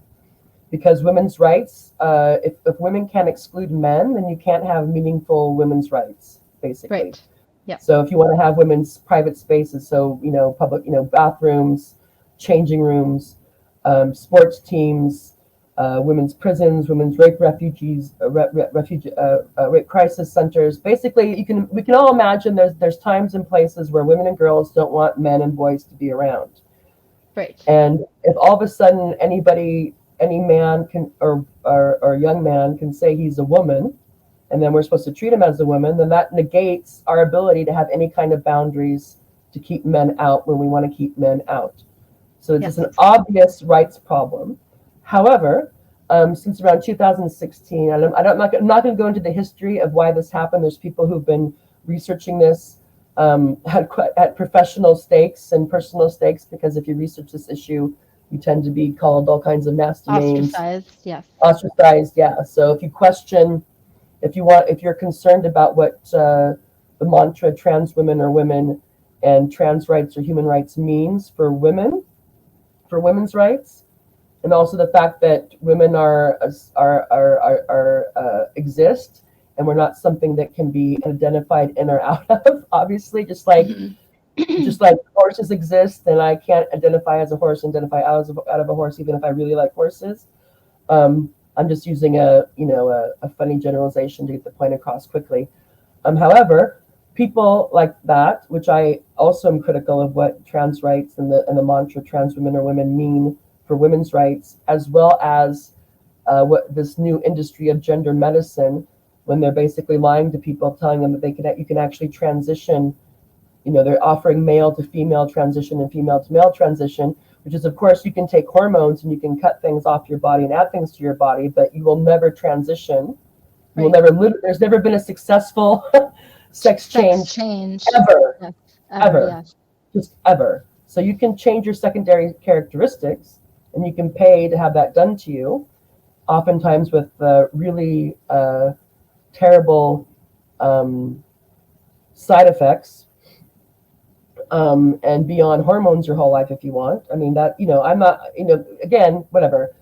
because women's rights, if women can't exclude men, then you can't have meaningful women's rights, basically. Right. Yeah. So if you want to have women's private spaces, so public, bathrooms, changing rooms, sports teams, women's prisons, women's rape refugees, rape crisis centers. Basically, we can all imagine there's times and places where women and girls don't want men and boys to be around. Right. And if all of a sudden any man can or young man can say he's a woman, and then we're supposed to treat him as a woman, then that negates our ability to have any kind of boundaries to keep men out when we want to keep men out. So it's just an obvious rights problem. However, since around 2016, and I'm not going to go into the history of why this happened. There's people who've been researching this at professional stakes and personal stakes, because if you research this issue, you tend to be called all kinds of nasty names. Ostracized, yeah. So if you question, if you're concerned about what the mantra trans women or women and trans rights or human rights means for women, for women's rights, and also the fact that women exist, and we're not something that can be identified in or out of, obviously, just like horses exist, and I can't identify as a horse, identify out of a horse, even if I really like horses. I'm just using a funny generalization to get the point across quickly. However, people like that, which I also am critical of what trans rights and the mantra trans women or women mean for women's rights, as well as what this new industry of gender medicine, when they're basically lying to people, telling them that you can actually transition. They're offering male to female transition and female to male transition, which is, of course, you can take hormones and you can cut things off your body and add things to your body, but you will never transition. You will never live. There's never been a successful sex change ever, yes. ever, yes. just ever. So you can change your secondary characteristics, and you can pay to have that done to you, oftentimes with really terrible side effects. And be on hormones your whole life if you want. I mean, that, I'm not, again, whatever.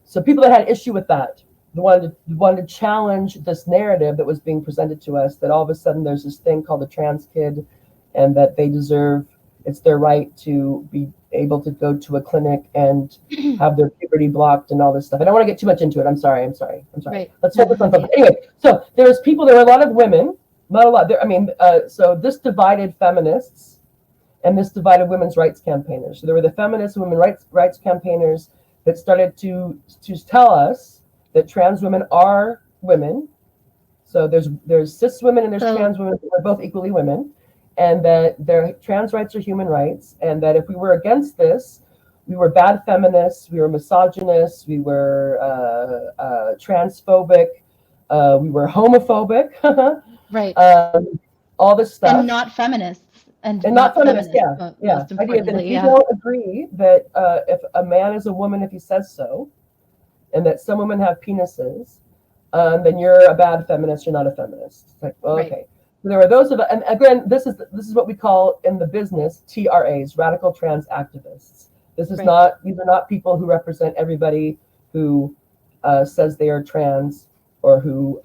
So people that had issue with that, wanted to challenge this narrative that was being presented to us, that all of a sudden there's this thing called a trans kid, and that it's their right to be able to go to a clinic and have their puberty blocked and all this stuff. I don't want to get too much into it. I'm sorry. Right. Let's focus on something. Anyway, so there were a lot of women, not a lot. So this divided feminists, and this divided women's rights campaigners. So there were the feminist women rights campaigners that started to tell us that trans women are women. So there's cis women and there's trans women. We're both equally women, and that their trans rights are human rights, and that if we were against this, we were bad feminists, we were misogynists, we were transphobic, we were homophobic, right? All this stuff, and not feminists. And not feminist, yeah. Most Idea that if you yeah. don't agree that if a man is a woman, if he says so, and that some women have penises, then you're a bad feminist. You're not a feminist. It's like, well, right. Okay. So there are those and again, this is what we call in the business TRAs, radical trans activists. These are not people who represent everybody who says they are trans, or who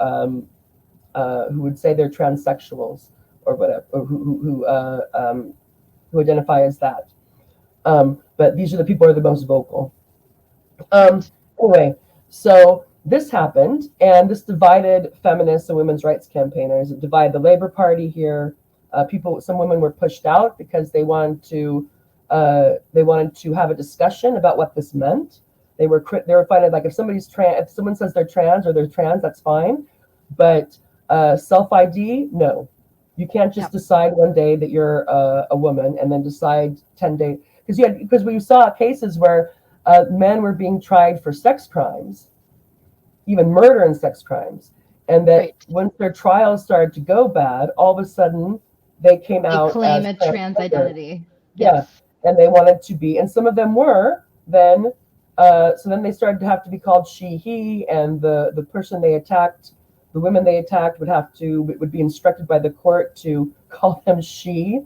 would say they're transsexuals, or whatever, or who identify as that. But these are the people who are the most vocal. Anyway, So this happened, and this divided feminists and women's rights campaigners. It divided the Labor Party here. Some women were pushed out because they wanted to have a discussion about what this meant. They were finding like if someone says they're trans or they're trans, that's fine, but self ID, no. You can't just decide one day that you're a woman and then decide 10 days because we saw cases where men were being tried for sex crimes, even murder and sex crimes, and that once their trials started to go bad, all of a sudden they came out claim as a trans identity. Yeah, and they wanted to be, and some of them were then. So then they started to have to be called she, he, and the person they attacked, the women they attacked would be instructed by the court to call them she,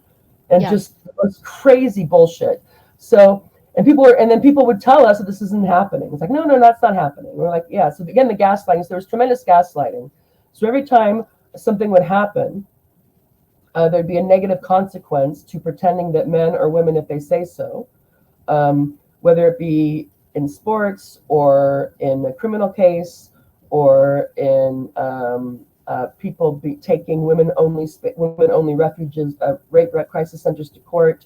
and just it was crazy bullshit. So and then people would tell us that this isn't happening. It's like no, that's not happening. We're like yeah. So again, the gaslighting. So there was tremendous gaslighting. So every time something would happen, there'd be a negative consequence to pretending that men are women if they say so, whether it be in sports or in a criminal case or in people taking women-only refuges, rape crisis centers to court,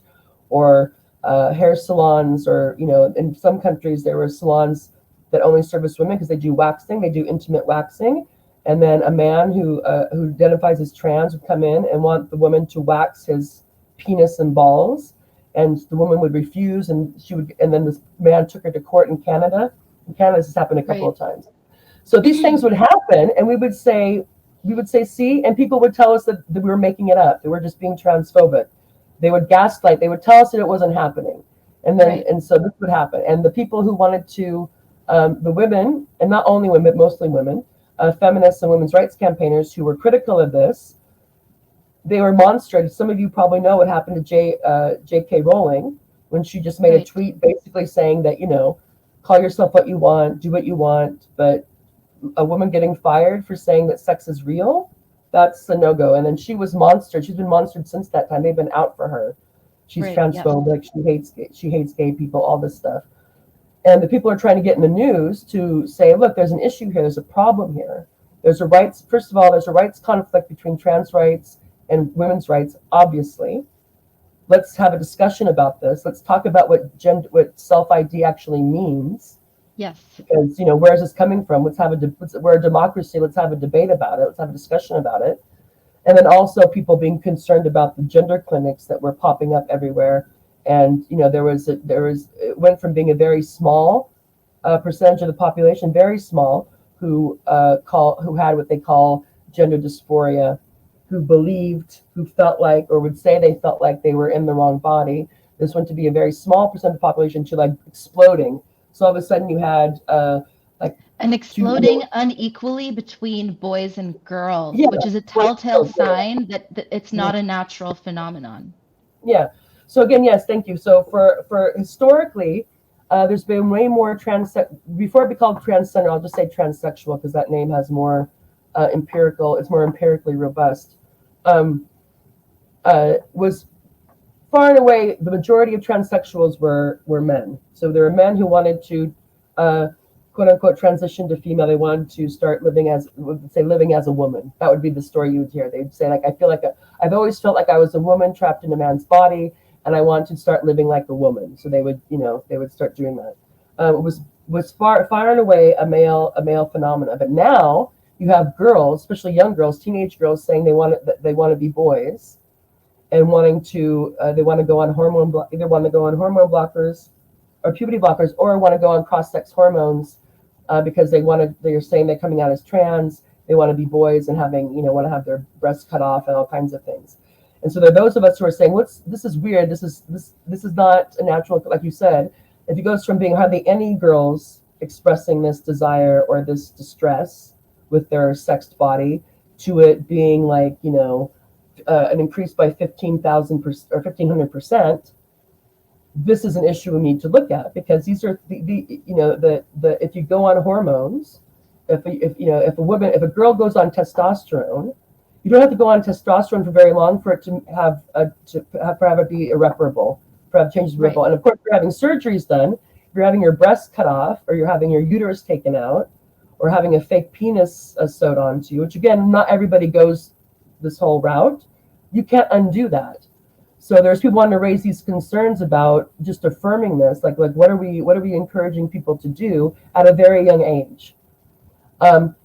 or hair salons, or in some countries there were salons that only service women because they do waxing, they do intimate waxing. And then a man who identifies as trans would come in and want the woman to wax his penis and balls, and the woman would refuse, and then this man took her to court in Canada. In Canada, this has happened a couple of times. So these things would happen, and we would say, see, and people would tell us that we were making it up, that we're just being transphobic. They would gaslight. They would tell us that it wasn't happening, and then and so this would happen. And the people who wanted to, the women, and not only women, but mostly women. Feminists and women's rights campaigners who were critical of this, they were monstrated. Some of you probably know what happened to J.K. Rowling when she just made a tweet basically saying that, call yourself what you want, do what you want, but a woman getting fired for saying that sex is real, that's a no-go. And then she was monstered. She's been monstered since that time. They've been out for her. She's transphobic. She hates gay people, all this stuff. And the people are trying to get in the news to say, look, there's an issue here. There's a problem here. First of all, there's a rights conflict between trans rights and women's rights, obviously. Let's have a discussion about this. Let's talk about what self-ID actually means. Yes. Because, where is this coming from? We're a democracy. Let's have a debate about it. Let's have a discussion about it. And then also people being concerned about the gender clinics that were popping up everywhere. And it went from being a very small percentage of the population, very small, who had what they call gender dysphoria, who felt like, or would say they felt like they were in the wrong body. This went to be a very small percent of the population to like exploding. So all of a sudden you had exploding unequally between boys and girls, which is a telltale sign that it's not a natural phenomenon. Yeah. So again, yes, thank you. So for historically, there's been way more before it be called transgender, I'll just say transsexual because that name has more it's more empirically robust. Was far and away the majority of transsexuals were men. So there were men who wanted to quote unquote transition to female. They wanted to start living as a woman. That would be the story you would hear. They'd say like, I've always felt like I was a woman trapped in a man's body, and I want to start living like a woman. So they would start doing that. It was far and away a male phenomena. But now you have girls, especially young girls, teenage girls, saying they want to be boys, and they want to go on hormone blockers or puberty blockers, or want to go on cross-sex hormones because they're saying they're coming out as trans. They want to be boys and want to have their breasts cut off and all kinds of things. And so there are those of us who are saying, this is weird. This is not a natural, like you said. If it goes from being hardly any girls expressing this desire or this distress with their sexed body to it being like, an increase by 15,000% or 1,500%, this is an issue we need to look at, because these are if you go on hormones, if a girl goes on testosterone, you don't have to go on testosterone for very long for it to have it be irreparable, for have changes irreparable. And of course, for having surgeries done, you're having your breast cut off, or you're having your uterus taken out, or having a fake penis sewed onto you, which again, not everybody goes this whole route, you can't undo that. So there's people wanting to raise these concerns about just affirming this, like what are we encouraging people to do at a very young age?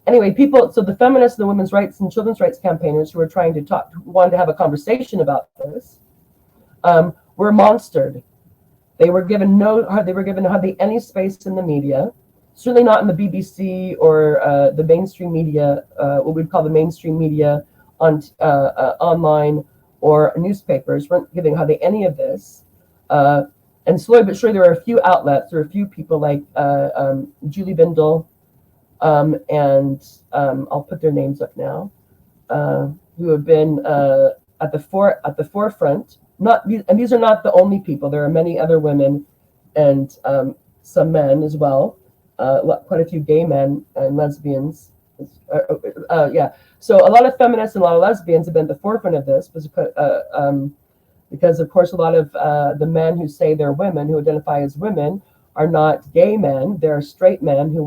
Anyway, so the feminists, the women's rights and children's rights campaigners who were trying to wanted to have a conversation about this, were monstered. They were given hardly any space in the media, certainly not in the BBC or the mainstream media, what we'd call the mainstream media on online or newspapers weren't giving hardly any of this. And slowly but surely, there were a few outlets, there were a few people like Julie Bindel, and I'll put their names up now, who have been at the forefront. And these are not the only people. There are many other women and some men as well. Quite a few gay men and lesbians. Yeah. So a lot of feminists and a lot of lesbians have been at the forefront of this because of course, a lot of the men who say they're women, who identify as women, are not gay men. They're straight men who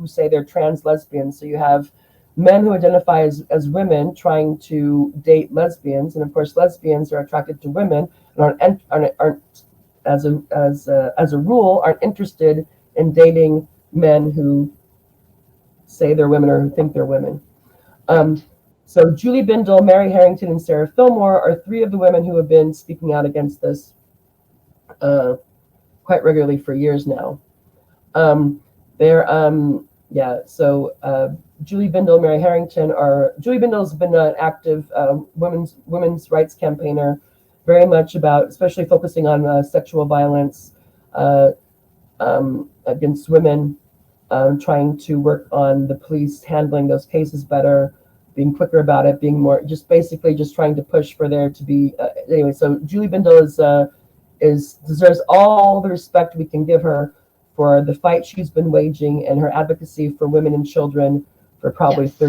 say they're trans lesbians. So you have men who identify as women trying to date lesbians, and of course, lesbians are attracted to women and aren't as a rule, aren't interested in dating men who say they're women or who think they're women. So Julie Bindel, Mary Harrington, and Sarah Fillmore are three of the women who have been speaking out against this quite regularly for years now. Julie Bindel, Mary Harrington Julie Bindel's been an active women's rights campaigner, very much about, especially focusing on sexual violence against women, trying to work on the police handling those cases better, being quicker about it, being more, just basically just trying to push for there to be, anyway, so Julie Bindel deserves all the respect we can give her for the fight she's been waging and her advocacy for women and children for probably Yes.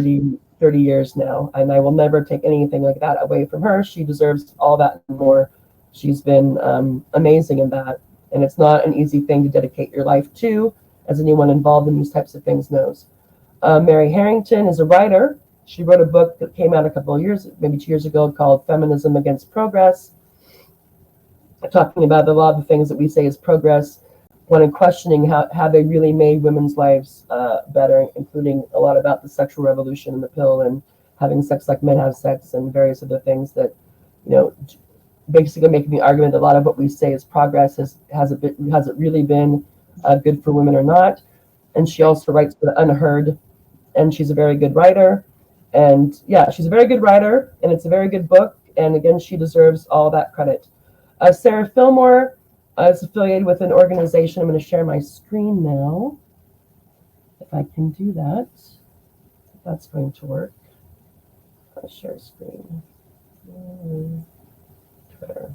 30 years now. And I will never take anything like that away from her. She deserves all that and more. She's been amazing in that. And it's not an easy thing to dedicate your life to, as anyone involved in these types of things knows. Mary Harrington is a writer. She wrote a book that came out a couple of years, maybe 2 years ago, called Feminism Against Progress, talking about a lot of the things that we say is progress, when questioning how they really made women's lives better, including a lot about the sexual revolution and the pill and having sex like men have sex and various other things that, basically making the argument that a lot of what we say is progress has it really been good for women or not. And she also writes for the Unheard, and she's a very good writer. And yeah, she's a very good writer, and it's a very good book. And again, she deserves all that credit. Sarah Fillmore is affiliated with an organization. I'm going to share my screen now, if I can do that. If that's going to work. I'll share screen. Twitter.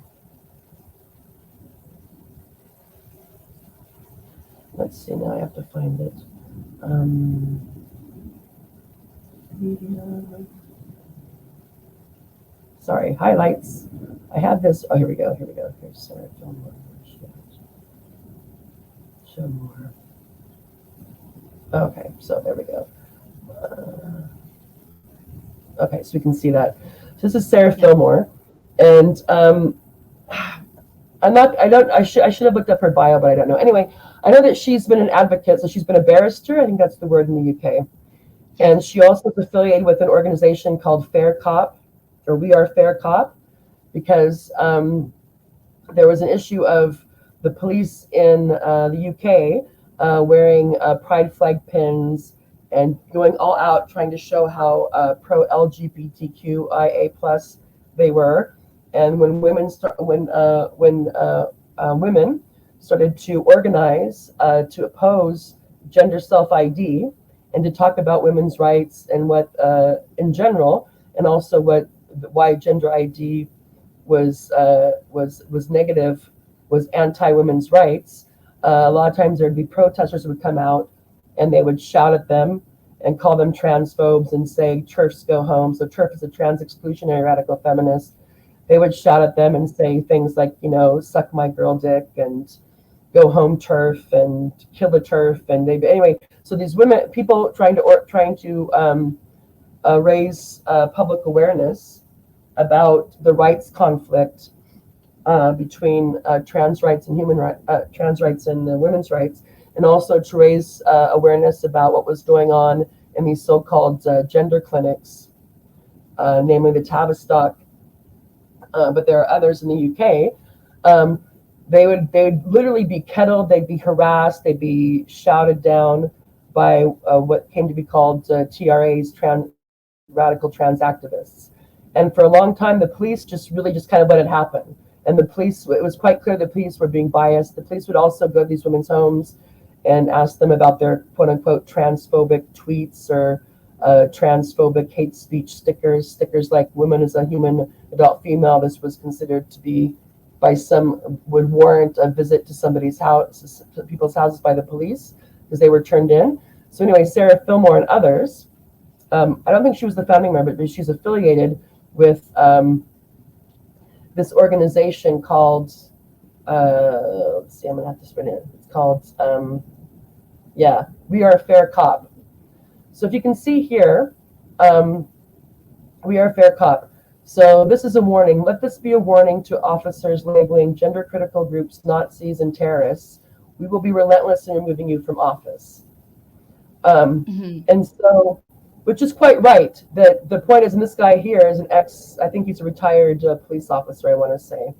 Let's see, now I have to find it. Media. Sorry, highlights. I have this. Oh, here we go. Here's Sarah Fillmore. Show more. Okay, so there we go. Okay, so we can see that. So this is Sarah Fillmore, and I should have looked up her bio, but I don't know. Anyway, I know that she's been an advocate, so she's been a barrister. I think that's the word in the UK. And she also is affiliated with an organization called Fair Cop, or We Are Fair Cop, because there was an issue of the police in the UK wearing pride flag pins and going all out trying to show how pro-LGBTQIA plus they were. And when women women started to organize to oppose gender self-ID and to talk about women's rights and what in general, and also why gender ID was negative, was anti-women's rights. A lot of times there'd be protesters who would come out and they would shout at them and call them transphobes and say TERFs go home. So TERF is a trans exclusionary radical feminist. They would shout at them and say things like, suck my girl dick and go home turf and kill the turf, and they anyway. So these women, people trying to raise public awareness about the rights conflict between trans rights and trans rights and women's rights, and also to raise awareness about what was going on in these so-called gender clinics, namely the Tavistock, but there are others in the UK. They would literally be kettled, they'd be harassed, they'd be shouted down by what came to be called TRAs, radical trans activists. And for a long time, the police just kind of let it happen. And the police, it was quite clear the police were being biased. The police would also go to these women's homes and ask them about their quote unquote transphobic tweets or transphobic hate speech stickers like woman is a human adult female. This was considered to be, by some, would warrant a visit to somebody's house, to people's houses by the police, because they were turned in. So anyway, Sarah Fillmore and others, I don't think she was the founding member, but she's affiliated with this organization called, let's see, I'm gonna have to spin it. It's called, We Are a Fair Cop. So if you can see here, We Are a Fair Cop. So this is a warning. Let this be a warning to officers labeling gender critical groups Nazis and terrorists. We will be relentless in removing you from office. And so, which is quite right. That the point is, and this guy here is an I think he's a retired police officer, I want to say,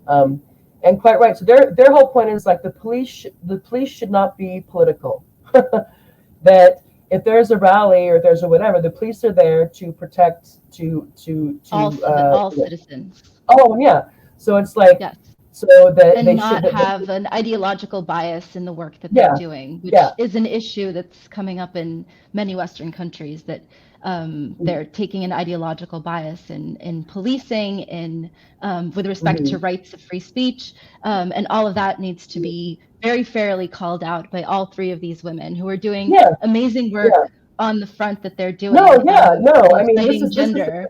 and quite right. So their whole point is like the police should not be political. That if there's a rally or if there's a whatever, the police are there to protect all citizens. Oh yeah. So it's like, yes. So that and they not should have an ideological bias in the work that they're doing, which is an issue that's coming up in many Western countries, that they're taking an ideological bias in policing, in with respect to rights of free speech, and all of that needs to be very fairly called out by all three of these women who are doing amazing work on the front that they're doing. I mean, this is gender.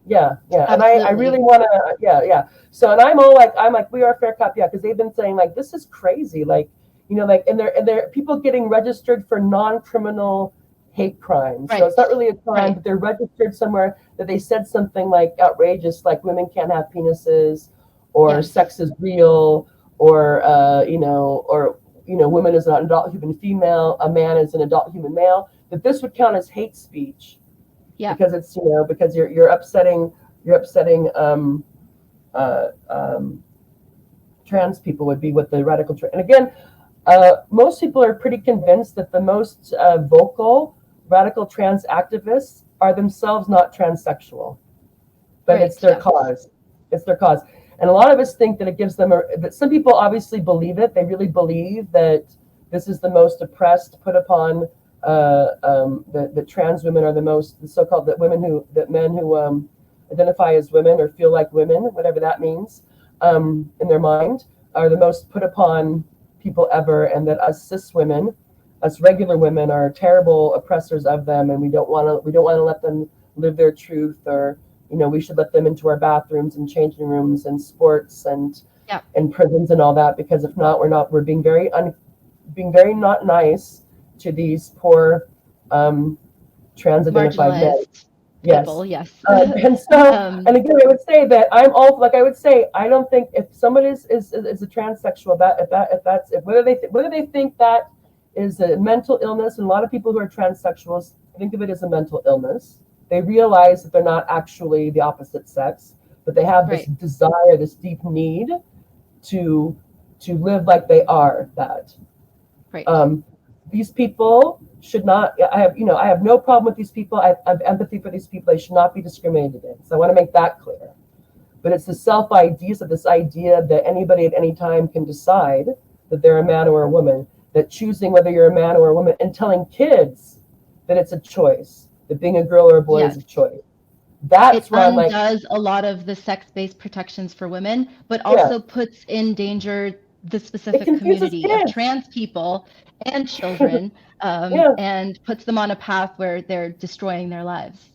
Yeah. And I really want to, So, and I'm like, we are a fair cop, because they've been saying like, this is crazy, like, like, and they're people getting registered for non-criminal hate crimes. So it's not really a crime, but they're registered somewhere that they said something like outrageous, like women can't have penises, or sex is real, or women is an adult human female, a man is an adult human male. That this would count as hate speech. Yeah. Because it's because you're upsetting trans people would be what the radical and again, most people are pretty convinced that the most vocal radical trans activists are themselves not transsexual, but it's their cause. It's their cause, and a lot of us think that it gives them that some people obviously believe it. They really believe that this is the most oppressed, put upon. The trans women are the so-called men who identify as women or feel like women, whatever that means, in their mind, are the most put upon people ever, and that us cis women, us regular women, are terrible oppressors of them, and we don't want to let them live their truth, or we should let them into our bathrooms and changing rooms and sports and prisons and all that, because if not, we're being very not nice to these poor trans-identified men. People, yes. And so, and again, I would say that I don't think if someone is a transsexual, whether they think that is a mental illness, and a lot of people who are transsexuals think of it as a mental illness. They realize that they're not actually the opposite sex, but they have this desire, this deep need to live like they are that. Right. These people should not. I have no problem with these people. I have empathy for these people. They should not be discriminated against. I want to make that clear. But it's the self-ideas of this idea that anybody at any time can decide that they're a man or a woman. That choosing whether you're a man or a woman, and telling kids that it's a choice, that being a girl or a boy is a choice. That's where it undoes a lot of the sex-based protections for women, but also puts in danger the specific community of trans people and children, and puts them on a path where they're destroying their lives.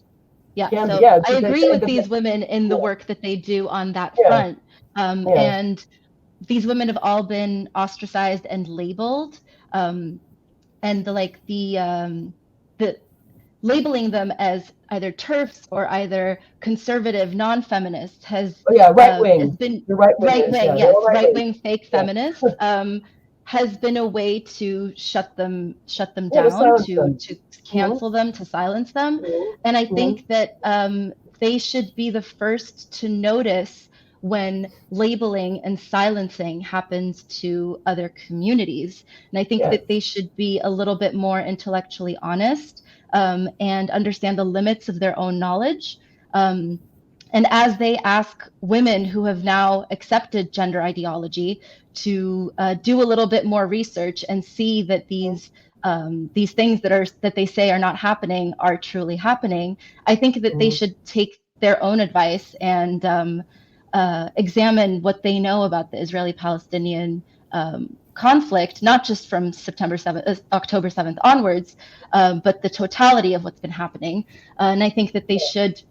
I agree with these women in the work that they do on that front. And these women have all been ostracized and labeled, and the labeling them as either TERFs or either conservative non-feminists has Oh yeah, right has wing. been The right right wingers. wing, Yeah, they're yes, all right right wing. wing fake Yeah. feminists, has been a way to shut them Yeah, to down, silence to them. Mm-hmm. cancel them, to silence them. And I Mm-hmm. think that they should be the first to notice when labeling and silencing happens to other communities. And I think Yes. that they should be a little bit more intellectually honest, and understand the limits of their own knowledge. And as they ask women who have now accepted gender ideology to do a little bit more research and see that these things that they say are not happening are truly happening, I think that they Mm-hmm. should take their own advice and examine what they know about the Israeli-Palestinian conflict, not just from October 7th onwards, but the totality of what's been happening. And I think that they should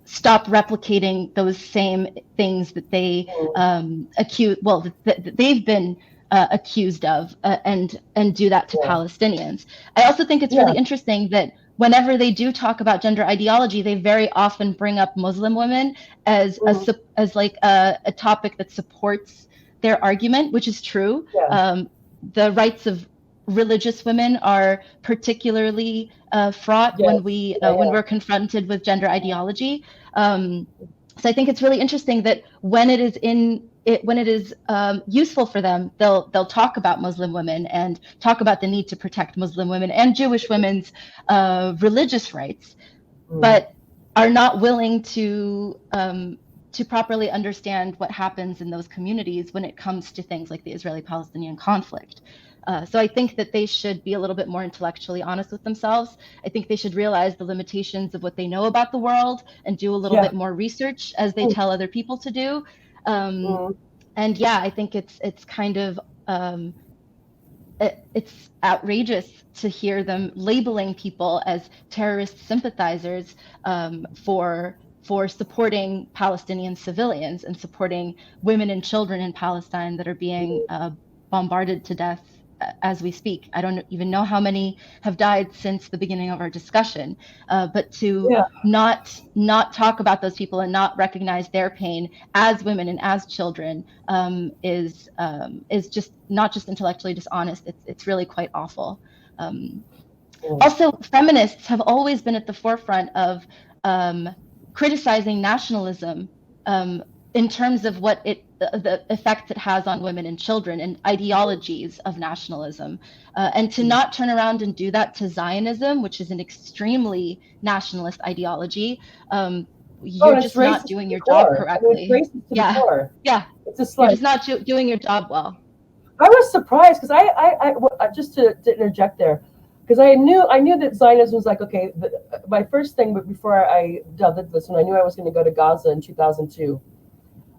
stop replicating those same things that they that they've been accused of, and do that to Yeah. Palestinians. I also think it's Yeah. really interesting that whenever they do talk about gender ideology, they very often bring up Muslim women as Mm-hmm. as like a topic that supports their argument, which is true. Yeah. The rights of religious women are particularly fraught Yes. when we're confronted with gender ideology. So I think it's really interesting that when it is useful for them, they'll talk about Muslim women and talk about the need to protect Muslim women and Jewish women's religious rights, Mm-hmm. but are not willing to properly understand what happens in those communities when it comes to things like the Israeli-Palestinian conflict. So I think that they should be a little bit more intellectually honest with themselves. I think they should realize the limitations of what they know about the world and do a little Yeah. bit more research as they tell other people to do. Mm-hmm. And yeah, I think it's kind of it's outrageous to hear them labeling people as terrorist sympathizers, for supporting Palestinian civilians and supporting women and children in Palestine that are being bombarded to death as we speak. I don't even know how many have died since the beginning of our discussion, but to Yeah. not talk about those people and not recognize their pain as women and as children is just not just intellectually dishonest. It's really quite awful. Also, feminists have always been at the forefront of criticizing nationalism, in terms of what the effects it has on women and children and ideologies of nationalism, and to not turn around and do that to Zionism, which is an extremely nationalist ideology. You're It's just not racist to doing the your job core. I mean, it's correctly. racist to the Yeah, core. yeah. It's just You're like, just not doing your job well. I was surprised because just to interject there, because I knew that Zionism was like, okay, my first thing, but before I delved into this, when I knew I was going to go to Gaza in 2002,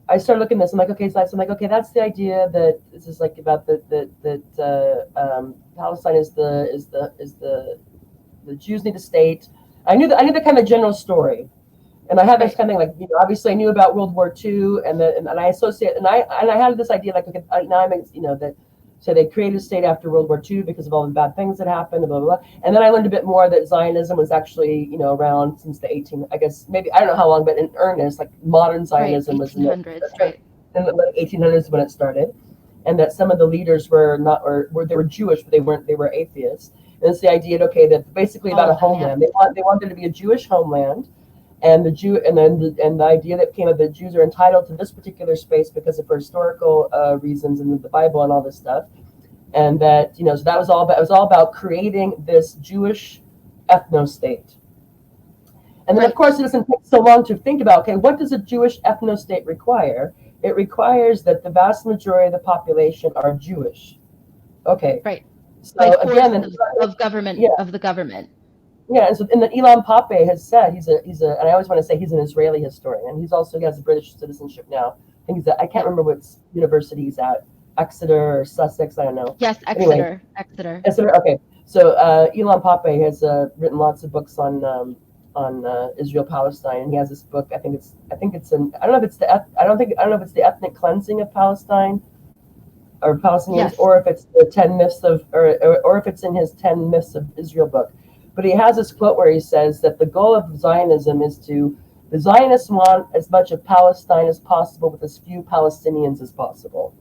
I started looking at this. I'm like, okay, so I'm like, okay, that's the idea that this is like about Palestine is the Jews need a state. I knew the kind of general story. And I had this kind of thing, like, obviously I knew about World War II, and I associate, and I had this idea, like, okay, now I make, that, so they created a state after World War II because of all the bad things that happened, blah, blah, blah. And then I learned a bit more that Zionism was actually, around since the I guess, maybe, I don't know how long, but in earnest, like modern Zionism was in the 1800s when it started. And that some of the leaders were not, or they were Jewish, but they were atheists. And it's the idea, okay, that basically about a homeland. Yeah. They want there to be a Jewish homeland. And the idea that came of the Jews are entitled to this particular space because of historical reasons and the Bible and all this stuff, and that so that was all about, it was all about creating this Jewish ethno-state. And then of course it doesn't take so long to think about, okay, what does a Jewish ethno-state require? It requires that the vast majority of the population are Jewish. Okay. Right. So by again, of government, of the government. Yeah, and then Ilan Pappé has said he's a, and I always want to say he's an Israeli historian. He has British citizenship now. I think I can't remember what university he's at, Exeter or Sussex, I don't know. Yes, Exeter. Okay. So Ilan Pappé has written lots of books on on Israel-Palestine, and he has this book. I think it's I don't know if it's I don't know if it's the ethnic cleansing of Palestine or Palestinians, Yes. or if it's the 10 myths of, or if it's in his 10 myths of Israel book. But he has this quote where he says that the goal of Zionism is the Zionists want as much of Palestine as possible with as few Palestinians as possible.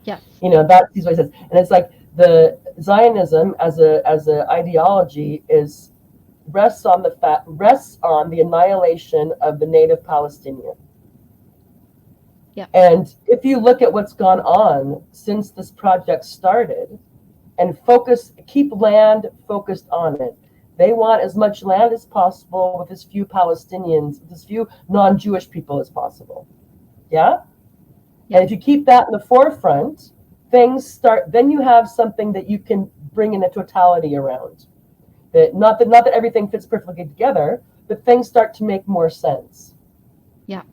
Yes. That's what he says. And it's like the Zionism as a ideology rests on the annihilation of the native Palestinian. Yeah. And if you look at what's gone on since this project started, and keep land focused on it. They want as much land as possible with as few Palestinians, with as few non-Jewish people as possible. Yeah? Yeah. And if you keep that in the forefront, then you have something that you can bring in a totality around. Not that everything fits perfectly together, but things start to make more sense. Yeah.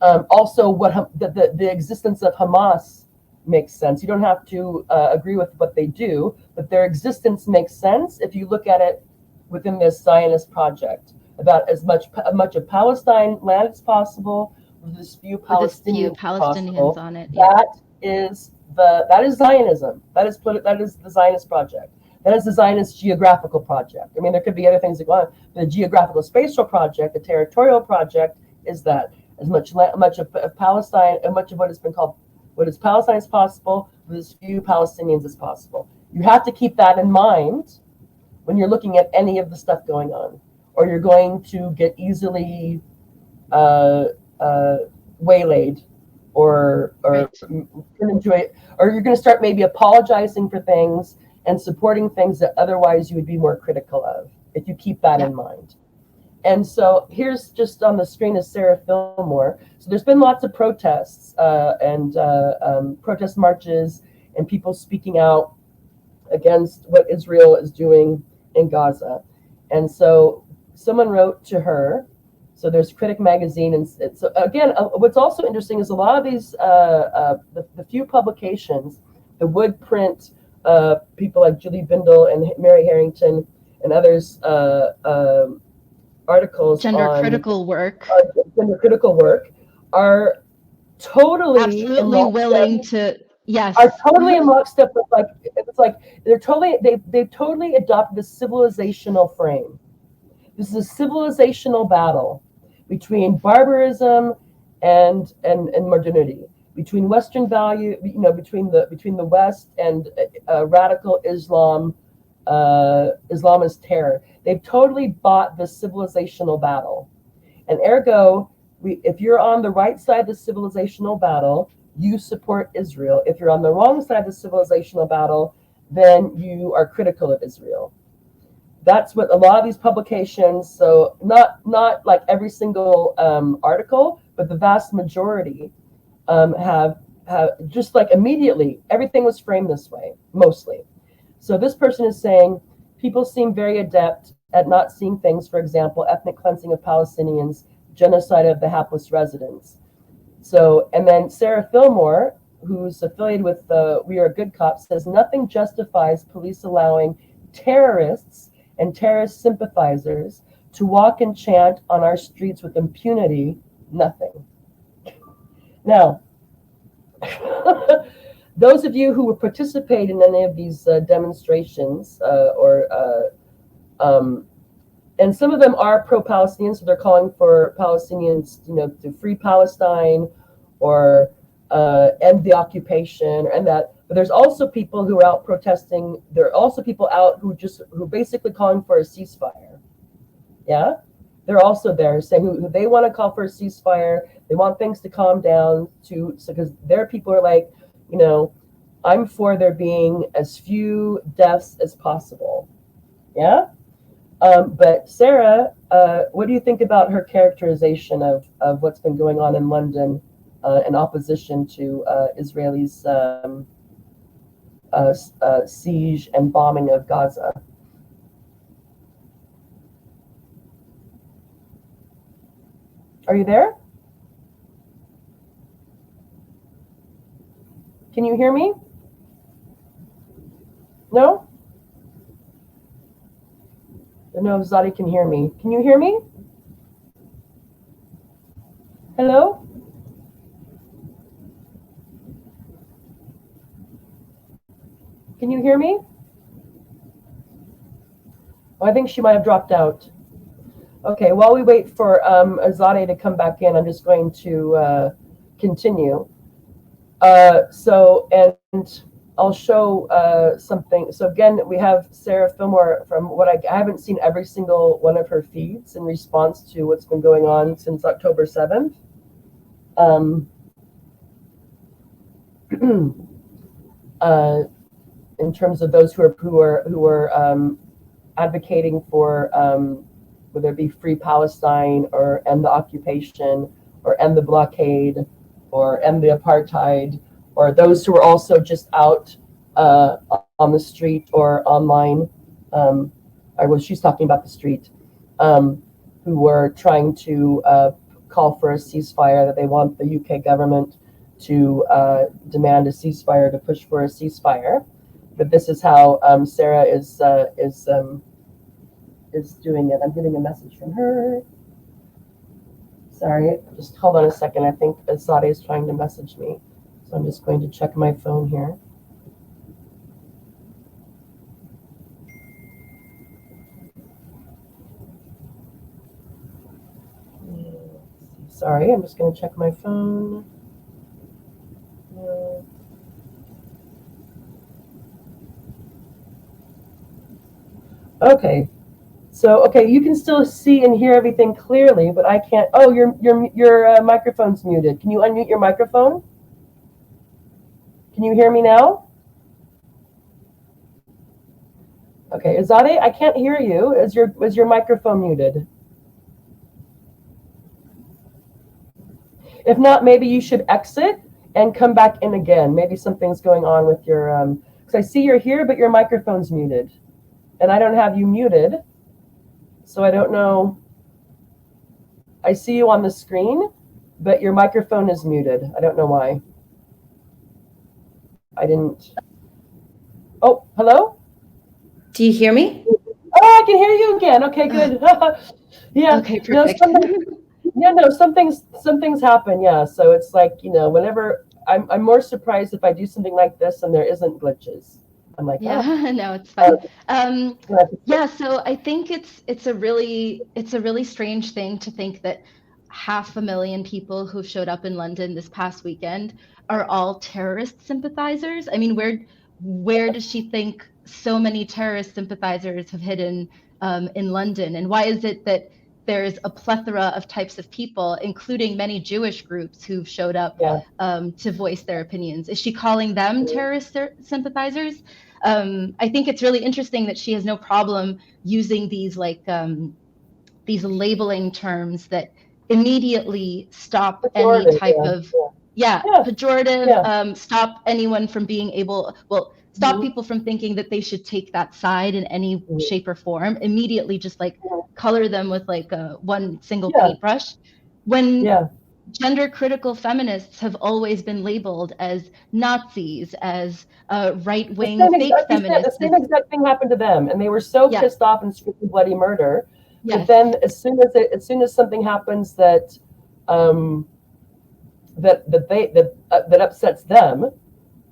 Also, what the existence of Hamas makes sense. You don't have to agree with what they do, but their existence makes sense if you look at it within this Zionist project about as much of Palestine land as possible with as few Palestinians as possible. on it. Yeah. That is Zionism. That is the Zionist project. That is the Zionist geographical project. I mean, there could be other things that go on. The geographical spatial project, the territorial project, is that as much of Palestine, and much of what has been called what is Palestine as possible with as few Palestinians as possible. You have to keep that in mind when you're looking at any of the stuff going on, or you're going to get easily waylaid, or Right. or you're going to start maybe apologizing for things and supporting things that otherwise you would be more critical of if you keep that in mind. And so here's just on the screen is Sarah Fillmore. So there's been lots of protests and protest marches and people speaking out against what Israel is doing in Gaza. And so someone wrote to her. So there's Critic Magazine. And so again, what's also interesting is a lot of these, the few publications, the wood print, people like Julie Bindel and Mary Harrington and others, articles gender critical work are totally absolutely willing to are totally in lockstep with they've totally adopted the civilizational frame. This is a civilizational battle between barbarism and modernity, between Western value, between the West and radical Islam, Islamist terror. They've totally bought the civilizational battle, and ergo, if you're on the right side of the civilizational battle, you support Israel. If you're on the wrong side of the civilizational battle, then you are critical of Israel. That's what a lot of these publications, so not like every single article, but the vast majority have just like immediately, everything was framed this way, mostly. So this person is saying, people seem very adept at not seeing things, for example, ethnic cleansing of Palestinians, genocide of the hapless residents. So, and then Sarah Fillmore, who's affiliated with We Are Good Cops, says nothing justifies police allowing terrorists and terrorist sympathizers to walk and chant on our streets with impunity. Nothing. Now, those of you who participate in any of these demonstrations, and some of them are pro-Palestinian, so they're calling for Palestinians, to free Palestine or end the occupation and that. But there's also people who are out protesting. There are also people out who basically calling for a ceasefire. Yeah, they're also there saying who they want to call for a ceasefire. They want things to calm down because their people are like, I'm for there being as few deaths as possible. Yeah. But Sarah, what do you think about her characterization of what's been going on in London in opposition to Israelis' siege and bombing of Gaza? Are you there? Can you hear me? No? I don't know if Azade can hear me. Can you hear me? Hello? Can you hear me? Oh, I think she might have dropped out. Okay, while we wait for Azade to come back in, I'm just going to continue. And I'll show something. So again, we have Sarah Fillmore from what I haven't seen every single one of her feeds in response to what's been going on since October 7th. In terms of those who are advocating for whether it be free Palestine or end the occupation or end the blockade or end the apartheid, or those who are also just out on the street or online. She's talking about the street, who were trying to call for a ceasefire, that they want the UK government to demand a ceasefire, to push for a ceasefire. But this is how Sarah is doing it. I'm getting a message from her. Sorry, just hold on a second. I think Azade is trying to message me. So I'm just going to check my phone here. Sorry, I'm just going to check my phone. Okay. So, okay, you can still see and hear everything clearly, but I can't. Oh, your microphone's muted. Can you unmute your microphone? Can you hear me now? Okay, Azade, I can't hear you. Is your microphone muted? If not, maybe you should exit and come back in again. Maybe something's going on with your because I see you're here, but your microphone's muted, and I don't have you muted. So I don't know. I see you on the screen, but your microphone is muted. I don't know why. I didn't. Oh, hello? Do you hear me? Oh, I can hear you again. Okay, good. Yeah. Okay, perfect. Something's happened. Yeah. So it's like, whenever I'm more surprised if I do something like this and there isn't glitches. I'm like, yeah, no, it's fine. Yeah, so I think it's a really strange thing to think that 500,000 people who showed up in London this past weekend are all terrorist sympathizers. I mean, where does she think so many terrorist sympathizers have hidden in London? And why is it that there's a plethora of types of people, including many Jewish groups who've showed up to voice their opinions? Is she calling them terrorist sympathizers? I think it's really interesting that she has no problem using these these labeling terms that immediately stop pejorative, any type of pejorative, stop anyone from being able, stop people from thinking that they should take that side in any shape or form, immediately just color them with one single paintbrush. When gender critical feminists have always been labeled as Nazis, as right-wing fake feminists. The same exact thing happened to them, and they were so pissed off and screaming bloody murder. But then, as soon as something happens that upsets them,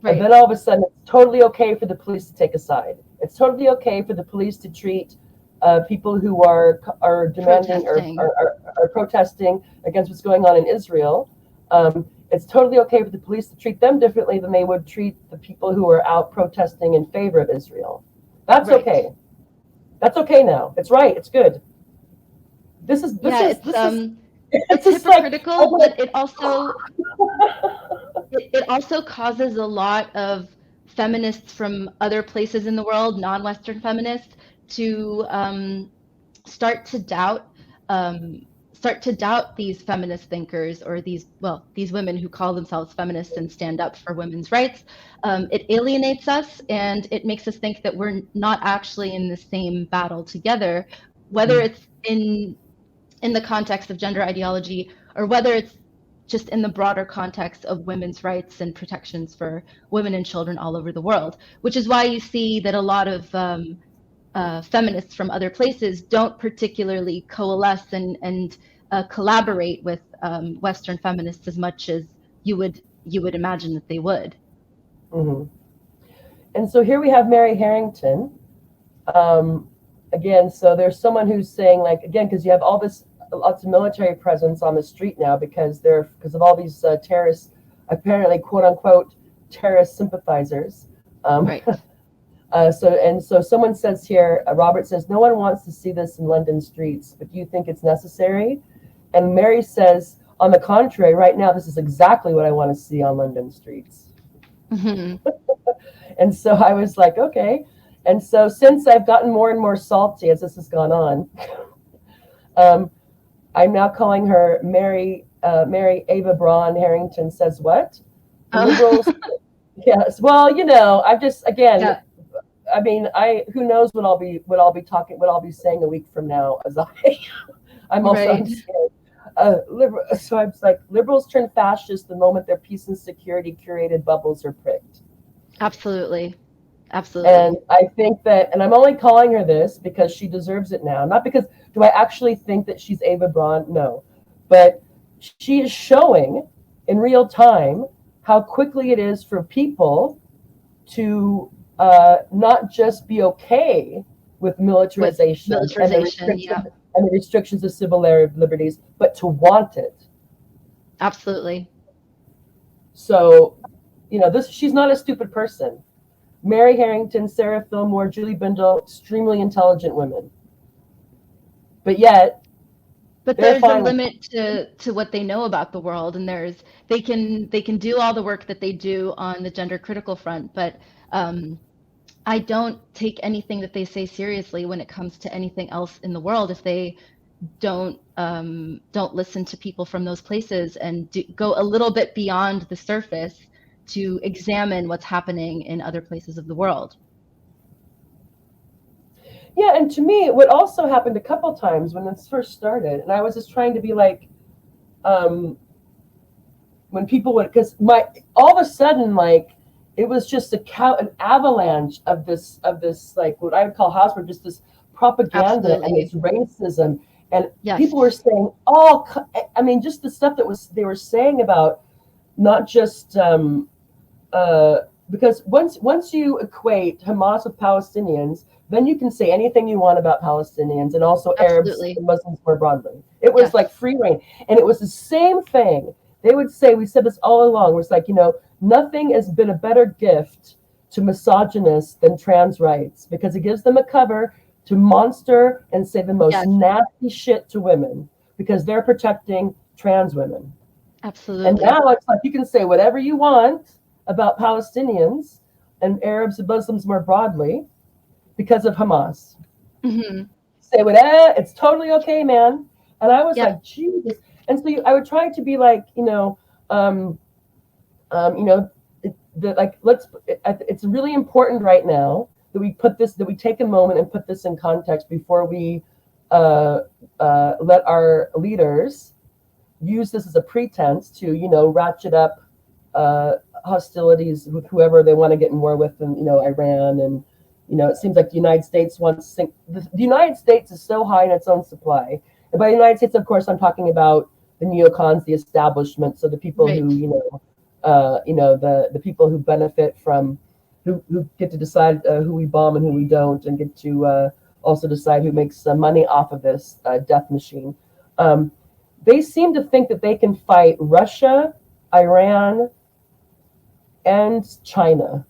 and then all of a sudden it's totally okay for the police to take a side. It's totally okay for the police to treat people who are demanding or protesting against what's going on in Israel. It's totally okay for the police to treat them differently than they would treat the people who are out protesting in favor of Israel. That's okay. That's okay now. It's right. It's good. It's hypocritical, but it also causes a lot of feminists from other places in the world, non-Western feminists, to start to doubt these feminist thinkers, or these women who call themselves feminists and stand up for women's rights. It alienates us, and it makes us think that we're not actually in the same battle together, whether it's in the context of gender ideology, or whether it's just in the broader context of women's rights and protections for women and children all over the world. Which is why you see that a lot of feminists from other places don't particularly coalesce and collaborate with Western feminists as much as you would imagine that they would. Hmm. And so here we have Mary Harrington. Again, so there's someone who's saying, like, again, because you have all this lots of military presence on the street now because of all these terrorists, apparently quote unquote terrorist sympathizers. Right. So someone says here, Robert says, no one wants to see this in London streets, but do you think it's necessary? And Mary says, on the contrary, right now, this is exactly what I want to see on London streets. Mm-hmm. And so I was like, okay. And so since I've gotten more and more salty as this has gone on, I'm now calling her Mary Ava Braun Harrington says what? Liberals. Yes. Well, I've just, again, Yeah. I mean, who knows what I'll be saying a week from now, as I'm Right. scared. So I'm like, liberals turn fascist the moment their peace and security curated bubbles are pricked. Absolutely. Absolutely. And I think that, and I'm only calling her this because she deserves it now. Not because, do I actually think that she's Ava Braun? No. But she is showing in real time how quickly it is for people to not just be okay with militarization, and the restrictions of civil liberties, but to want it. Absolutely. So, she's not a stupid person. Mary Harrington, Sarah Fillmore, Julie Bindel, extremely intelligent women. But yet, there's a limit to what they know about the world, and they can do all the work that they do on the gender critical front, but I don't take anything that they say seriously when it comes to anything else in the world if they don't listen to people from those places and go a little bit beyond the surface to examine what's happening in other places of the world. Yeah, and to me, what also happened a couple times when this first started, and I was just trying to be like, when people would, because all of a sudden, like, it was just an avalanche of this, like, what I would call housework, just this propaganda. Absolutely. And this racism, and yes. People were saying just the stuff they were saying about not just because once you equate Hamas with Palestinians, then you can say anything you want about Palestinians and also Absolutely. Arabs and Muslims more broadly. It was like free reign. And it was the same thing. They would say, we said this all along, it was like, nothing has been a better gift to misogynists than trans rights because it gives them a cover to monster and say the most nasty shit to women because they're protecting trans women. Absolutely. And now it's like you can say whatever you want about Palestinians and Arabs and Muslims more broadly because of Hamas. Mm-hmm. Say whatever, it's totally okay, man. And I was like, Jesus. And so I would try to be like, it's really important right now that we take a moment and put this in context before we let our leaders use this as a pretense to, ratchet up hostilities with whoever they want to get in war with, and Iran, and it seems like the United States wants the United States is so high in its own supply, and by the United States, of course, I'm talking about the neocons, the establishment, so the people right. who the people who benefit from who get to decide who we bomb and who we don't, and get to also decide who makes money off of this death machine. They seem to think that they can fight Russia, Iran, and China.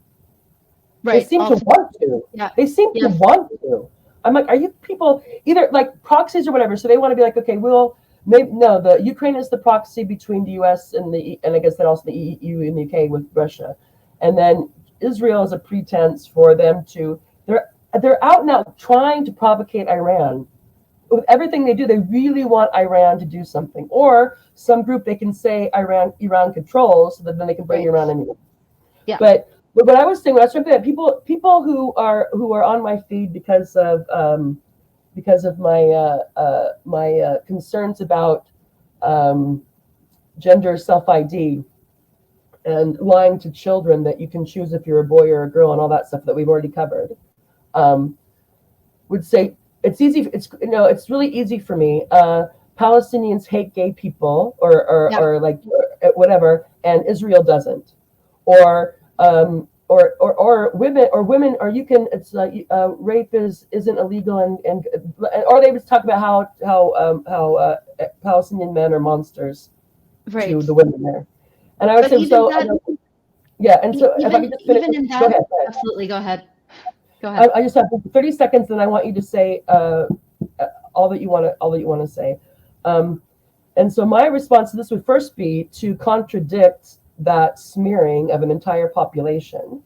Right. They seem to want to. Yeah. They seem to want to. I'm like, are you people either like proxies or whatever? So they want to be like, okay, the Ukraine is the proxy between the U.S. and I guess then also the EU and the UK with Russia, and then Israel is a pretense for them to. They're out now trying to provocate Iran. With everything they do, they really want Iran to do something, or some group they can say Iran controls, so that then they can bring Iran in. Yeah. But what I was saying, when I was trying to that, people who are on my feed because of my concerns about gender self-ID and lying to children that you can choose if you're a boy or a girl and all that stuff that we've already covered. would say it's easy. It's really easy for me. Palestinians hate gay people, or like whatever, and Israel doesn't, or women, or you can. It's like rape isn't illegal, and or they would talk about how Palestinian men are monsters Right. to the women there, and I would But say even so. that, Yeah, and so if I could just finish, even in go that, ahead. absolutely, go ahead. Go ahead. I just have 30 seconds, and I want you to say all that you want to say. And so my response to this would first be to contradict that smearing of an entire population,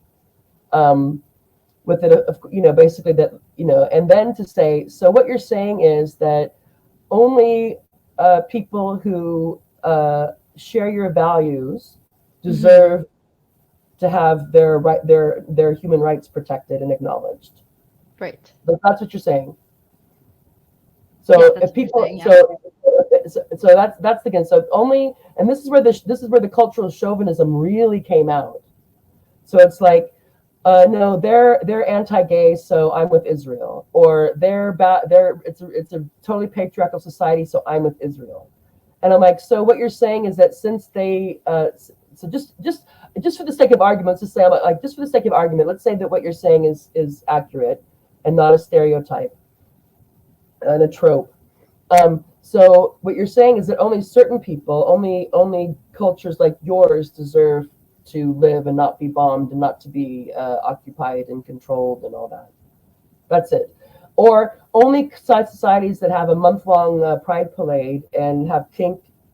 with it, basically that, and then to say, so what you're saying is that only people who share your values deserve to have their human rights protected and acknowledged. Right. But that's what you're saying. So if people, so that's again. So only, and this is where the cultural chauvinism really came out. So it's like, no, they're anti-gay, so I'm with Israel, or it's a totally patriarchal society, so I'm with Israel. And I'm like, so what you're saying is that since they, so just for the sake of argument, let's just say, just for the sake of argument, let's say that what you're saying is accurate and not a stereotype and a trope. So what you're saying is that only certain people, only cultures like yours deserve to live and not be bombed and not to be occupied and controlled and all that. That's it. Or only societies that have a month-long pride parade and have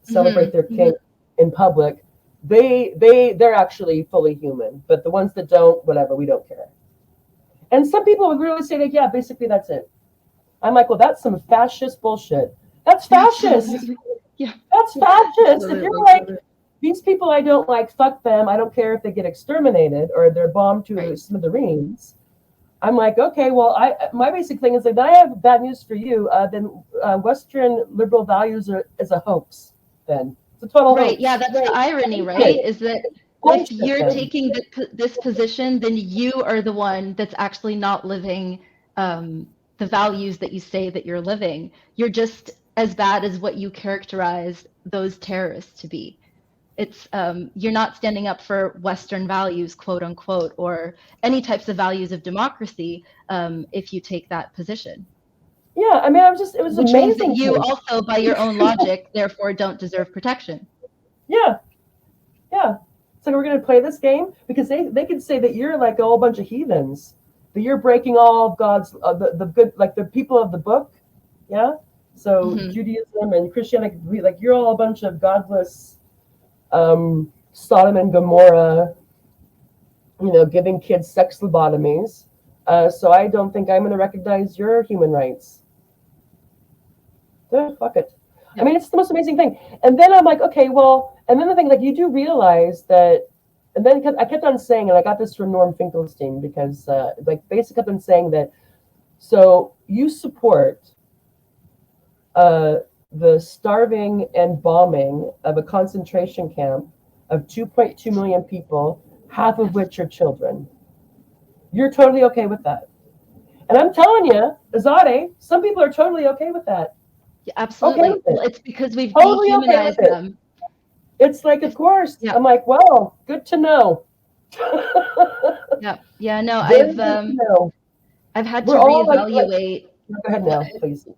celebrate their kink in public, they're actually fully human. But the ones that don't, whatever, we don't care. And some people would really say that, yeah, basically that's it. I'm like, well, that's some fascist bullshit. That's fascist. Yeah. That's fascist. If you're like, these people I don't like, fuck them. I don't care if they get exterminated or they're bombed to smithereens. I'm like, okay, well, my basic thing is that I have bad news for you. Then Western liberal values is a hoax. Then it's a total hoax. Yeah, that's the irony, right? Is that if you're taking this position, then you are the one that's actually not living the values that you say that you're living. You're just as bad as what you characterize those terrorists to be. It's you're not standing up for Western values, quote unquote, or any types of values of democracy if you take that position. Yeah, I mean, it was Which amazing. Means that you also, by your own logic, therefore don't deserve protection. Yeah. So we're going to play this game because they could say that you're like a whole bunch of heathens, that you're breaking all of God's the good, like the people of the book. Yeah. So Judaism and Christianity, like you're all a bunch of godless. Sodom and Gomorrah, giving kids sex lobotomies. So I don't think I'm going to recognize your human rights. Fuck it. Yeah. I mean, it's the most amazing thing. And then I'm like, okay, well, and then the thing, like, you do realize that, and then I kept on saying, and I got this from Norm Finkelstein, because, basically kept on saying that, so you support the starving and bombing of a concentration camp of 2.2 million people, half of which are children. You're totally okay with that. And I'm telling you, Azade, some people are totally okay with that. Yeah, absolutely. Okay well, it's because we've dehumanized them. It's like, of course. Yeah. I'm like, well, good to know. Yeah. No, I've had to reevaluate. Go ahead now, please.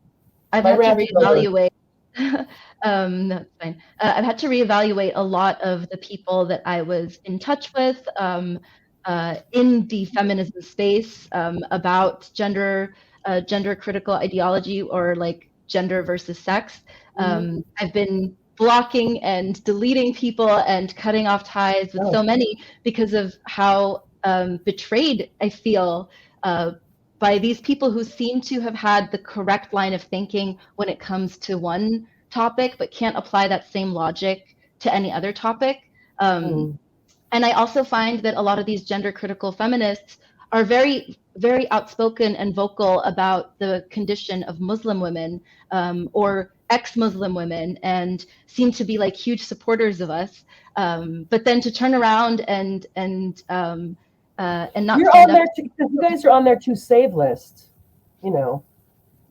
I've had to reevaluate. That's fine. I've had to reevaluate a lot of the people that I was in touch with in the feminism space about gender critical ideology, or like gender versus sex. I've been blocking and deleting people and cutting off ties with so many because of how betrayed I feel by these people who seem to have had the correct line of thinking when it comes to one topic, but can't apply that same logic to any other topic. And I also find that a lot of these gender critical feminists are very, very outspoken and vocal about the condition of Muslim women or ex-Muslim women, and seem to be like huge supporters of us. But then to turn around and not you're on there because you guys are on their to save list. you know,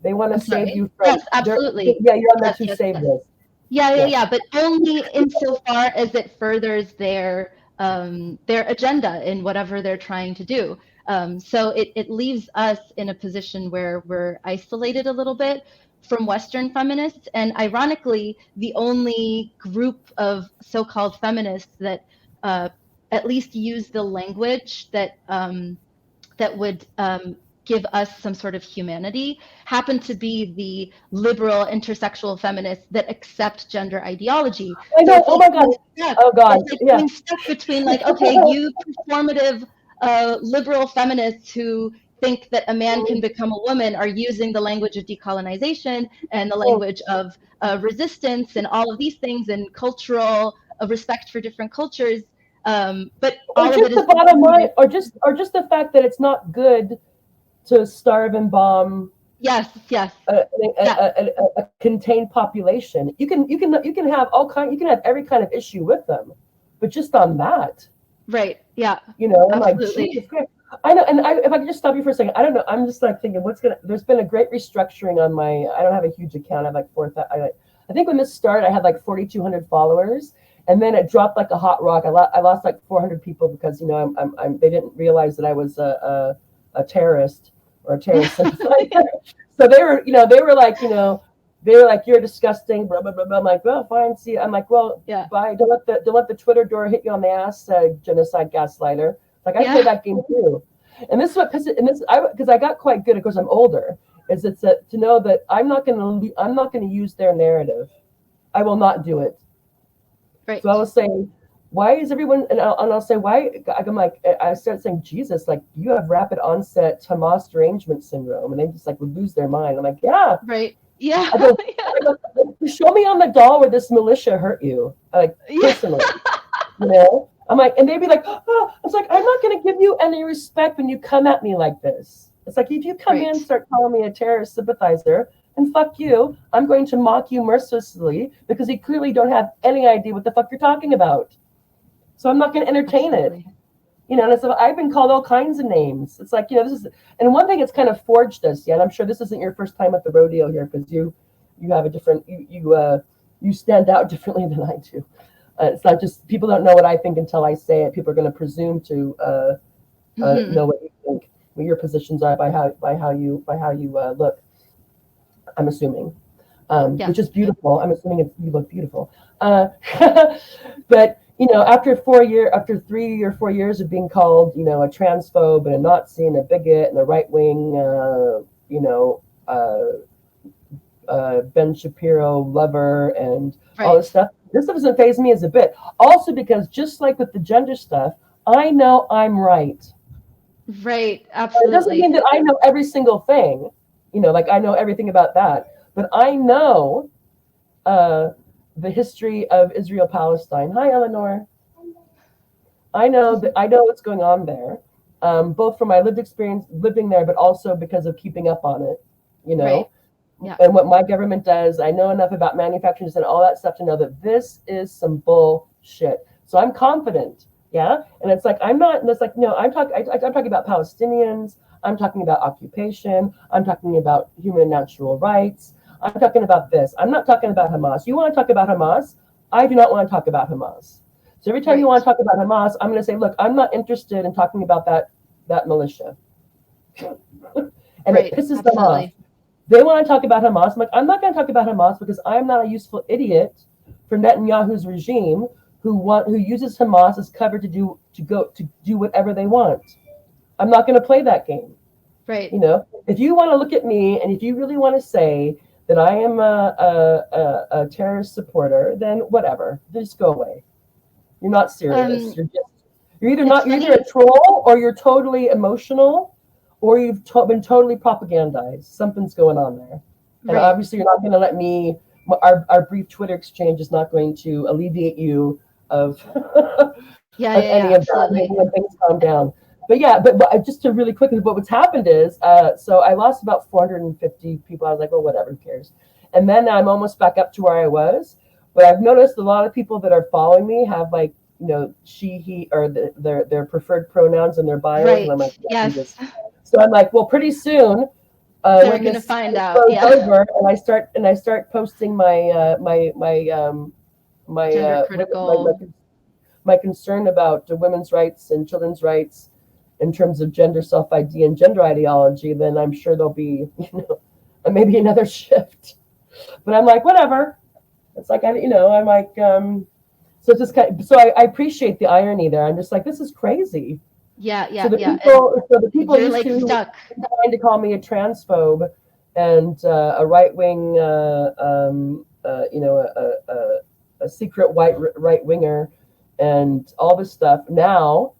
they want to I'm save sorry. you from. Yes, absolutely. Yeah, you're on there Yes, to yes, save yes. this. Yeah, but only insofar as it furthers their agenda in whatever they're trying to do. So it leaves us in a position where we're isolated a little bit from Western feminists. And ironically, the only group of so-called feminists that at least use the language that would give us some sort of humanity happen to be the liberal intersexual feminists that accept gender ideology. I So know. Oh my God. Oh God. it's like Yeah. being stuck between like, okay, you performative liberal feminists who think that a man can become a woman are using the language of decolonization and the language of resistance and all of these things and cultural respect for different cultures. But Or all of it just is the bottom line, or just the fact that it's not good to starve and bomb yes, a, yeah, a contained population. You can have all kind. You can have every kind of issue with them, but just on that, right, yeah, I'm like, absolutely. Jesus Christ. I know, and if I could just stop you for a second, I don't know. I'm just like thinking, there's been a great restructuring on my. I don't have a huge account. I have like 4,000. I think when this started, I had like 4,200 followers, and then it dropped like a hot rock. I lost like 400 people because they didn't realize that I was a terrorist or a terrorist sympathizer. So they were like, you're disgusting, blah blah blah blah. I'm like, well, fine, see. I'm like, well, Yeah, bye. Don't let the Twitter door hit you on the ass, genocide gaslighter. Like I play yeah, that game too. And this is what because I got quite good. Of course, I'm older. It's to know that I'm not going to use their narrative. I will not do it. right, So I was saying, why is everyone? And I'll say why. I'm like, I started saying, Jesus, like you have rapid onset Hamas derangement syndrome, and they just like would lose their mind. I'm like, yeah. right, yeah, I go, show me on the doll where this militia hurt you, like yeah, personally. I'm like, and they'd be like, oh, I was like, I'm not going to give you any respect when you come at me like this. It's like, if you come in right, and start calling me a terrorist sympathizer, and fuck you, I'm going to mock you mercilessly because you clearly don't have any idea what the fuck you're talking about. So I'm not going to entertain absolutely. it. And so I've been called all kinds of names. It's like, this is, and one thing it's kind of forged us, and I'm sure this isn't your first time at the rodeo here because you have a different, you stand out differently than I do. It's not just people don't know what I think until I say it. People are going to presume to know what you think, what your positions are by how you look. I'm assuming, Yeah, which is beautiful. I'm assuming you look beautiful. But after 3 or 4 years of being called, a transphobe and a Nazi and a bigot and a right wing, Ben Shapiro lover and all right, this stuff. This stuff doesn't faze me as a bit. Also because just like with the gender stuff, I know I'm right. right, It doesn't mean absolutely, that I know every single thing, like I know everything about that. But I know the history of Israel-Palestine. Hi, Eleanor. I know what's going on there, both from my lived experience living there, but also because of keeping up on it. right, yeah, And what my government does. I know enough about manufacturers and all that stuff to know that this is some bullshit. So I'm confident, yeah. And it's like I'm not. And it's like no, I'm talking about Palestinians. I'm talking about occupation. I'm talking about human and natural rights. I'm talking about this. I'm not talking about Hamas. You want to talk about Hamas? I do not want to talk about Hamas. So every time you right, want to talk about Hamas, I'm going to say, look, I'm not interested in talking about that militia. And it right, pisses them off. absolutely, They want to talk about Hamas. I'm like, I'm not going to talk about Hamas because I'm not a useful idiot for Netanyahu's regime who uses Hamas as cover to do whatever they want. I'm not going to play that game. right, If you want to look at me and if you really want to say that I am a terrorist supporter, then whatever. Just go away. You're not serious. You're either a troll or you're totally emotional or you've been totally propagandized. Something's going on there. And right, obviously you're not going to let me, our brief Twitter exchange is not going to alleviate you of, yeah, of yeah, any yeah, of that. absolutely, Maybe when things calm down. But yeah, but just to really quickly, what's happened is, so I lost about 450 people. I was like, well, whatever, who cares? And then I'm almost back up to where I was. But I've noticed a lot of people that are following me have like, she, he, or their preferred pronouns in their bios. And I'm right, like, yeah, yes, Jesus. So I'm like, well, pretty soon, They're when gonna this find out. blows Yeah. over, and I start posting my Gender critical. my concern about women's rights and children's rights in terms of gender self-ID and gender ideology, then I'm sure there'll be, maybe another shift. But I'm like, whatever. It's like, I'm like, so it's just I appreciate the irony there. I'm just like, this is crazy. Yeah. So the And people you're used like to stuck. trying to call me a transphobe and a right wing, a secret right winger, and all this stuff now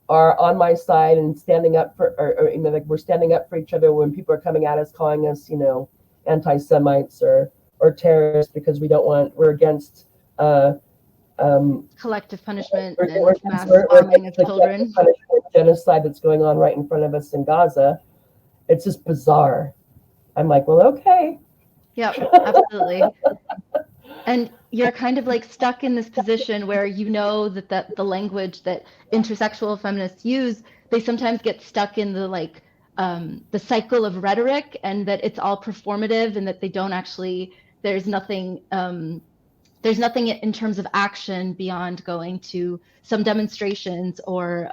are on my side and standing up for, or like we're standing up for each other when people are coming at us, calling us, anti-Semites or terrorists because we're against. Collective punishment We're, and we're, mass we're bombing of against the children. punishment, genocide that's going on right in front of us in Gaza. It's just bizarre. I'm like, well, okay. Yep, absolutely. And you're kind of like stuck in this position where that the language that intersexual feminists use, they sometimes get stuck in the cycle of rhetoric, and that it's all performative, and that they don't actually, there's nothing in terms of action beyond going to some demonstrations or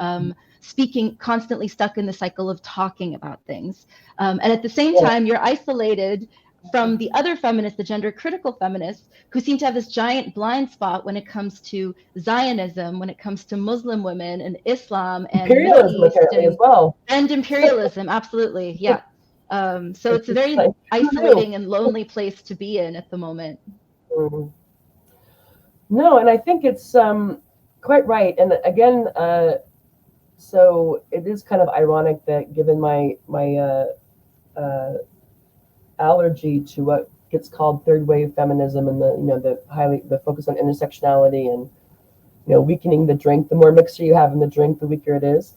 speaking, constantly stuck in the cycle of talking about things. And at the same time, you're isolated from the other feminists, the gender critical feminists, who seem to have this giant blind spot when it comes to Zionism, when it comes to Muslim women and Islam and Imperialism Middle East apparently as well. and imperialism. Absolutely. Yeah. So it's a very like, isolating and lonely place to be in at the moment. Mm. No, and I think it's quite right. And again, so it is kind of ironic that given my allergy to what gets called third wave feminism and the focus on intersectionality and weakening the drink, the more mixture you have in the drink, the weaker it is.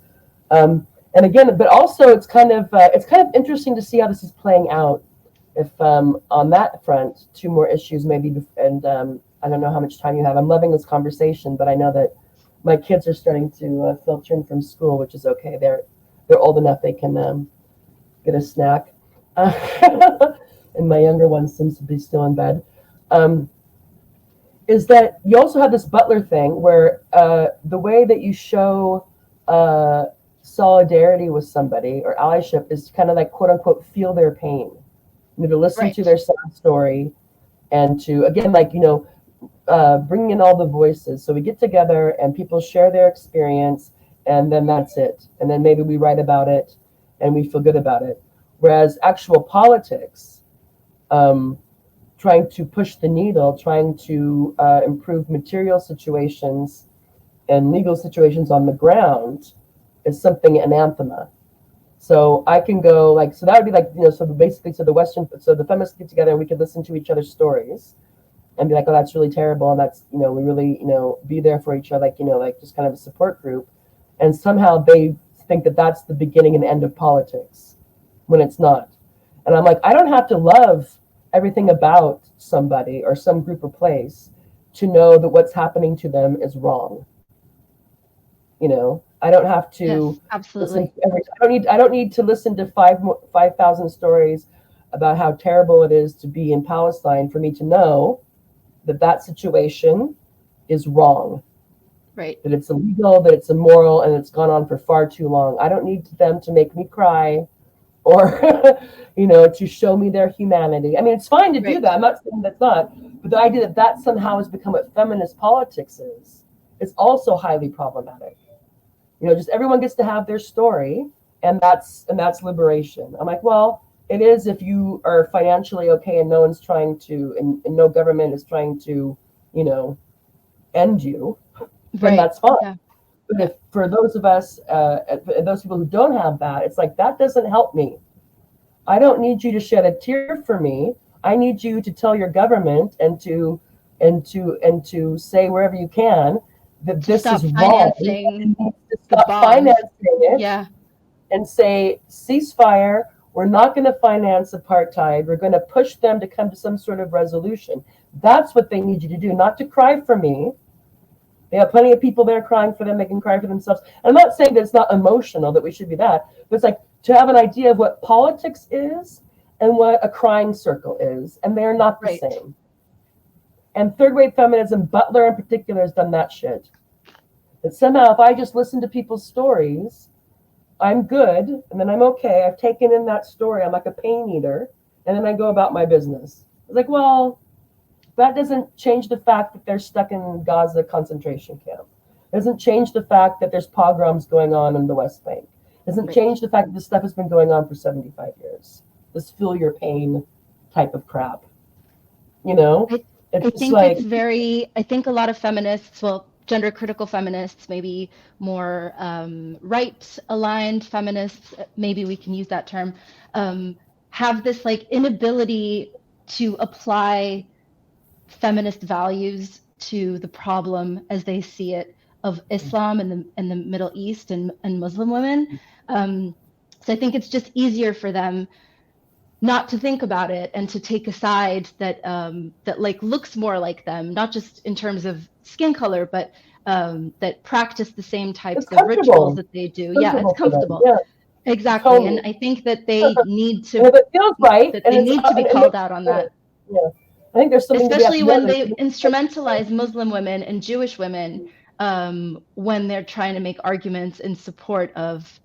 And again, but also it's kind of interesting to see how this is playing out. If on that front, two more issues maybe, and I don't know how much time you have. I'm loving this conversation, but I know that my kids are starting to filter in from school, which is okay. They're old enough they can get a snack, and my younger one seems to be still in bed. Is that you also have this butler thing where the way that you show solidarity with somebody or allyship is kind of like quote unquote feel their pain. To listen Right. to their sad story, and to again bring in all the voices. So we get together and people share their experience, and then that's it. And then maybe we write about it, and we feel good about it. Whereas actual politics, trying to push the needle, trying to improve material situations and legal situations on the ground, is something anathema. So I can go so that would be so the feminists get together and we could listen to each other's stories and be like, oh, that's really terrible. And that's, we really, be there for each other, just kind of a support group. And somehow they think that that's the beginning and end of politics when it's not. And I'm like, I don't have to love everything about somebody or some group or place to know that what's happening to them is wrong. I don't have to. Yes, absolutely. I don't need to listen to 5,000 stories about how terrible it is to be in Palestine for me to know that situation is wrong. Right. That it's illegal, that it's immoral, and it's gone on for far too long. I don't need them to make me cry or, to show me their humanity. I mean, it's fine to do that. I'm not saying that's not. But the idea that somehow has become what feminist politics is also highly problematic. Just everyone gets to have their story, and that's liberation. I'm like, well, it is if you are financially okay and no one's trying to, and no government is trying to, end you, then that's fine. Yeah. But if for those of us, those people who don't have that, it's like, that doesn't help me. I don't need you to shed a tear for me. I need you to tell your government and to say wherever you can that this is wrong. To stop financing it, and say ceasefire. We're not going to finance apartheid. We're going to push them to come to some sort of resolution. That's what they need you to do, not to cry for me. They have plenty of people there crying for them. They can cry for themselves. I'm not saying that it's not emotional, that we should be that, but it's like to have an idea of what politics is and what a crying circle is, and they're not the Right. same. And third wave feminism, Butler in particular, has done that shit. That somehow, if I just listen to people's stories, I'm good, and then I'm okay. I've taken in that story. I'm like a pain eater, and then I go about my business. It's like, well, that doesn't change the fact that they're stuck in Gaza concentration camp. It doesn't change the fact that there's pogroms going on in the West Bank. It doesn't Right. change the fact that this stuff has been going on for 75 years. This feel your pain type of crap. You know? It's I just think like, it's very, I think a lot of feminists, well, gender critical feminists, maybe more right aligned feminists, maybe we can use that term, have this like inability to apply feminist values to the problem as they see it of Islam and the Middle East and Muslim women. So I think it's just easier for them not to think about it and to take a side that that like looks more like them, not just in terms of skin color, but that practice the same types it's of rituals comfortable. that they do. It's Yeah, it's comfortable for them. comfortable. Yeah, Exactly. And totally. I think that they need And if to it feels right, that and they it's need to be and it called makes out on sense. that. Yeah, I think there's something to be Especially when they acknowledged. instrumentalize Muslim women and Jewish women when they're trying to make arguments in support of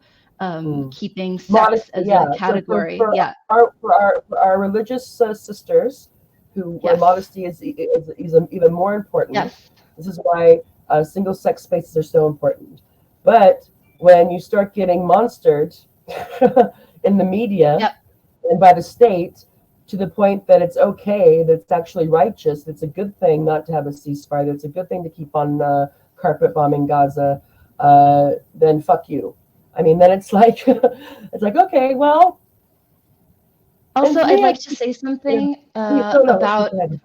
keeping sex Modesty, as yeah. a category. For Yeah. our religious sisters, where Yes. modesty is even more important. Yes. This is why single sex spaces are so important. But when you start getting monstered in the media Yep. and by the state, to the point that it's okay, that it's actually righteous, that it's a good thing not to have a ceasefire, that it's a good thing to keep on carpet bombing Gaza, then fuck you. I mean, then it's like, it's like, okay, well. Also, to I'd me, like to say something no, about go ahead.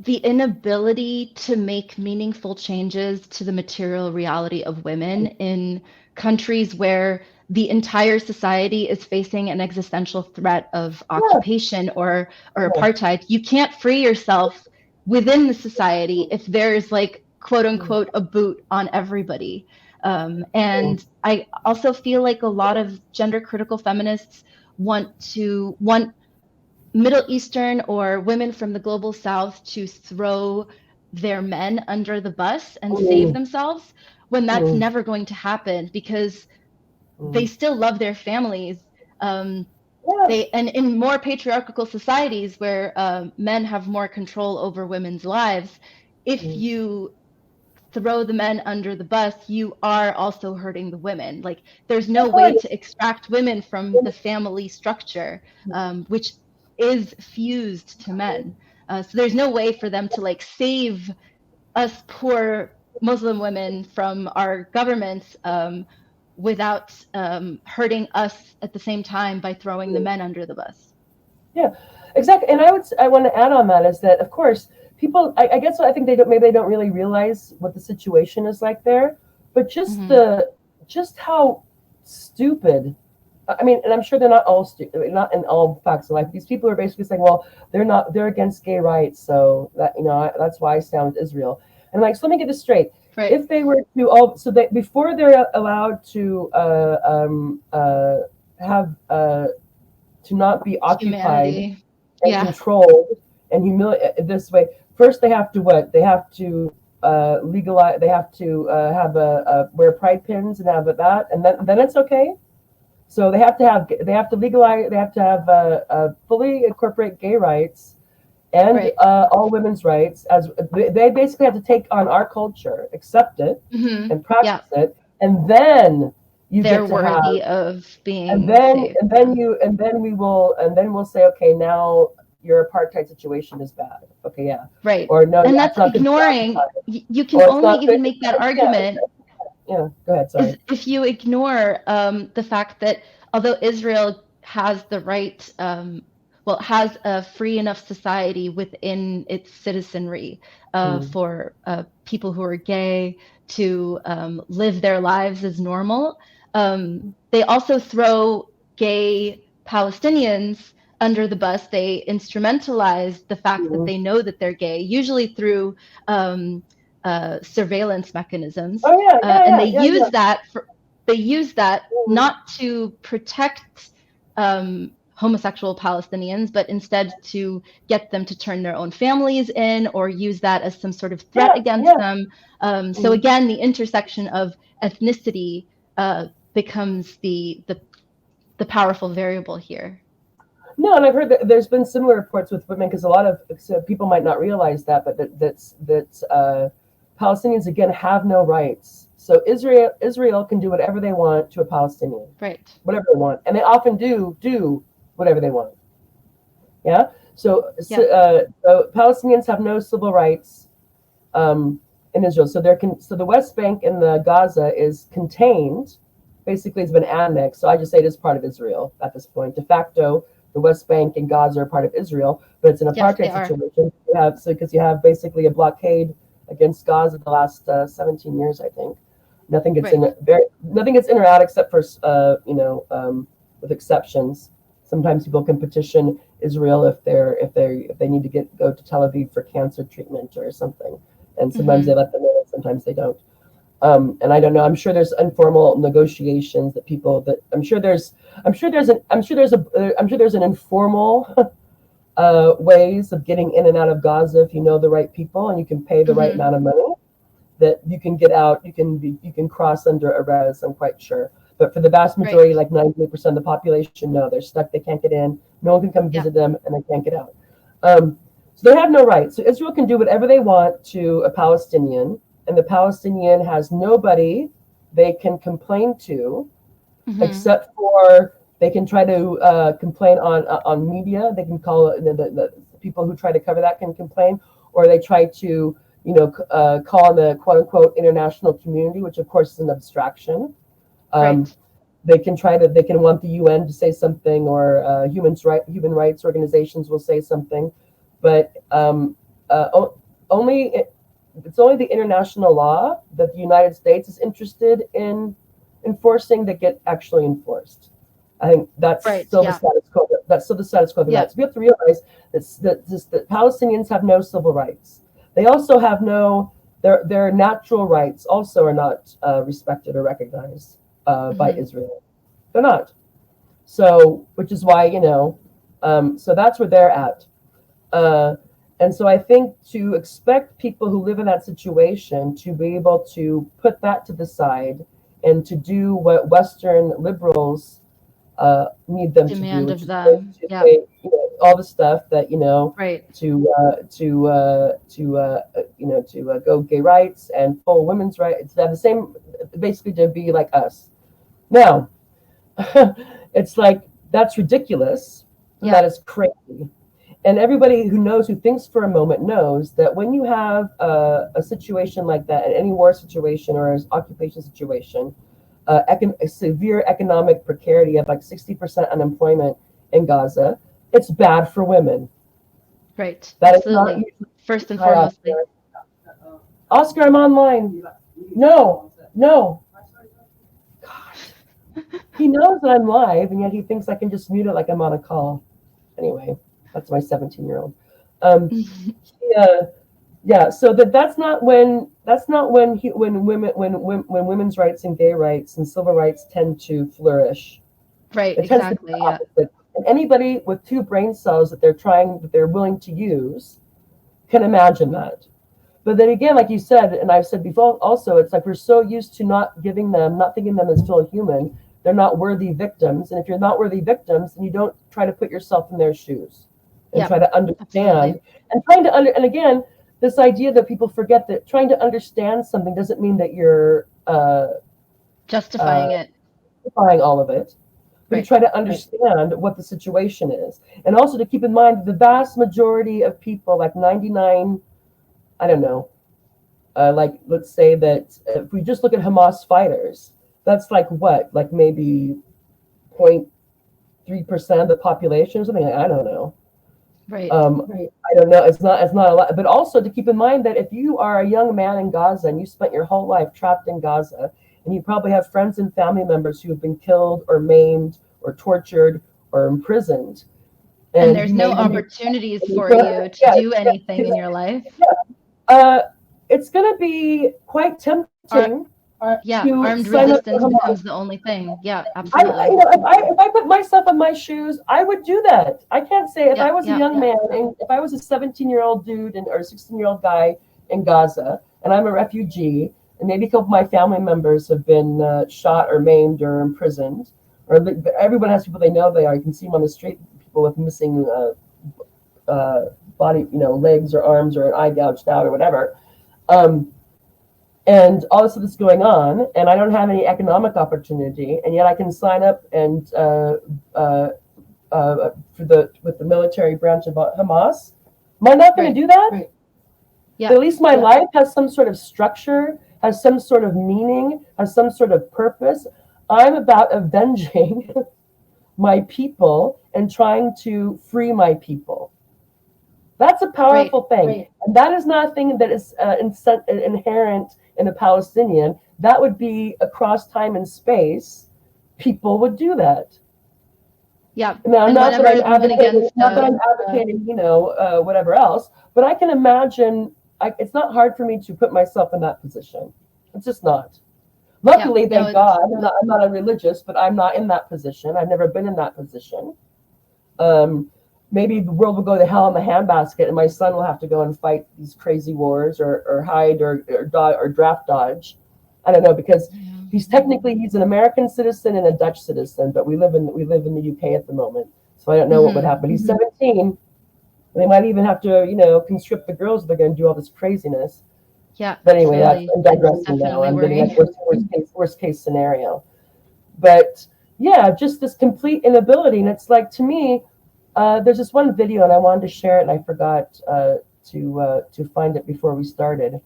the inability to make meaningful changes to the material reality of women in countries where the entire society is facing an existential threat of occupation or apartheid. You can't free yourself within the society if there's like quote unquote a boot on everybody. And I also feel like a lot of gender critical feminists want Middle Eastern or women from the global south to throw their men under the bus and save themselves when that's never going to happen because they still love their families. They and in more patriarchal societies where men have more control over women's lives, if you throw the men under the bus, you are also hurting the women. Like there's no way to extract women from the family structure, which is fused to men. So there's no way for them to like save us poor Muslim women from our governments without hurting us at the same time by throwing the men under the bus. Yeah, exactly. And I want to add on that is that, of course, people, I guess I think maybe they don't really realize what the situation is like there, but just how stupid. I mean, and I'm sure they're not all stupid, not in all facts of life. These people are basically saying, well, they're against gay rights, so that that's why I stand with Israel. And like, so let me get this straight. Right. If they were to so that before they're allowed to have to not be occupied and controlled and humiliated this way, first they have to what? They have to legalize. They have to have wear pride pins and have that, and then it's okay. So they have to legalize. They have to have fully incorporate gay rights and all women's rights. As they basically have to take on our culture, accept it, and practice it, and then they're worthy of being saved. and then we'll say, okay, now your apartheid situation is bad. Okay, yeah, right. Or no, and that's ignoring. You can only even make that argument. Yeah, go ahead. Sorry. If you ignore the fact that although Israel has the right, has a free enough society within its citizenry for people who are gay to live their lives as normal, they also throw gay Palestinians under the bus. They instrumentalize the fact that they know that they're gay, usually through surveillance mechanisms. And they use that not to protect homosexual Palestinians, but instead to get them to turn their own families in or use that as some sort of threat against them. So again, the intersection of ethnicity becomes the powerful variable here. No, and I've heard that there's been similar reports with women, because a lot of people might not realize that, but that Palestinians again have no rights. So Israel can do whatever they want to a Palestinian, right? Whatever they want, and they often do whatever they want. Yeah. So Palestinians have no civil rights in Israel. So the West Bank and the Gaza is contained. Basically, it's been annexed. So I just say it is part of Israel at this point. De facto, the West Bank and Gaza are part of Israel, but it's an apartheid situation. Because you have basically a blockade against Gaza the last 17 years, I think. Nothing gets in or out except for with exceptions. Sometimes people can petition Israel if they need to go to Tel Aviv for cancer treatment or something, and sometimes they let them in, and sometimes they don't. And I don't know. I'm sure there's informal negotiations that I'm sure there's an informal ways of getting in and out of Gaza if you know the right people and you can pay the right amount of money, that you can get out. You can cross under arrest, I'm quite sure. But for the vast majority, like 98% of the population, no, they're stuck. They can't get in. No one can come visit them, and they can't get out. So they have no rights. So Israel can do whatever they want to a Palestinian, and the Palestinian has nobody they can complain to, except for they can try to complain on media. They can call the people who try to cover that can complain, or they try to call on the quote unquote international community, which of course is an abstraction. They can want the UN to say something, or human rights organizations will say something, but it's only the international law that the United States is interested in enforcing that get actually enforced. I think that's still the status quo. That's still the status quo. So we have to realize that Palestinians have no civil rights. They also have their natural rights also are not respected or recognized by Israel. They're not. So, which is why, so that's where they're at. And so I think to expect people who live in that situation to be able to put that to the side and to do what Western liberals need them demand to do, of them, all the stuff that to go gay rights and full women's rights, that the same, basically to be like us. Now, it's like that's ridiculous. That is crazy. And everybody who thinks for a moment knows that when you have a situation like that, in any war situation or an occupation situation, a severe economic precarity of like 60% unemployment in Gaza, it's bad for women. Right. That absolutely. Is not first and foremost. Oscar, I'm online. No. God. He knows that I'm live, and yet he thinks I can just mute it like I'm on a call. Anyway. That's my 17-year-old. So that's not when women's rights and gay rights and civil rights tend to flourish. Right. Exactly. Yeah. And anybody with two brain cells that they're willing to use can imagine that. But then again, like you said, and I've said before also, it's like we're so used to not thinking them as still human. They're not worthy victims. And if you're not worthy victims, then you don't try to put yourself in their shoes. And try to understand, and again, this idea that people forget that trying to understand something doesn't mean that you're justifying all of it, but you try to understand what the situation is, and also to keep in mind the vast majority of people, like 99, I don't know, like let's say that if we just look at Hamas fighters, that's like what, like maybe 0.3% of the population or something. I don't know. Right. I don't know. It's not a lot. But also to keep in mind that if you are a young man in Gaza and you spent your whole life trapped in Gaza, and you probably have friends and family members who have been killed or maimed or tortured or imprisoned, and there's no opportunities for you to do anything in your life. It's going to be quite tempting. to armed sign up for resistance Hamas. becomes the only thing. Yeah, I, absolutely. you know, if I put myself in my shoes, I would do that. I can't say if I was a young man and if I was a 17-year-old dude or a 16-year-old guy in Gaza and I'm a refugee and maybe a couple of my family members have been shot or maimed or imprisoned, or everyone has people they know they are. You can see them on the street, people with missing body, legs or arms or an eye gouged out or whatever. And all this is going on, and I don't have any economic opportunity, and yet I can sign up and with the military branch of Hamas. Am I not going to do that? Right. Yeah. But at least my life has some sort of structure, has some sort of meaning, has some sort of purpose. I'm about avenging my people and trying to free my people. That's a powerful thing. Right. And that is not a thing that is inherent in a Palestinian. That would be across time and space. People would do that. Yeah. Now, and not that I'm advocating, whatever else, but I can imagine, it's not hard for me to put myself in that position. It's just not. Luckily, thank God, I'm not a religious, but I'm not in that position. I've never been in that position. Maybe the world will go to hell in the handbasket, and my son will have to go and fight these crazy wars, or hide, or draft dodge. I don't know, because he's an American citizen and a Dutch citizen, but we live in the UK at the moment, so I don't know what would happen. He's 17, and they might even have to conscript the girls if they're going to do all this craziness. Yeah. But anyway, I'm digressing now. I'm getting at worst case scenario. But yeah, just this complete inability, and it's like, to me. There's this one video, and I wanted to share it, and I forgot to find it before we started.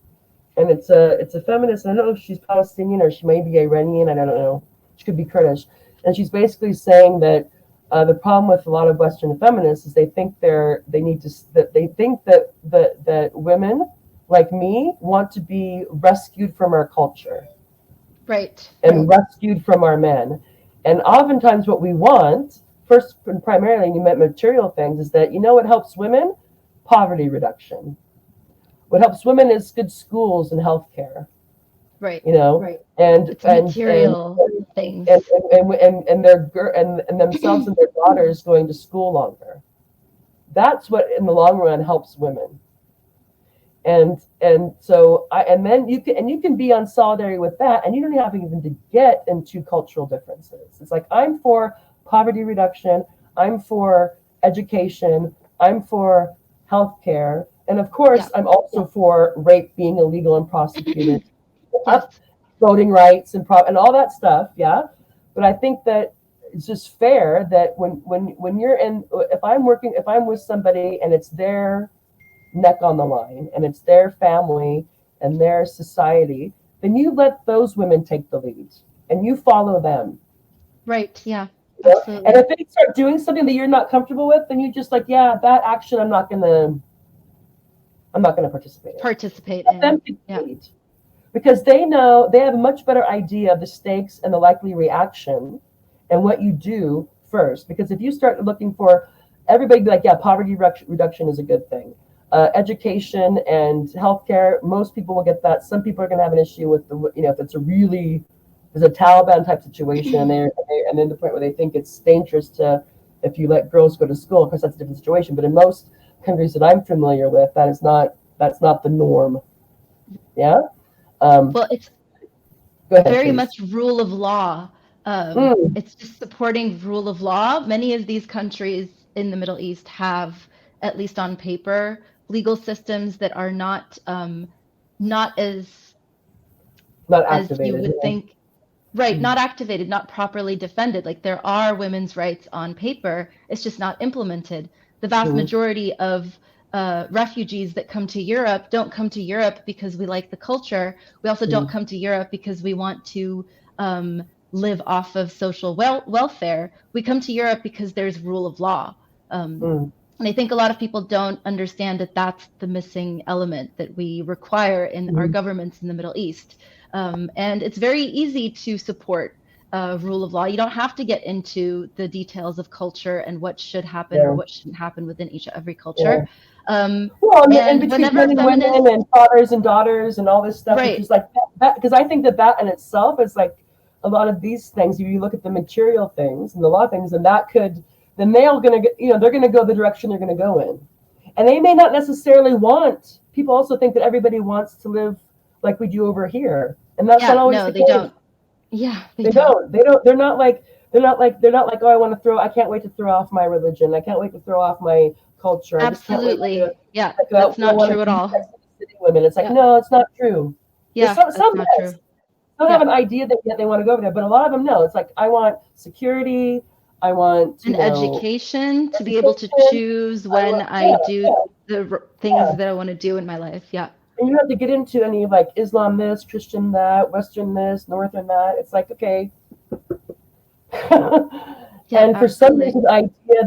And it's a feminist. I don't know if she's Palestinian or she may be Iranian. I don't know. She could be Kurdish. And she's basically saying that the problem with a lot of Western feminists is they think that women like me want to be rescued from our culture, right, and rescued from our men. And oftentimes, what we want. First and primarily, you meant material things, is that, what helps women? Poverty reduction. What helps women is good schools and healthcare. Right. And it's material things. And themselves and their daughters going to school longer. That's what in the long run helps women. And so then you can be on solidarity with that, and you don't have even to get into cultural differences. It's like, I'm for poverty reduction, I'm for education, I'm for healthcare, and of course, I'm also for rape being illegal and prosecuted, voting rights and all that stuff. Yeah, but I think that it's just fair that when you're if I'm with somebody and it's their neck on the line and it's their family and their society, then you let those women take the lead and you follow them. Right. Yeah. Absolutely. And if they start doing something that you're not comfortable with, then you just that action I'm not gonna participate in. Them lead. Because they know, they have a much better idea of the stakes and the likely reaction and what you do first. Because if you start looking for everybody be like, poverty reduction is a good thing. Education and healthcare, most people will get that. Some people are going to have an issue with if it's there's a Taliban type situation, and then the point where they think it's dangerous if you let girls go to school. Of course, that's a different situation. But in most countries that I'm familiar with, that's not the norm. Yeah. Well, it's very please. much rule of law. It's just supporting rule of law. Many of these countries in the Middle East have, at least on paper, legal systems that are not as you would think. Right, not activated, not properly defended. Like, there are women's rights on paper, it's just not implemented. The vast majority of refugees that come to Europe don't come to Europe because we like the culture. We also don't come to Europe because we want to live off of social welfare. We come to Europe because there's rule of law. And I think a lot of people don't understand that that's the missing element that we require in our governments in the Middle East. And it's very easy to support rule of law. You don't have to get into the details of culture and what should happen Yeah. or what shouldn't happen within every culture. Well, and And between whenever men and feminists, women and fathers and daughters and all this stuff, which right, is like that, because I think that in itself is like a lot of these things. If you look at the material things and the law things, and that could, the male going to get, they're going to go the direction they're going to go in. And they may not necessarily want, people also think that everybody wants to live like we do over here. And that's not yeah, always no, the they case. don't. Yeah, They don't. They're not like, oh, I can't wait to throw off my religion. I can't wait to throw off my culture. I just can't wait Absolutely. to, Yeah, like, that's I not want true to at be all. Sex and the City women. It's like, Yeah, no, it's not true. yeah, Some that's not yes. true. Some Yeah. have an idea that they want to go over there, but a lot of them no. It's like, I want security. I want, An education to be able to education. choose when Yeah, I do the things that I want to do in my life. Yeah. And you don't have to get into any like Islam this, Christian that, Western this, Northern that. It's like, okay. Yeah, And for some absolutely. reason, the idea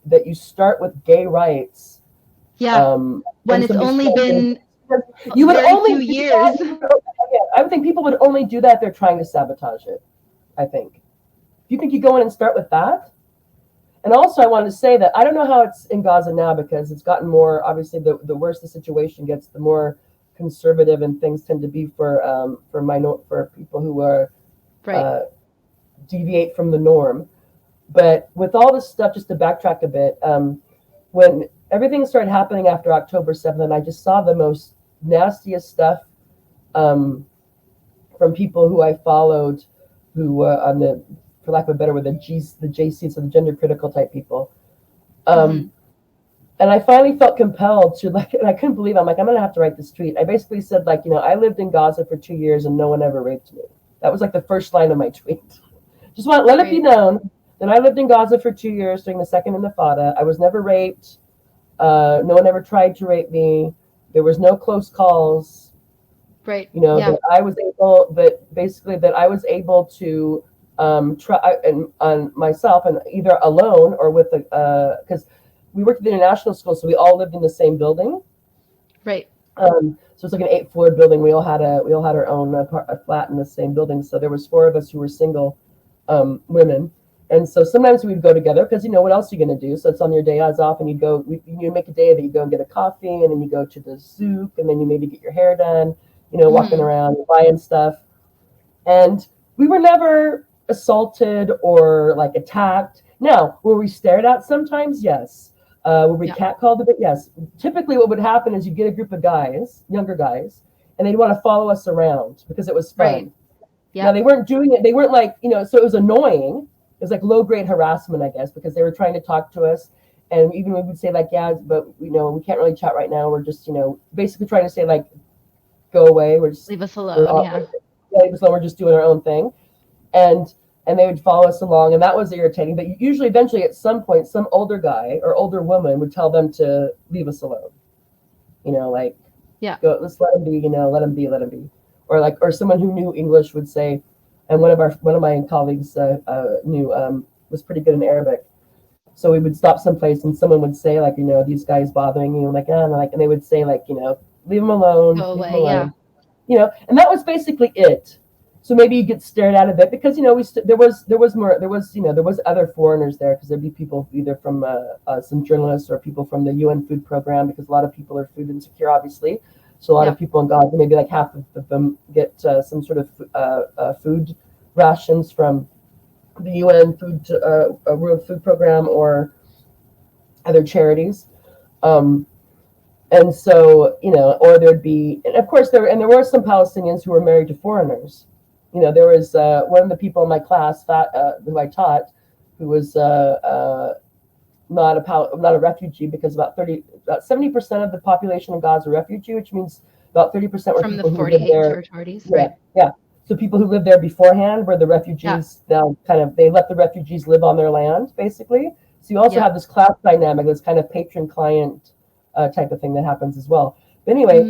that you start with gay rights, Yeah. when When it's only been you would very only few do years. that, I would think people would only do that if they're trying to sabotage it. I think. Do you think you go in and start with that? And also, I wanted to say that I don't know how it's in Gaza now, because it's gotten more, obviously, the worse the situation gets, the more conservative and things tend to be for people who are Right. deviate from the norm. But with all this stuff, just to backtrack a bit, when everything started happening after October 7th, and I just saw the most nastiest stuff from people who I followed, who were on the, for lack of a better word, the JC, so the gender critical type people. And I finally felt compelled to, like, and I couldn't believe it. I'm like, I'm going to have to write this tweet. I basically said, like, I lived in Gaza for 2 years and no one ever raped me. That was like the first line of my tweet. Just want to let it be known that I lived in Gaza for 2 years during the Second Intifada. I was never raped. No one ever tried to rape me. There was no close calls. Right. That I was able, that I was able to try and on myself, and either alone or with because we worked at the international school, so we all lived in the same building. Right. So it's like an 8th-floor building. We all had our own a flat in the same building. So there was 4 of us who were single women, and so sometimes we'd go together because what else are you going to do? So it's on your day off, and you make a day that you go and get a coffee, and then you go to the souk, and then you maybe get your hair done. Walking around buying stuff, and we were never assaulted or like attacked. Now, were we stared at sometimes? Yes. Were we catcalled a bit? Yes. Typically, what would happen is you get a group of guys, younger guys, and they'd want to follow us around because it was fun. Right. Yeah. Now, they weren't doing it. They weren't like, so it was annoying. It was like low-grade harassment, I guess, because they were trying to talk to us. And even we would say, like, yeah, but, we can't really chat right now. We're just, basically trying to say, like, go away. We're just, leave us alone. Leave us alone. We're just doing our own thing. And they would follow us along, and that was irritating. But usually, eventually, at some point, some older guy or older woman would tell them to leave us alone. Go, let's let him be. Let him be. Or someone who knew English would say, and one of my colleagues knew was pretty good in Arabic. So we would stop someplace, and someone would say, like, these guys bothering you, and they would say, like, leave them alone. Go away. And that was basically it. So maybe you get stared at a bit because there was other foreigners there, because there'd be people either from some journalists or people from the UN food program, because a lot of people are food insecure, obviously. So a lot of people in Gaza, maybe like half of them get some sort of food rations from the UN World Food Program or other charities. And so, or there'd be, and of course there were some Palestinians who were married to foreigners. There was one of the people in my class who I taught, who was not a refugee, because about 70% of the population in Gaza are refugee, which means about 30% were from people the who lived 48 there. territories. Yeah, Right. yeah. So people who lived there beforehand, where the refugees now they let the refugees live on their land, basically. So you also have this class dynamic, this kind of patron-client type of thing that happens as well. But anyway,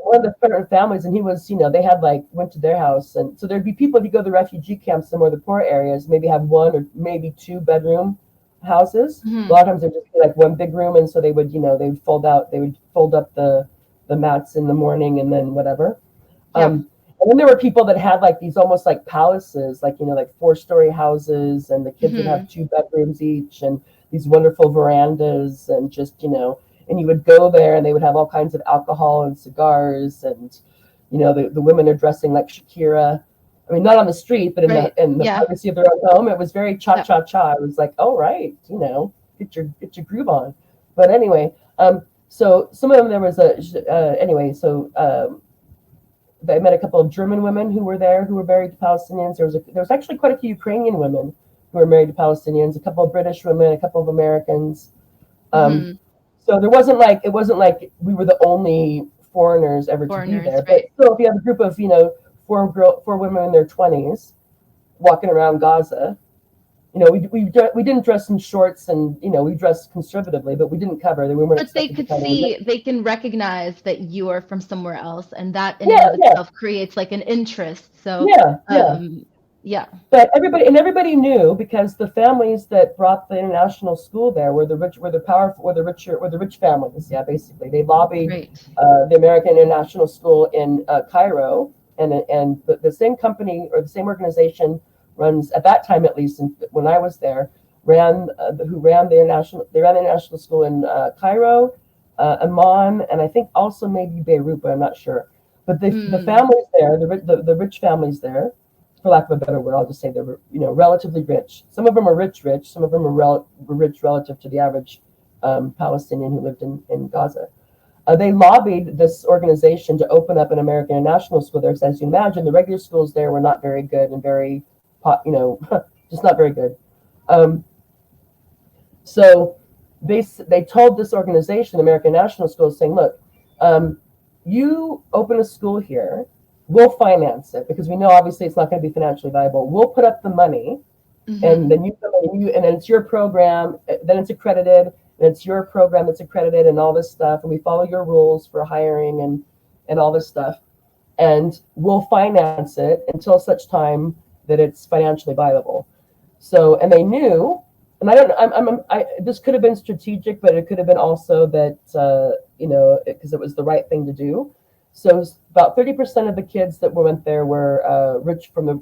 one of the veteran families, and he was, they had went to their house, and so there'd be people, if you go to the refugee camps, some of the poor areas, maybe have 1 or maybe 2 bedroom houses. A lot of times there'd just be like 1 big room, and so they would, they would fold up the mats in the morning, and then whatever. And then there were people that had like these almost like palaces, like, like 4-story houses, and the kids would have 2 bedrooms each and these wonderful verandas, and just, and you would go there and they would have all kinds of alcohol and cigars, and, the women are dressing like Shakira. I mean, not on the street, but in the privacy of their own home. It was very cha-cha-cha. It was like, oh, right, get your groove on. But anyway, so some of them, there was I met a couple of German women who were there, who were married to Palestinians. There was actually quite a few Ukrainian women who were married to Palestinians, a couple of British women, a couple of Americans. So it wasn't like we were the only foreigners ever to be there. Right. But still, if you have a group of, 4 women in their 20s walking around Gaza, we didn't dress in shorts, and we dressed conservatively, but we didn't cover. But they could see, they can recognize that you are from somewhere else, and that in and of itself creates like an interest. So yeah. But everybody knew, because the families that brought the international school there were the rich families. Yeah, basically they lobbied the American International School in Cairo, and the same company or the same organization runs, at that time at least, when I was there, ran the international school in Cairo, Amman, and I think also maybe Beirut, but I'm not sure. But the families there, the rich families there, for lack of a better word, I'll just say they were relatively rich. Some of them are rich. Some of them were rich relative to the average Palestinian who lived in Gaza. They lobbied this organization to open up an American International School there, because as you imagine, the regular schools there were not very good and very, just not very good. So they told this organization, American National School, saying, look, you open a school here, we'll finance it, because we know obviously it's not going to be financially viable. We'll put up the money, and then you come in, and then it's your program, then it's accredited, and it's your program that's accredited, and all this stuff, and we follow your rules for hiring and all this stuff, and we'll finance it until such time that it's financially viable. So, and they knew, and I don't know, this could have been strategic, but it could have been also that, because it was the right thing to do. So about 30% of the kids that went there were rich from the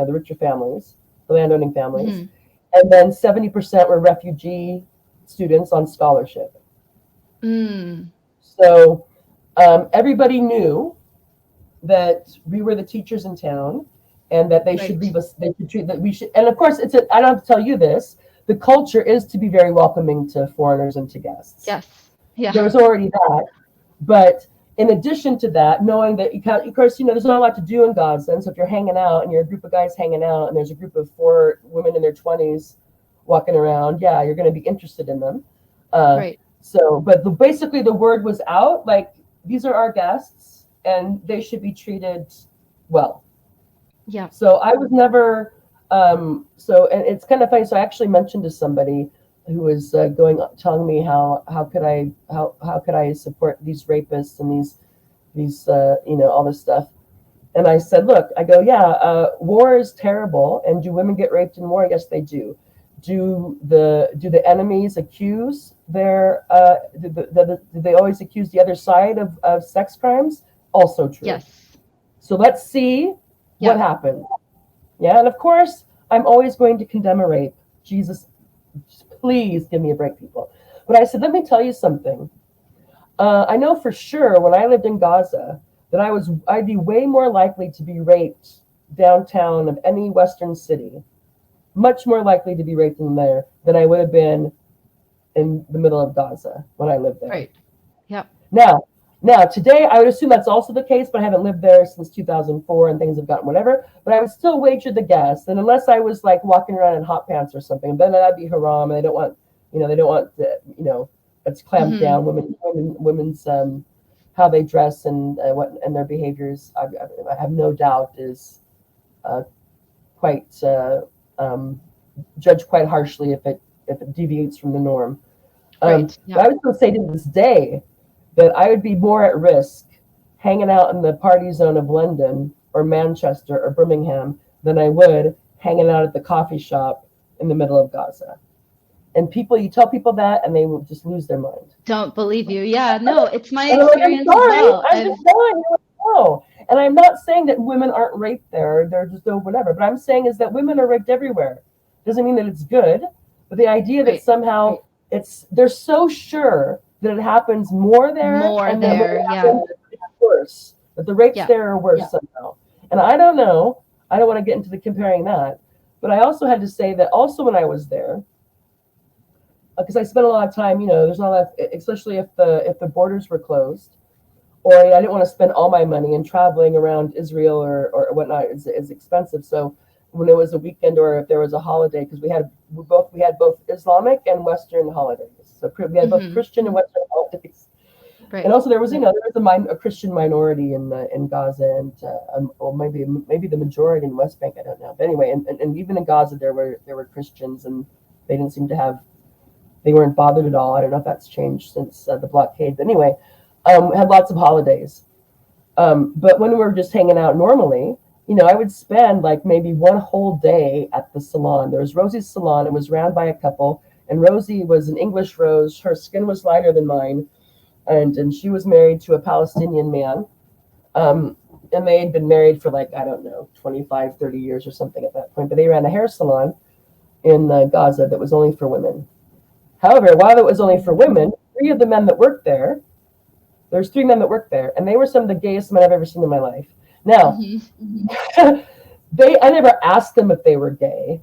richer families, the landowning families, and then 70% were refugee students on scholarship. So everybody knew that we were the teachers in town, and that they should leave us. They should treat that we should. And of course, I don't have to tell you this. The culture is to be very welcoming to foreigners and to guests. Yes. Yeah. There was already that, but in addition to that, knowing that of course, there's not a lot to do in Gaza, and so if you're hanging out and you're a group of guys hanging out, and there's a group of 4 women in their 20s walking around, you're going to be interested in them. So, but basically the word was out, like, these are our guests and they should be treated well. Yeah. So I was never, and it's kind of funny. So I actually mentioned to somebody who was telling me how could I support these rapists and these all this stuff. And I said, look, war is terrible. And do women get raped in war? Yes, they do. Do the enemies accuse do they always accuse the other side of sex crimes? Also true. Yes. So let's see what happened. Yeah. And of course, I'm always going to condemn a rape. Jesus, please give me a break, people. But I said, let me tell you something. I know for sure when I lived in Gaza that I'd be way more likely to be raped downtown of any Western city, much more likely to be raped in there than I would have been in the middle of Gaza when I lived there. Right. Yep. Now today I would assume that's also the case, but I haven't lived there since 2004 and things have gotten whatever. But I would still wager the guess, and unless I was like walking around in hot pants or something, then that'd be haram, and they don't want it's clamped down women's how they dress and their behaviors. I have no doubt is quite judged quite harshly if it deviates from the norm. But I was going to say to this day that I would be more at risk hanging out in the party zone of London or Manchester or Birmingham than I would hanging out at the coffee shop in the middle of Gaza. And you tell people that and they will just lose their mind. Don't believe you. Yeah, no, it's my experience as well. I'm just telling you. And I'm not saying that women aren't raped there. They're just whatever. But I'm saying is that women are raped everywhere. Doesn't mean that it's good. But the idea that somehow they're so sure that it happens more there and there, it's worse. That the rapes there are worse somehow. And I don't know. I don't want to get into the comparing that. But I also had to say that also when I was there, because I spent a lot of time, there's not a lot, especially if the borders were closed, or I didn't want to spend all my money and traveling around Israel or whatnot is expensive. So when it was a weekend or if there was a holiday, because we had both Islamic and Western holidays. So we had both Christian and Western holidays. Right. And also there was a Christian minority in Gaza and or maybe the majority in West Bank. I don't know. But anyway, and even in Gaza there were Christians and they didn't seem to have. They weren't bothered at all. I don't know if that's changed since the blockade. But anyway, had lots of holidays. But when we were just hanging out normally, I would spend like maybe one whole day at the salon. There was Rosie's salon. It was ran by a couple. And Rosie was an English rose. Her skin was lighter than mine. And she was married to a Palestinian man. And they had been married for like, I don't know, 25, 30 years or something at that point. But they ran a hair salon in Gaza that was only for women. However, while it was only for women, three of the men that worked there, there's three men that worked there, and they were some of the gayest men I've ever seen in my life. Now, I never asked them if they were gay,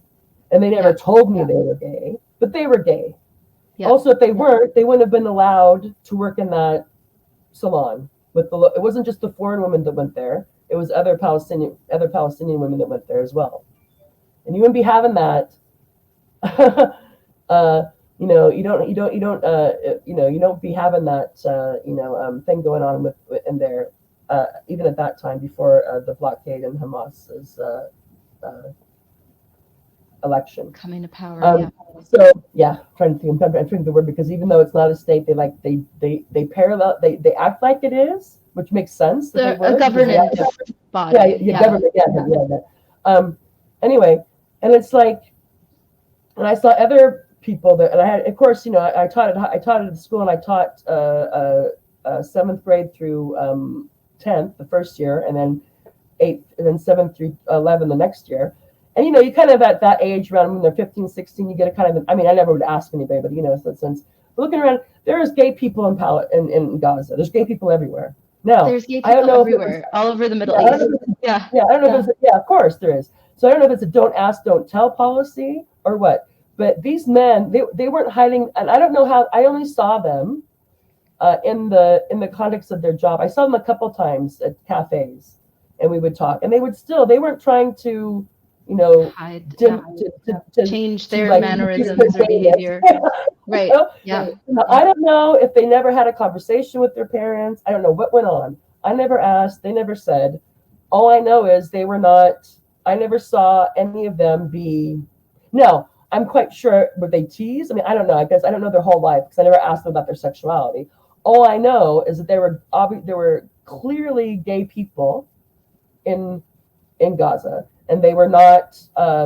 and they never told me they were gay, but they were gay. Yeah. Also, if they weren't, they wouldn't have been allowed to work in that salon. It wasn't just the foreign women that went there; it was other Palestinian women that went there as well. And you wouldn't be having that. You don't be having that, thing going on in there, even at that time before the blockade and Hamas's election coming to power. So I'm trying to think the word, because even though it's not a state, they parallel, they act like it is, which makes sense. They're a governance body. Government. Anyway, and it's like, and I saw other people that, and I had, of course, I taught at the school, and I taught 7th grade through 10th the first year, and then 8th, and then 7th through 11 the next year. And you kind of at that age, around when they're 15, 16, you get a kind of, I never would ask anybody, but since looking around, there's gay people in Gaza. There's gay people everywhere. Now, there's gay people everywhere, all over the Middle East. I don't know if it's, of course there is. So I don't know if it's a don't ask, don't tell policy or what. But these men, they weren't hiding, and I don't know how. I only saw them in the context of their job. I saw them a couple times at cafes, and we would talk, and they weren't trying to, hide, to change their mannerisms or behavior. Right. Yeah. I don't know if they never had a conversation with their parents. I don't know what went on. I never asked. They never said. All I know is they were not. I never saw any of them be. No. I'm quite sure, were they teased? I don't know. I guess I don't know their whole life because I never asked them about their sexuality. All I know is that there were clearly gay people in Gaza, and they were not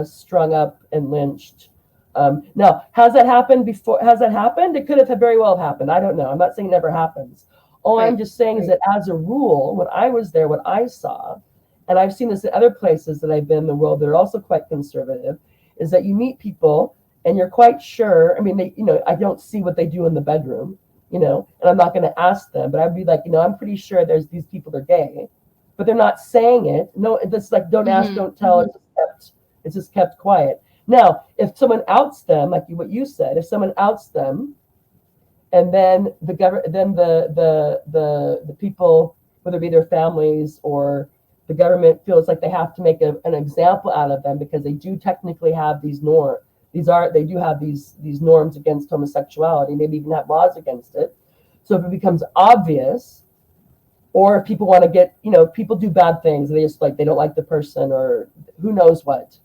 strung up and lynched. Now, has that happened before? Has that happened? It could have very well happened. I don't know. I'm not saying it never happens. All I'm just saying is that as a rule, when I was there, what I saw, and I've seen this in other places that I've been in the world that are also quite conservative, is that you meet people and you're quite sure. I don't see what they do in the bedroom, and I'm not going to ask them, but I'd be like, I'm pretty sure these people are gay, but they're not saying it. No, it's like, don't ask, don't tell. It's just kept quiet. Now, if someone outs them, like what you said, if someone outs them, and then the people, whether it be their families or the government, feels like they have to make an example out of them because they do technically have these norms. They do have these norms against homosexuality, maybe even have laws against it. So if it becomes obvious, or if people want to get, people do bad things, they just they don't like the person or who knows what,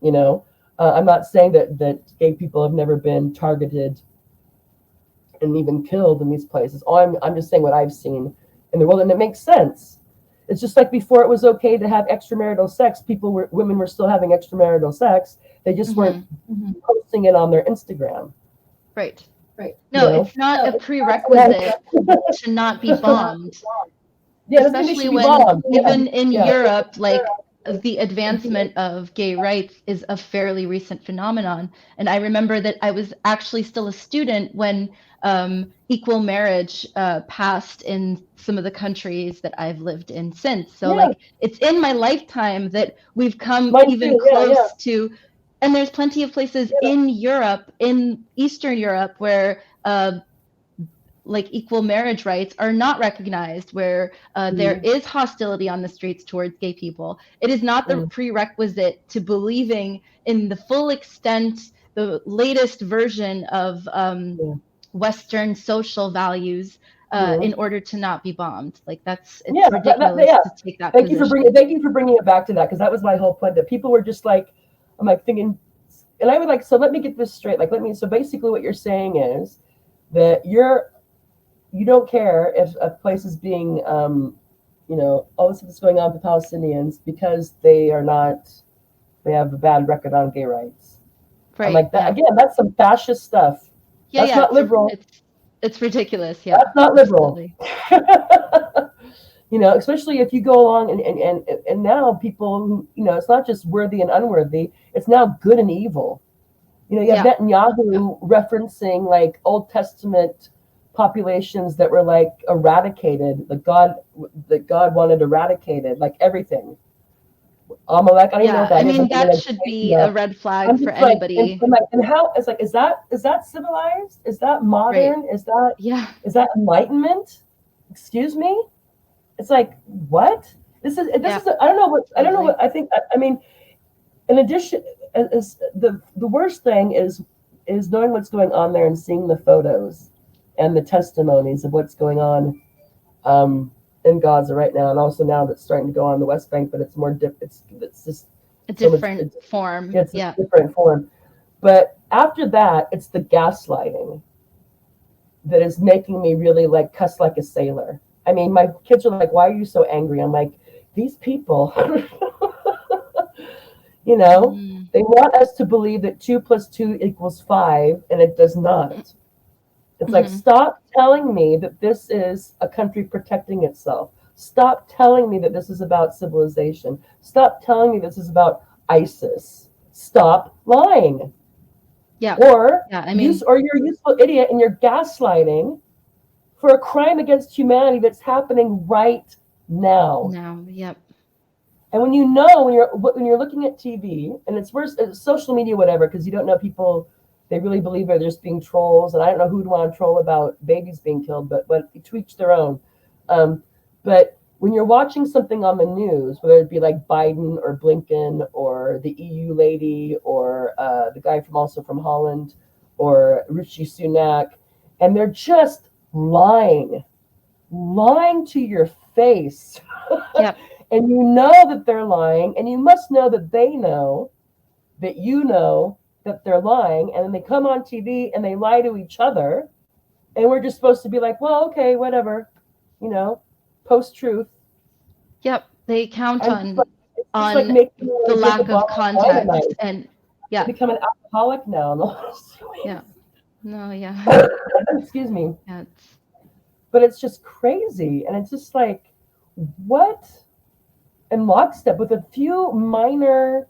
I'm not saying that gay people have never been targeted and even killed in these places. I'm just saying what I've seen in the world, and it makes sense. It's just like before it was okay to have extramarital sex, women were still having extramarital sex. They just weren't posting it on their Instagram. Right. No, it's not a prerequisite to not be bombed. Yeah, this especially should be when bombed. even in Yeah. Europe, like the advancement of gay rights is a fairly recent phenomenon. And I remember that I was actually still a student when equal marriage passed in some of the countries that I've lived in since. So Yeah. like it's in my lifetime that we've come Mine even too. Yeah, close to, and there's plenty of places in Europe, in Eastern Europe, where like equal marriage rights are not recognized, where there is hostility on the streets towards gay people. It is not the prerequisite to believing in the full extent, the latest version of Western social values in order to not be bombed. Like it's ridiculous to take that Thank position. Thank you for bringing it back to that, because that was my whole point, that people were just like, I'm like thinking, and I would like, so let me get this straight. Like, so basically what you're saying is that you don't care if a place is being, all this is going on with the Palestinians because they have a bad record on gay rights. Right. I'm like, that again, that's some fascist stuff. Yeah, that's not liberal. It's ridiculous. Yeah. That's not liberal. Especially if you go along and now people who, it's not just worthy and unworthy, it's now good and evil. You have Netanyahu referencing like Old Testament populations that were like eradicated, that God wanted eradicated, like everything. Amalek, I don't know what that is. That should be a red flag for anybody. And how it's like, is that civilized? Is that modern? Right. Is that enlightenment? Excuse me? It's like, what? This is I don't know what I think. I mean, in addition, the worst thing is knowing what's going on there and seeing the photos and the testimonies of what's going on in Gaza right now, and also now that's starting to go on the West Bank, but it's more it's just a different form. It's a different form. But after that, it's the gaslighting that is making me really like cuss like a sailor. I mean, my kids are like, "Why are you so angry?" I'm like, these people, they want us to believe that 2 + 2 = 5, and it does not. It's like, stop telling me that this is a country protecting itself. Stop telling me that this is about civilization. Stop telling me this is about ISIS. Stop lying. Yeah. Or you're a useful idiot and you're gaslighting for a crime against humanity that's happening right now. Yep. And when you're looking at TV, and it's worse, social media, whatever, because you don't know people. They really believe they're just being trolls, and I don't know who'd want to troll about babies being killed, but to each their own. But when you're watching something on the news, whether it be like Biden or Blinken or the EU lady or the guy from Holland or Rishi Sunak, and they're just lying to your face. Yep. And you know that they're lying, and you must know that they know that you know that they're lying, and then they come on TV and they lie to each other, and we're just supposed to be like, well, okay, whatever, post-truth. Yep, they count on the lack of context, and I become an alcoholic now in the last week. Yeah, no, yeah. Excuse me. Yeah, but it's just crazy, and it's just like, what? In lockstep with a few minor.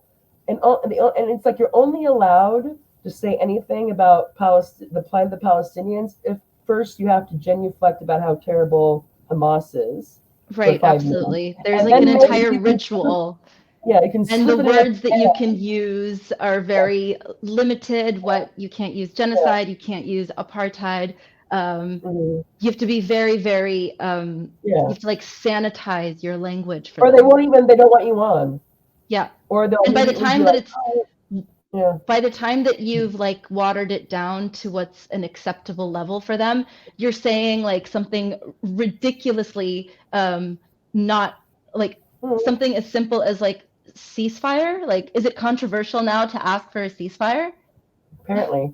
And it's like you're only allowed to say anything about the plight of the Palestinians if first you have to genuflect about how terrible Hamas is. Right, absolutely. There's like an entire ritual. Yeah, you can. And the words that you can use are very limited. What you can't use genocide, you can't use apartheid. You have to be very, very. You have to like sanitize your language for. Or them. They don't want you on. Yeah. And by the time that by the time that you've like watered it down to what's an acceptable level for them, you're saying like something ridiculously not like something as simple as like ceasefire. Like, is it controversial now to ask for a ceasefire? Apparently,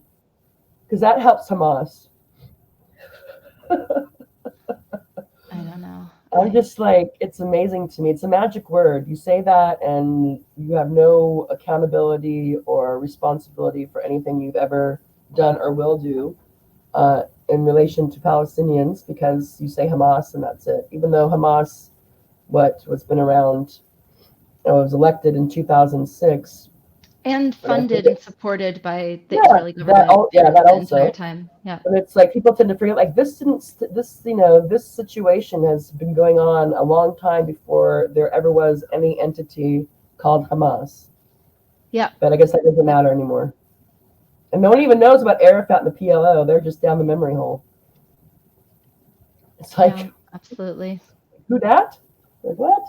because that helps Hamas. I don't know. I'm just like, it's amazing to me. It's a magic word. You say that and you have no accountability or responsibility for anything you've ever done or will do in relation to Palestinians, because you say Hamas and that's it. Even though Hamas what's been around. I was elected in 2006. And But I think funded and supported by the yeah, Israeli government that the entire also. time. Yeah. But it's like people tend to forget, like this this situation has been going on a long time before there ever was any entity called Hamas. Yeah. But I guess that doesn't matter anymore. And no one even knows about Arafat and the PLO. They're just down the memory hole. It's like, Yeah, absolutely. who dat? Like what?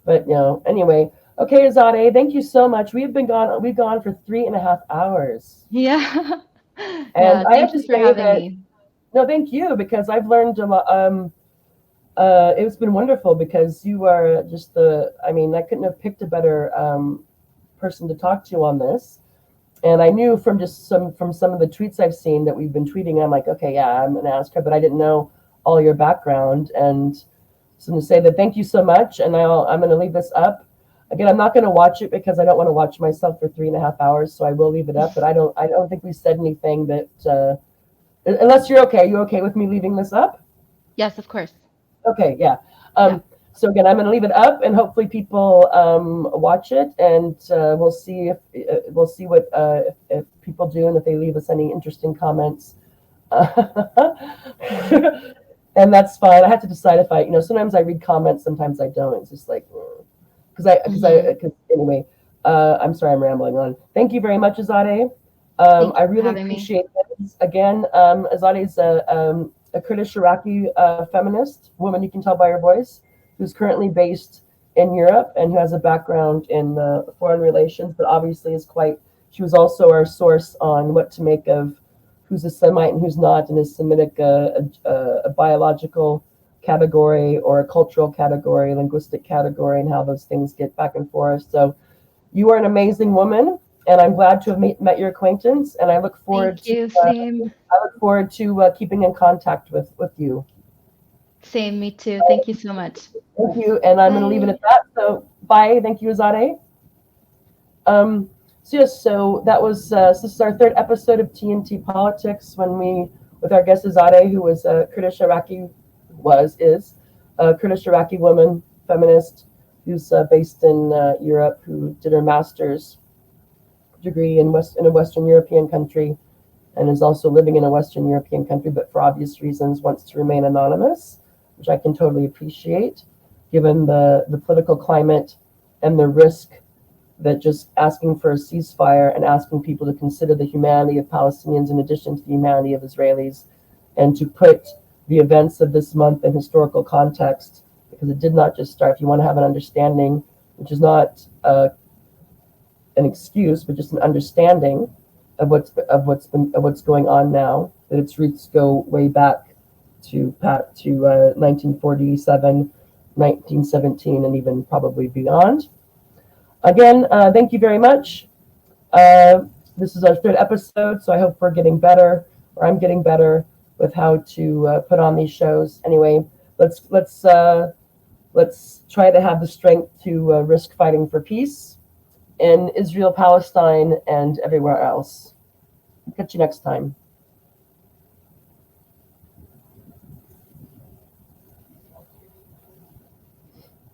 But anyway. Okay, Azade, thank you so much. We've gone for 3.5 hours. Yeah. And Yeah, I have thank to you for say having that me. no, thank you, because I've learned a lot. It's been wonderful because you are just I mean, I couldn't have picked a better person to talk to on this. And I knew from some of the tweets I've seen that we've been tweeting, I'm like, okay, yeah, I'm gonna ask her, but I didn't know all your background. And so to say that, thank you so much. And I'm gonna leave this up. Again, I'm not gonna watch it because I don't want to watch myself for 3.5 hours, so I will leave it up. But I don't think we said anything that unless you're okay. Are you okay with me leaving this up? Yes, of course. Okay, yeah. Yeah. So again, I'm going to leave it up, and hopefully people watch it, and we'll see what if people do, and if they leave us any interesting comments. And that's fine. I have to decide if sometimes I read comments, sometimes I don't. It's just like because anyway. I'm sorry, I'm rambling on. Thank you very much, Azade. Thank I you for really having me. appreciate this. Again, Azade is a Kurdish Iraqi feminist woman, you can tell by her voice, who's currently based in Europe and who has a background in foreign relations, but obviously she was also our source on what to make of who's a Semite and who's not, and is Semitic a biological category or a cultural category, linguistic category, and how those things get back and forth. So you are an amazing woman, and I'm glad to have met your acquaintance, and I look forward Thank you. Same. to keeping in contact with you. Same, me too. Thank you so much. Thank you, and I'm going to leave it at that. So bye. Thank you, Azade. So yes, so that was this is our third episode of TNT Politics with our guest Azade, who was a Kurdish Iraqi is a Kurdish Iraqi woman feminist who's based in Europe, who did her master's degree in a Western European country, and is also living in a Western European country, but for obvious reasons wants to remain anonymous, which I can totally appreciate, given the political climate and the risk that just asking for a ceasefire and asking people to consider the humanity of Palestinians in addition to the humanity of Israelis, and to put the events of this month in historical context, because it did not just start. If you want to have an understanding, which is not an excuse, but just an understanding of what's going on now, that its roots go way back to 1947, 1917, and even probably beyond. Again, thank you very much. This is our third episode, so I hope we're getting better, or I'm getting better with how to put on these shows. Anyway, let's try to have the strength to risk fighting for peace in Israel, Palestine, and everywhere else. Catch you next time.